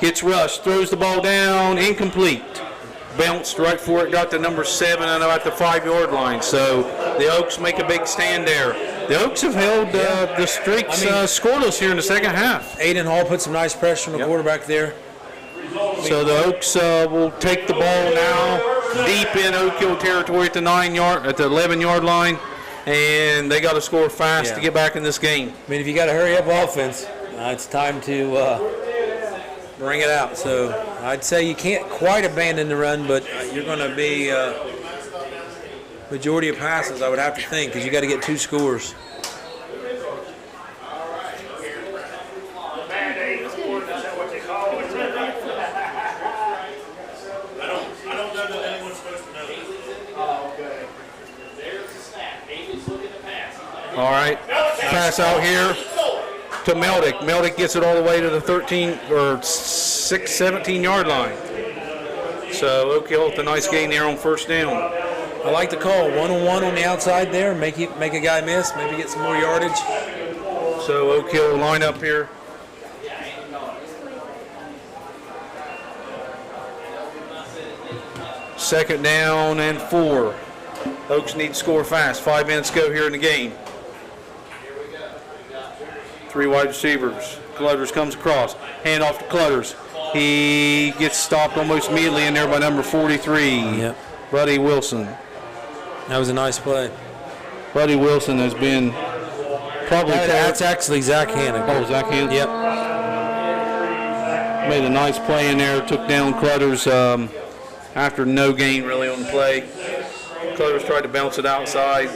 gets rushed, throws the ball down, incomplete. Bounced right for it, got to number 7 and at the 5-yard line. So the Oaks make a big stand there. The Oaks have held the streaks scoreless here in the second half. Aiden Hall put some nice pressure on the quarterback there. So the Oaks will take the ball now deep in Oak Hill territory at the 11-yard line, and they got to score fast to get back in this game. I mean, if you got to hurry up offense, it's time to bring it out. So I'd say you can't quite abandon the run, but you're going to be majority of passes, I would have to think, because you got to get 2 scores. All right, pass out here to Meldick. Meldick gets it all the way to the 17-yard line. So Oak Hill with a nice gain there on first down. I like the call, 1-on-1 on the outside there, make a guy miss, maybe get some more yardage. So Oak Hill line up here. Second down and 4. Oaks need to score fast. 5 minutes to go here in the game. 3 wide receivers. Clutters comes across. Hand off to Clutters. He gets stopped almost immediately in there by number 43. Yep. Buddy Wilson. That was a nice play. Buddy Wilson has been probably... That's actually Zach Hannock. Oh, Zach Hannock? Yep. Made a nice play in there. Took down Clutters after no gain really on the play. Clutters tried to bounce it outside.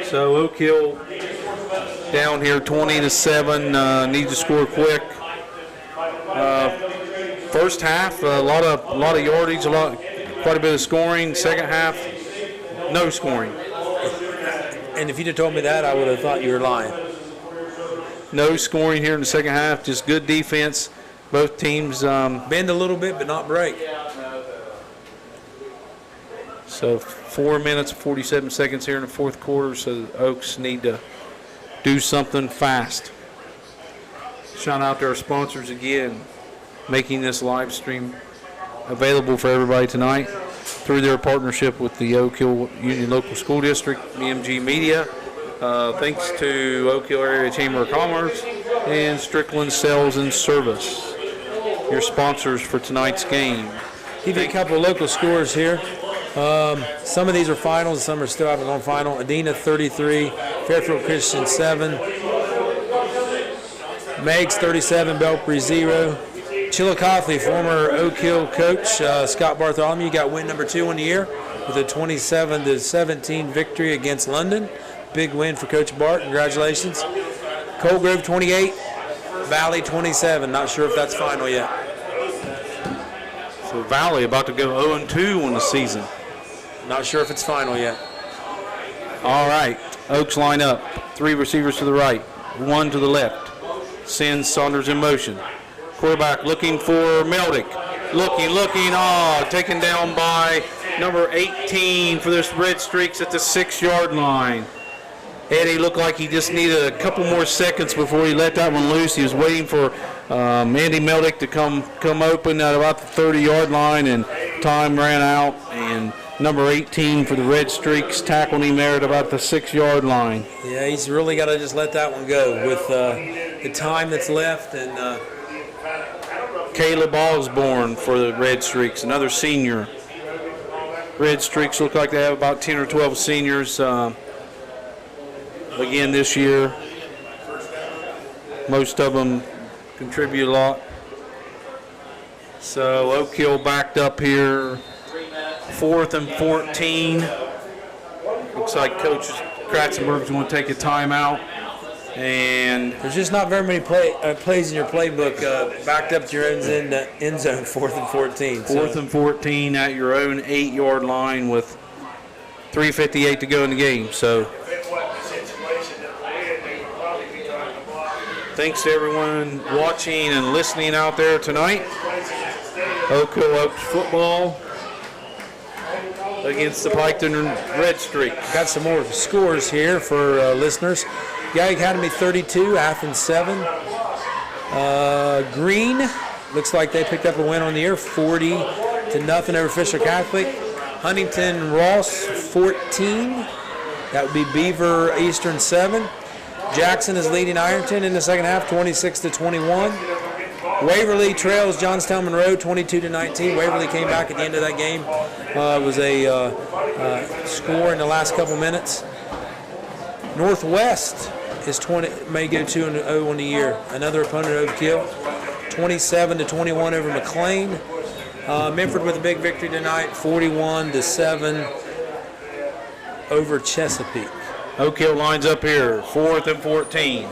So Oak Hill down here 20-7, need to score quick. First half, a lot of yardage, quite a bit of scoring. Second half, no scoring. And if you'd have told me that, I would have thought you were lying. No scoring here in the second half, just good defense. Both teams bend a little bit, but not break. So 4 minutes, 47 seconds here in the fourth quarter, so the Oaks need to do something fast. Shout out to our sponsors again, making this live stream available for everybody tonight through their partnership with the Oak Hill Union Local School District, BMG Media. Thanks to Oak Hill Area Chamber of Commerce and Strickland Sales and Service, your sponsors for tonight's game. Give you a couple of local scores here. Some of these are finals, some are still having on final. Adina 33, Fairfield Christian 7, Meigs 37, Belpre 0. Chillicothe, former Oak Hill coach Scott Bartholomew got win number 2 on the year with a 27-17 victory against London. Big win for Coach Bart. Congratulations. Cold Grove 28, Valley 27. Not sure if that's final yet. So Valley about to go 0-2 on the season. Not sure if it's final yet. All right, Oaks line up. 3 receivers to the right, 1 to the left. Sends Saunders in motion. Quarterback looking for Meldick. Looking, taken down by number 18 for this Red Streaks at the 6-yard line. Eddie looked like he just needed a couple more seconds before he let that one loose. He was waiting for Andy Meldick to come open at about the 30-yard line, and time ran out, and number 18 for the Red Streaks tackled him there at about the 6-yard line. Yeah, he's really got to just let that one go with the time that's left. And Caleb Osborne for the Red Streaks, another senior. Red Streaks look like they have about 10 or 12 seniors again this year. Most of them contribute a lot. So Oak Hill backed up here. 4th and 14. Looks like Coach Kratzenberg's going to take a timeout. And there's just not very many plays in your playbook backed up to your own end zone, 4th and 14. 4th and 14 at your own 8-yard line with 3:58 to go in the game. So thanks to everyone watching and listening out there tonight. Oak Hill Oaks football against the Piketon Red Streak. Got some more scores here for listeners. Guy Academy 32, Athens 7. Green, looks like they picked up a win on the year, 40-0 over Fisher Catholic. Huntington Ross 14. That would be Beaver Eastern 7. Jackson is leading Ironton in the second half, 26-21. Waverly trails Johnstown Monroe 22-19. Waverly came back at the end of that game. It was a score in the last couple minutes. Northwest may go 2-0 on the year. Another opponent Oak Hill, 27-21 over McLean. Memphis with a big victory tonight, 41-7 over Chesapeake. Oak Hill lines up here, 4th and 14.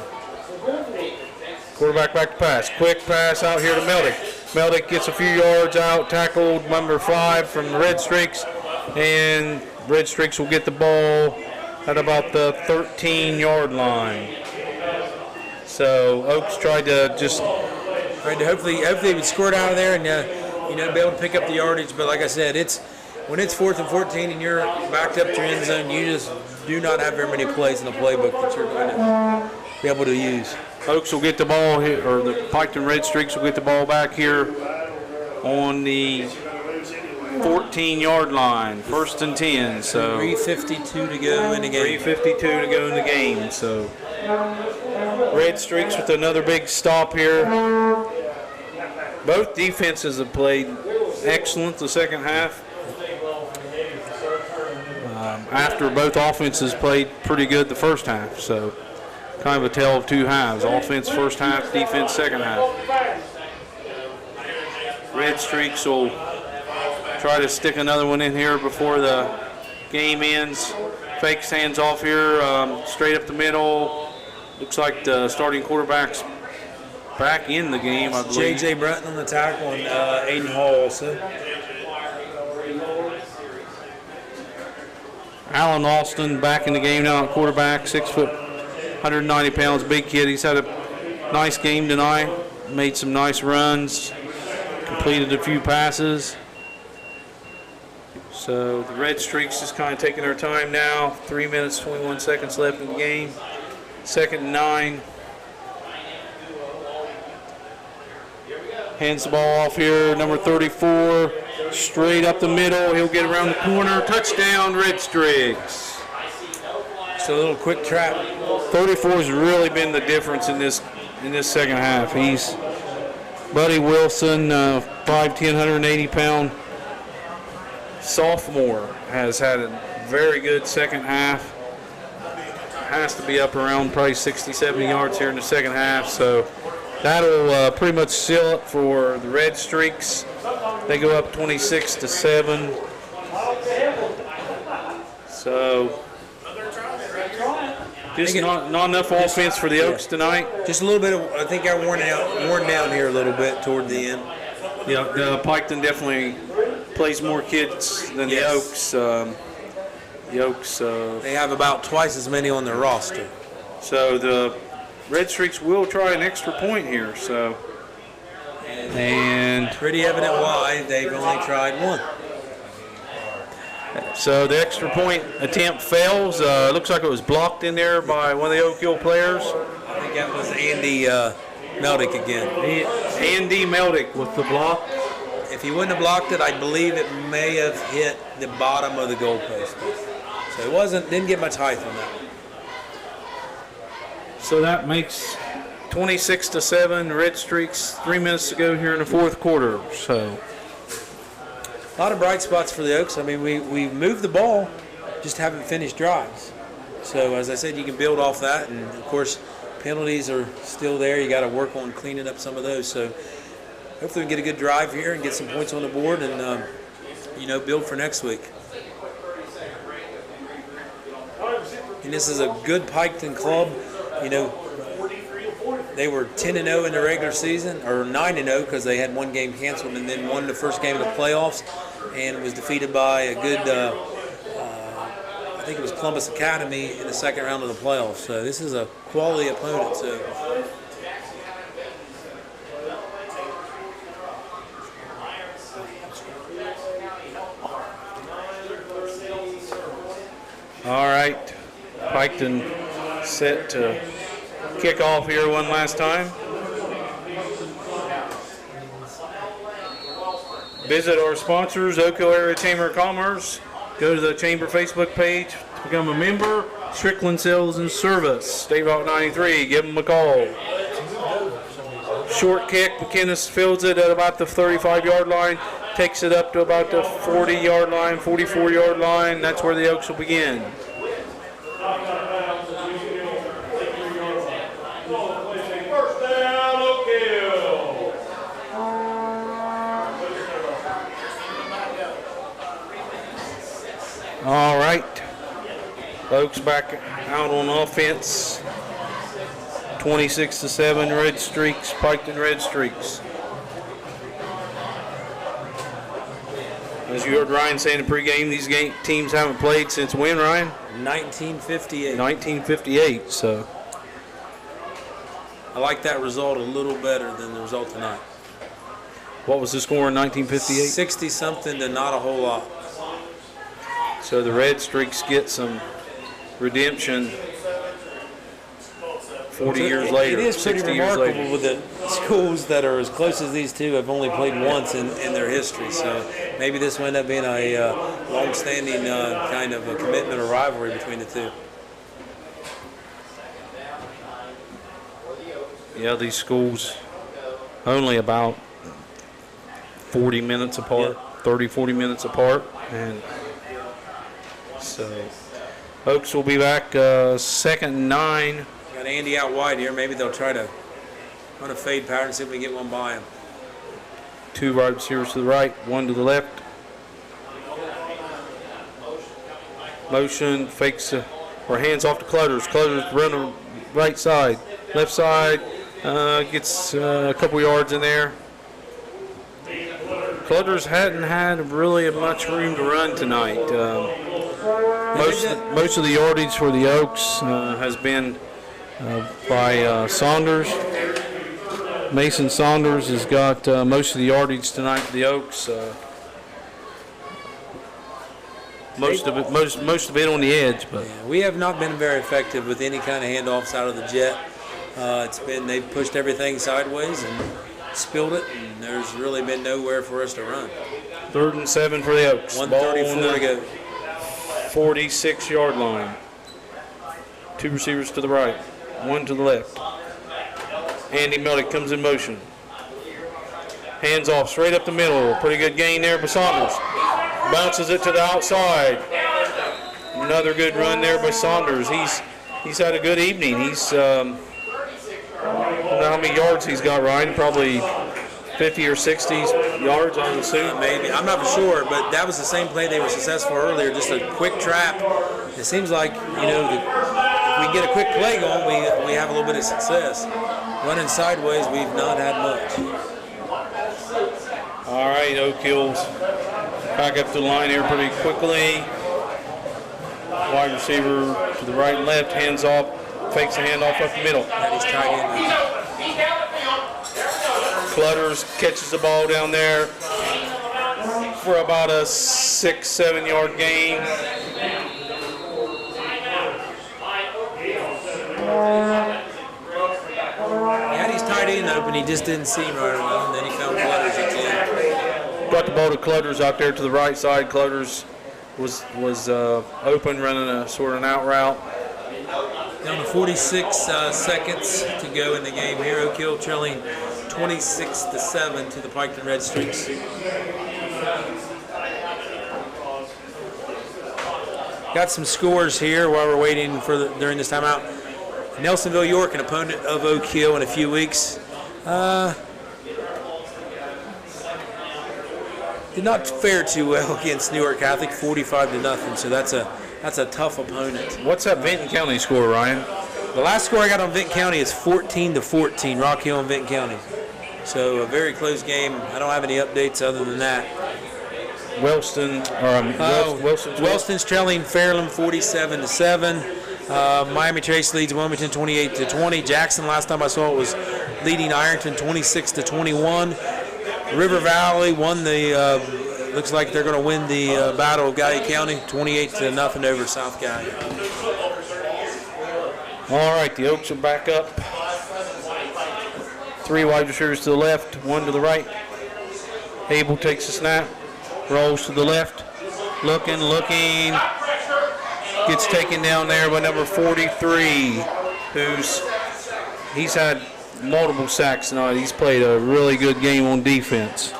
Quarterback back to pass. Quick pass out here to Meldick. Meldick gets a few yards out, tackled number 5 from the Red Streaks, and Red Streaks will get the ball at about the 13-yard line. So Oaks tried to hopefully they would score it out of there and be able to pick up the yardage. But like I said, when it's 4th and 14 and you're backed up to your end zone, you just do not have very many plays in the playbook that you're going to be able to use. Oaks will get the ball here, or the Piketon Red Streaks will get the ball back here on the 14-yard line, 1st and 10. So 3:52 to go in the game. 3:52 to go in the game. So Red Streaks with another big stop here. Both defenses have played excellent the second half. After both offenses played pretty good the first half. So kind of a tale of two halves. Offense first half, defense second half. Red Streaks will try to stick another one in here before the game ends. Fakes hands off here, straight up the middle. Looks like the starting quarterback's back in the game, I believe. J.J. Bretton on the tackle and Aiden Hall also. Alan Alston back in the game now at quarterback, 6 foot, 190 pounds, big kid. He's had a nice game tonight, made some nice runs, completed a few passes. So the Red Streaks just kind of taking their time now. 3 minutes, 21 seconds left in the game. 2nd and 9. Hands the ball off here, number 34, straight up the middle. He'll get around the corner. Touchdown, Red Streaks. Just a little quick trap. 34 has really been the difference in this second half. He's Buddy Wilson, 5'10", 180-pound sophomore, has had a very good second half. Has to be up around probably 60, 70 yards here in the second half. So that'll pretty much seal it for the Red Streaks. They go up 26-7. So just not enough offense for the Oaks tonight. Just a little bit of, I think I worn down here a little bit toward the end. Yeah, Piketon definitely plays more kids than the Oaks. The Oaks. They have about twice as many on their roster. So the Red Streaks will try an extra point here. So and pretty evident why they've only tried one. So the extra point attempt fails. Looks like it was blocked in there by one of the Oak Hill players. I think that was Andy Meldick again. Andy Meldick with the block. If he wouldn't have blocked it, I believe it may have hit the bottom of the goalpost. So it didn't get much height on that one. So that makes 26-7. Red Streaks. 3 minutes to go here in the fourth quarter. So a lot of bright spots for the Oaks. I mean, we moved the ball, just haven't finished drives. So as I said, you can build off that, and of course, penalties are still there. You got to work on cleaning up some of those. So hopefully we can get a good drive here and get some points on the board, and build for next week. And this is a good Piketon club. They were 10-0 in the regular season, or 9-0 because they had one game canceled, and then won the first game of the playoffs, and was defeated by a good, I think it was Columbus Academy in the second round of the playoffs. So this is a quality opponent. So all right, Piketon set to kick off here one last time. Visit our sponsors, Oak Hill Area Chamber of Commerce. Go to the Chamber Facebook page to become a member. Strickland Sales and Service, State Route 93. Give them a call. Short kick, McKinnis fields it at about the 35-yard line, takes it up to about the 40-yard line, 44-yard line. That's where the Oaks will begin. All right, Oaks back out on offense. 26-7, Red Streaks, Piketon Red Streaks. As you heard Ryan say in the pregame, these teams haven't played since when, Ryan? 1958. 1958. So I like that result a little better than the result tonight. what was the score in 1958? 60-something to not a whole lot. So the Red Streaks get some redemption 40 years later. It is pretty 60 years remarkable later. with the schools that are as close as these two have only played once in their history. So maybe this will end up being a long-standing kind of a commitment or rivalry between the two. Yeah, these schools only about 40 minutes apart, 30, 40 minutes apart. And so Oaks will be back second and 9. Got Andy out wide here. Maybe they'll try to run a fade pattern and see if we can get one by him. 2 wide receivers to the right, 1 to the left. Motion, fakes, or hands off to Clutters. Clutters run the right side. Left side, gets a couple yards in there. Clutters hadn't had really much room to run tonight. Most of the yardage for the Oaks has been by Saunders. Mason Saunders has got most of the yardage tonight for the Oaks. Most of it on the edge, but yeah, we have not been very effective with any kind of handoffs out of the jet. They've pushed everything sideways and spilled it, and there's really been nowhere for us to run. 3rd and 7 for the Oaks. 1:34 to go. 46-yard line. 2 receivers to the right, 1 to the left. Andy Meldick comes in motion. Hands off straight up the middle. Pretty good gain there by Saunders. Bounces it to the outside. Another good run there by Saunders. He's had a good evening. He's I don't know how many yards he's got, Ryan. Probably 50 or 60 yards, I would assume. Maybe. I'm not for sure, but that was the same play they were successful earlier, just a quick trap. It seems like, if we get a quick play going, we have a little bit of success. Running sideways, we've not had much. All right, Oak Hill's back up to the line here pretty quickly. Wide receiver to the right and left, hands off, fakes the handoff up the middle. That is tight end. Clutters catches the ball down there for about a 6-7 yard gain. He had his tight end open, he just didn't see him right well, and then he found Clutters again. Got the ball to Clutters out there to the right side. Clutters was open, running a sort of an out route. Down to 46 seconds to go in the game here. Oak Hill trailing 26-7 to the Piketon Red Streaks. Got some scores here while we're waiting for during this timeout. Nelsonville York, an opponent of Oak Hill in a few weeks. Did not fare too well against Newark Catholic, 45-0. So that's a tough opponent. What's that Vinton County score, Ryan? The last score I got on Vinton County is 14-14, Rock Hill and Vinton County. So a very close game. I don't have any updates other than that. Wellston's trailing Fairland 47-7. Miami Trace leads Wilmington 28-20. Jackson, last time I saw it, was leading Ironton 26-21. River Valley won the. Looks like they're going to win the Battle of Gallia County, 28-0 over South Gallia. All right, the Oaks are back up. 3 wide receivers to the left, 1 to the right. Abel takes the snap, rolls to the left, looking, gets taken down there by number 43, he's had multiple sacks tonight. He's played a really good game on defense.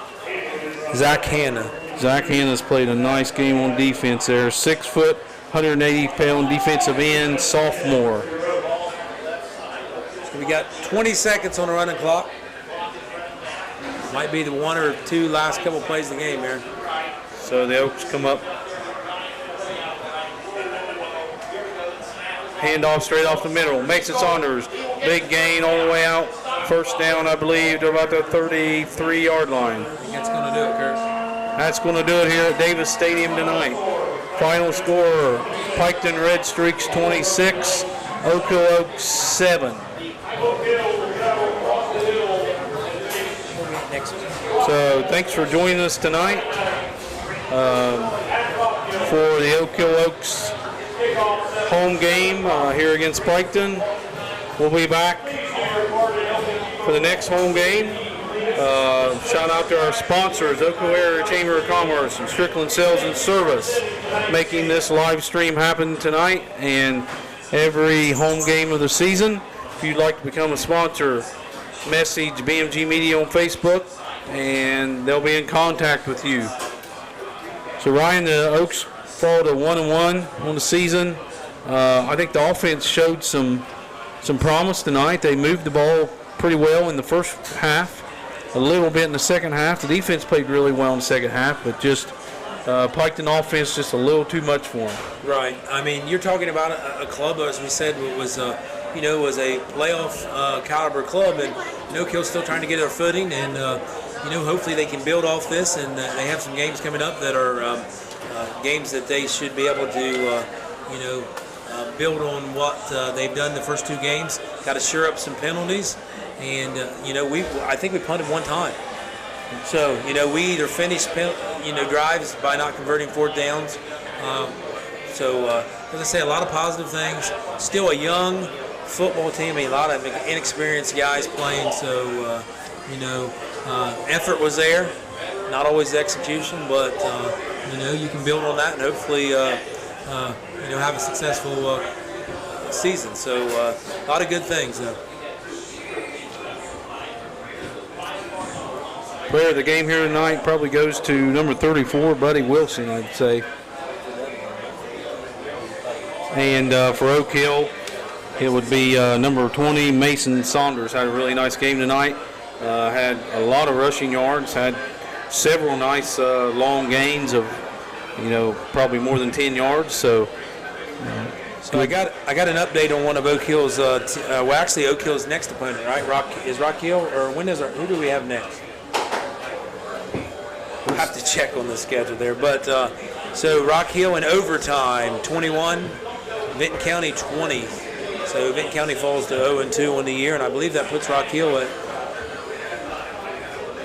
Zach Hanna. Zach Hanna's played a nice game on defense there. 6 foot, 180-pound defensive end, sophomore. So we got 20 seconds on the running clock. Might be the 1 or 2 last couple plays of the game here. So the Oaks come up. Handoff straight off the middle. Makes it Saunders. Big gain all the way out. First down, I believe, to about the 33-yard line. I think that's going to do it, Kurt. That's going to do it here at Davis Stadium tonight. Final score, Piketon Red Streaks 26, Oak Hill Oaks 7. So thanks for joining us tonight for the Oak Hill Oaks home game here against Piketon. We'll be back for the next home game. Shout out to our sponsors, Oak Hill Area Chamber of Commerce and Strickland Sales and Service, making this live stream happen tonight and every home game of the season. If you'd like to become a sponsor, message BMG Media on Facebook and they'll be in contact with you. So Ryan, the Oaks fall to 1-1 on the season. I think the offense showed some promise tonight. They moved the ball pretty well in the first half, a little bit in the second half. The defense played really well in the second half, but just Piketon offense just a little too much for them. Right. I mean, you're talking about a club, as we said, was a playoff caliber club, and Oak Hill's still trying to get their footing, and hopefully they can build off this, and they have some games coming up that are games that they should be able to, build on what they've done the first 2 games. Got to shore up some penalties, and I think we punted 1 time. So we either finished drives by not converting 4th downs. As I say, a lot of positive things. Still a young football team, a lot of inexperienced guys playing. So effort was there. Not always the execution, but you can build on that and hopefully have a successful season. So a lot of good things though. Player of the game here tonight probably goes to number 34, Buddy Wilson, I'd say. And for Oak Hill, it would be number 20, Mason Saunders. Had a really nice game tonight. Had a lot of rushing yards. Had several nice long gains of, probably more than 10 yards. So I got an update on one of Oak Hill's. Actually, Oak Hill's next opponent, right? Rock Hill, or who do we have next? We'll have to check on the schedule there. But so Rock Hill in overtime, 21, Vinton County 20. So Vinton County falls to 0-2 on the year, and I believe that puts Rock Hill at.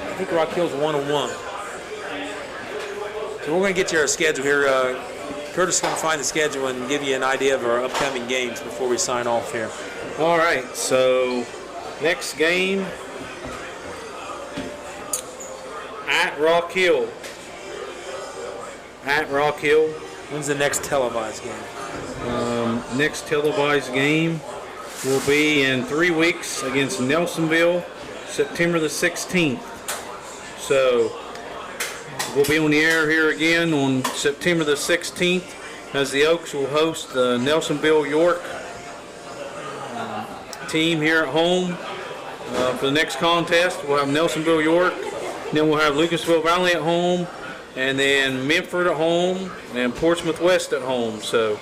I think Rock Hill's 1-1. So we're going to get to our schedule here. Curtis is going to find the schedule and give you an idea of our upcoming games before we sign off here. All right, so next game at Rock Hill. At Rock Hill. When's the next televised game? Next televised game will be in 3 weeks against Nelsonville, September the 16th. So we'll be on the air here again on September the 16th as the Oaks will host the Nelsonville York team here at home. For the next contest, we'll have Nelsonville York, then we'll have Lucasville Valley at home, and then Memphis at home, and Portsmouth West at home. So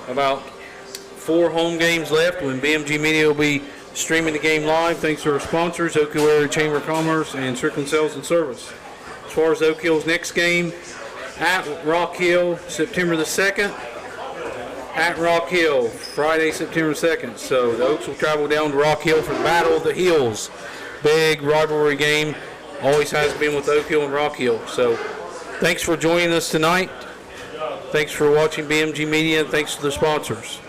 about 4 home games left when BMG Media will be streaming the game live. Thanks to our sponsors, Oak Hill Area Chamber of Commerce and Strickland Sales and Service. As far as Oak Hill's next game, at Rock Hill, September the 2nd. At Rock Hill, Friday, September 2nd. So the Oaks will travel down to Rock Hill for the Battle of the Hills. Big rivalry game. Always has been with Oak Hill and Rock Hill. So thanks for joining us tonight. Thanks for watching BMG Media, and thanks to the sponsors.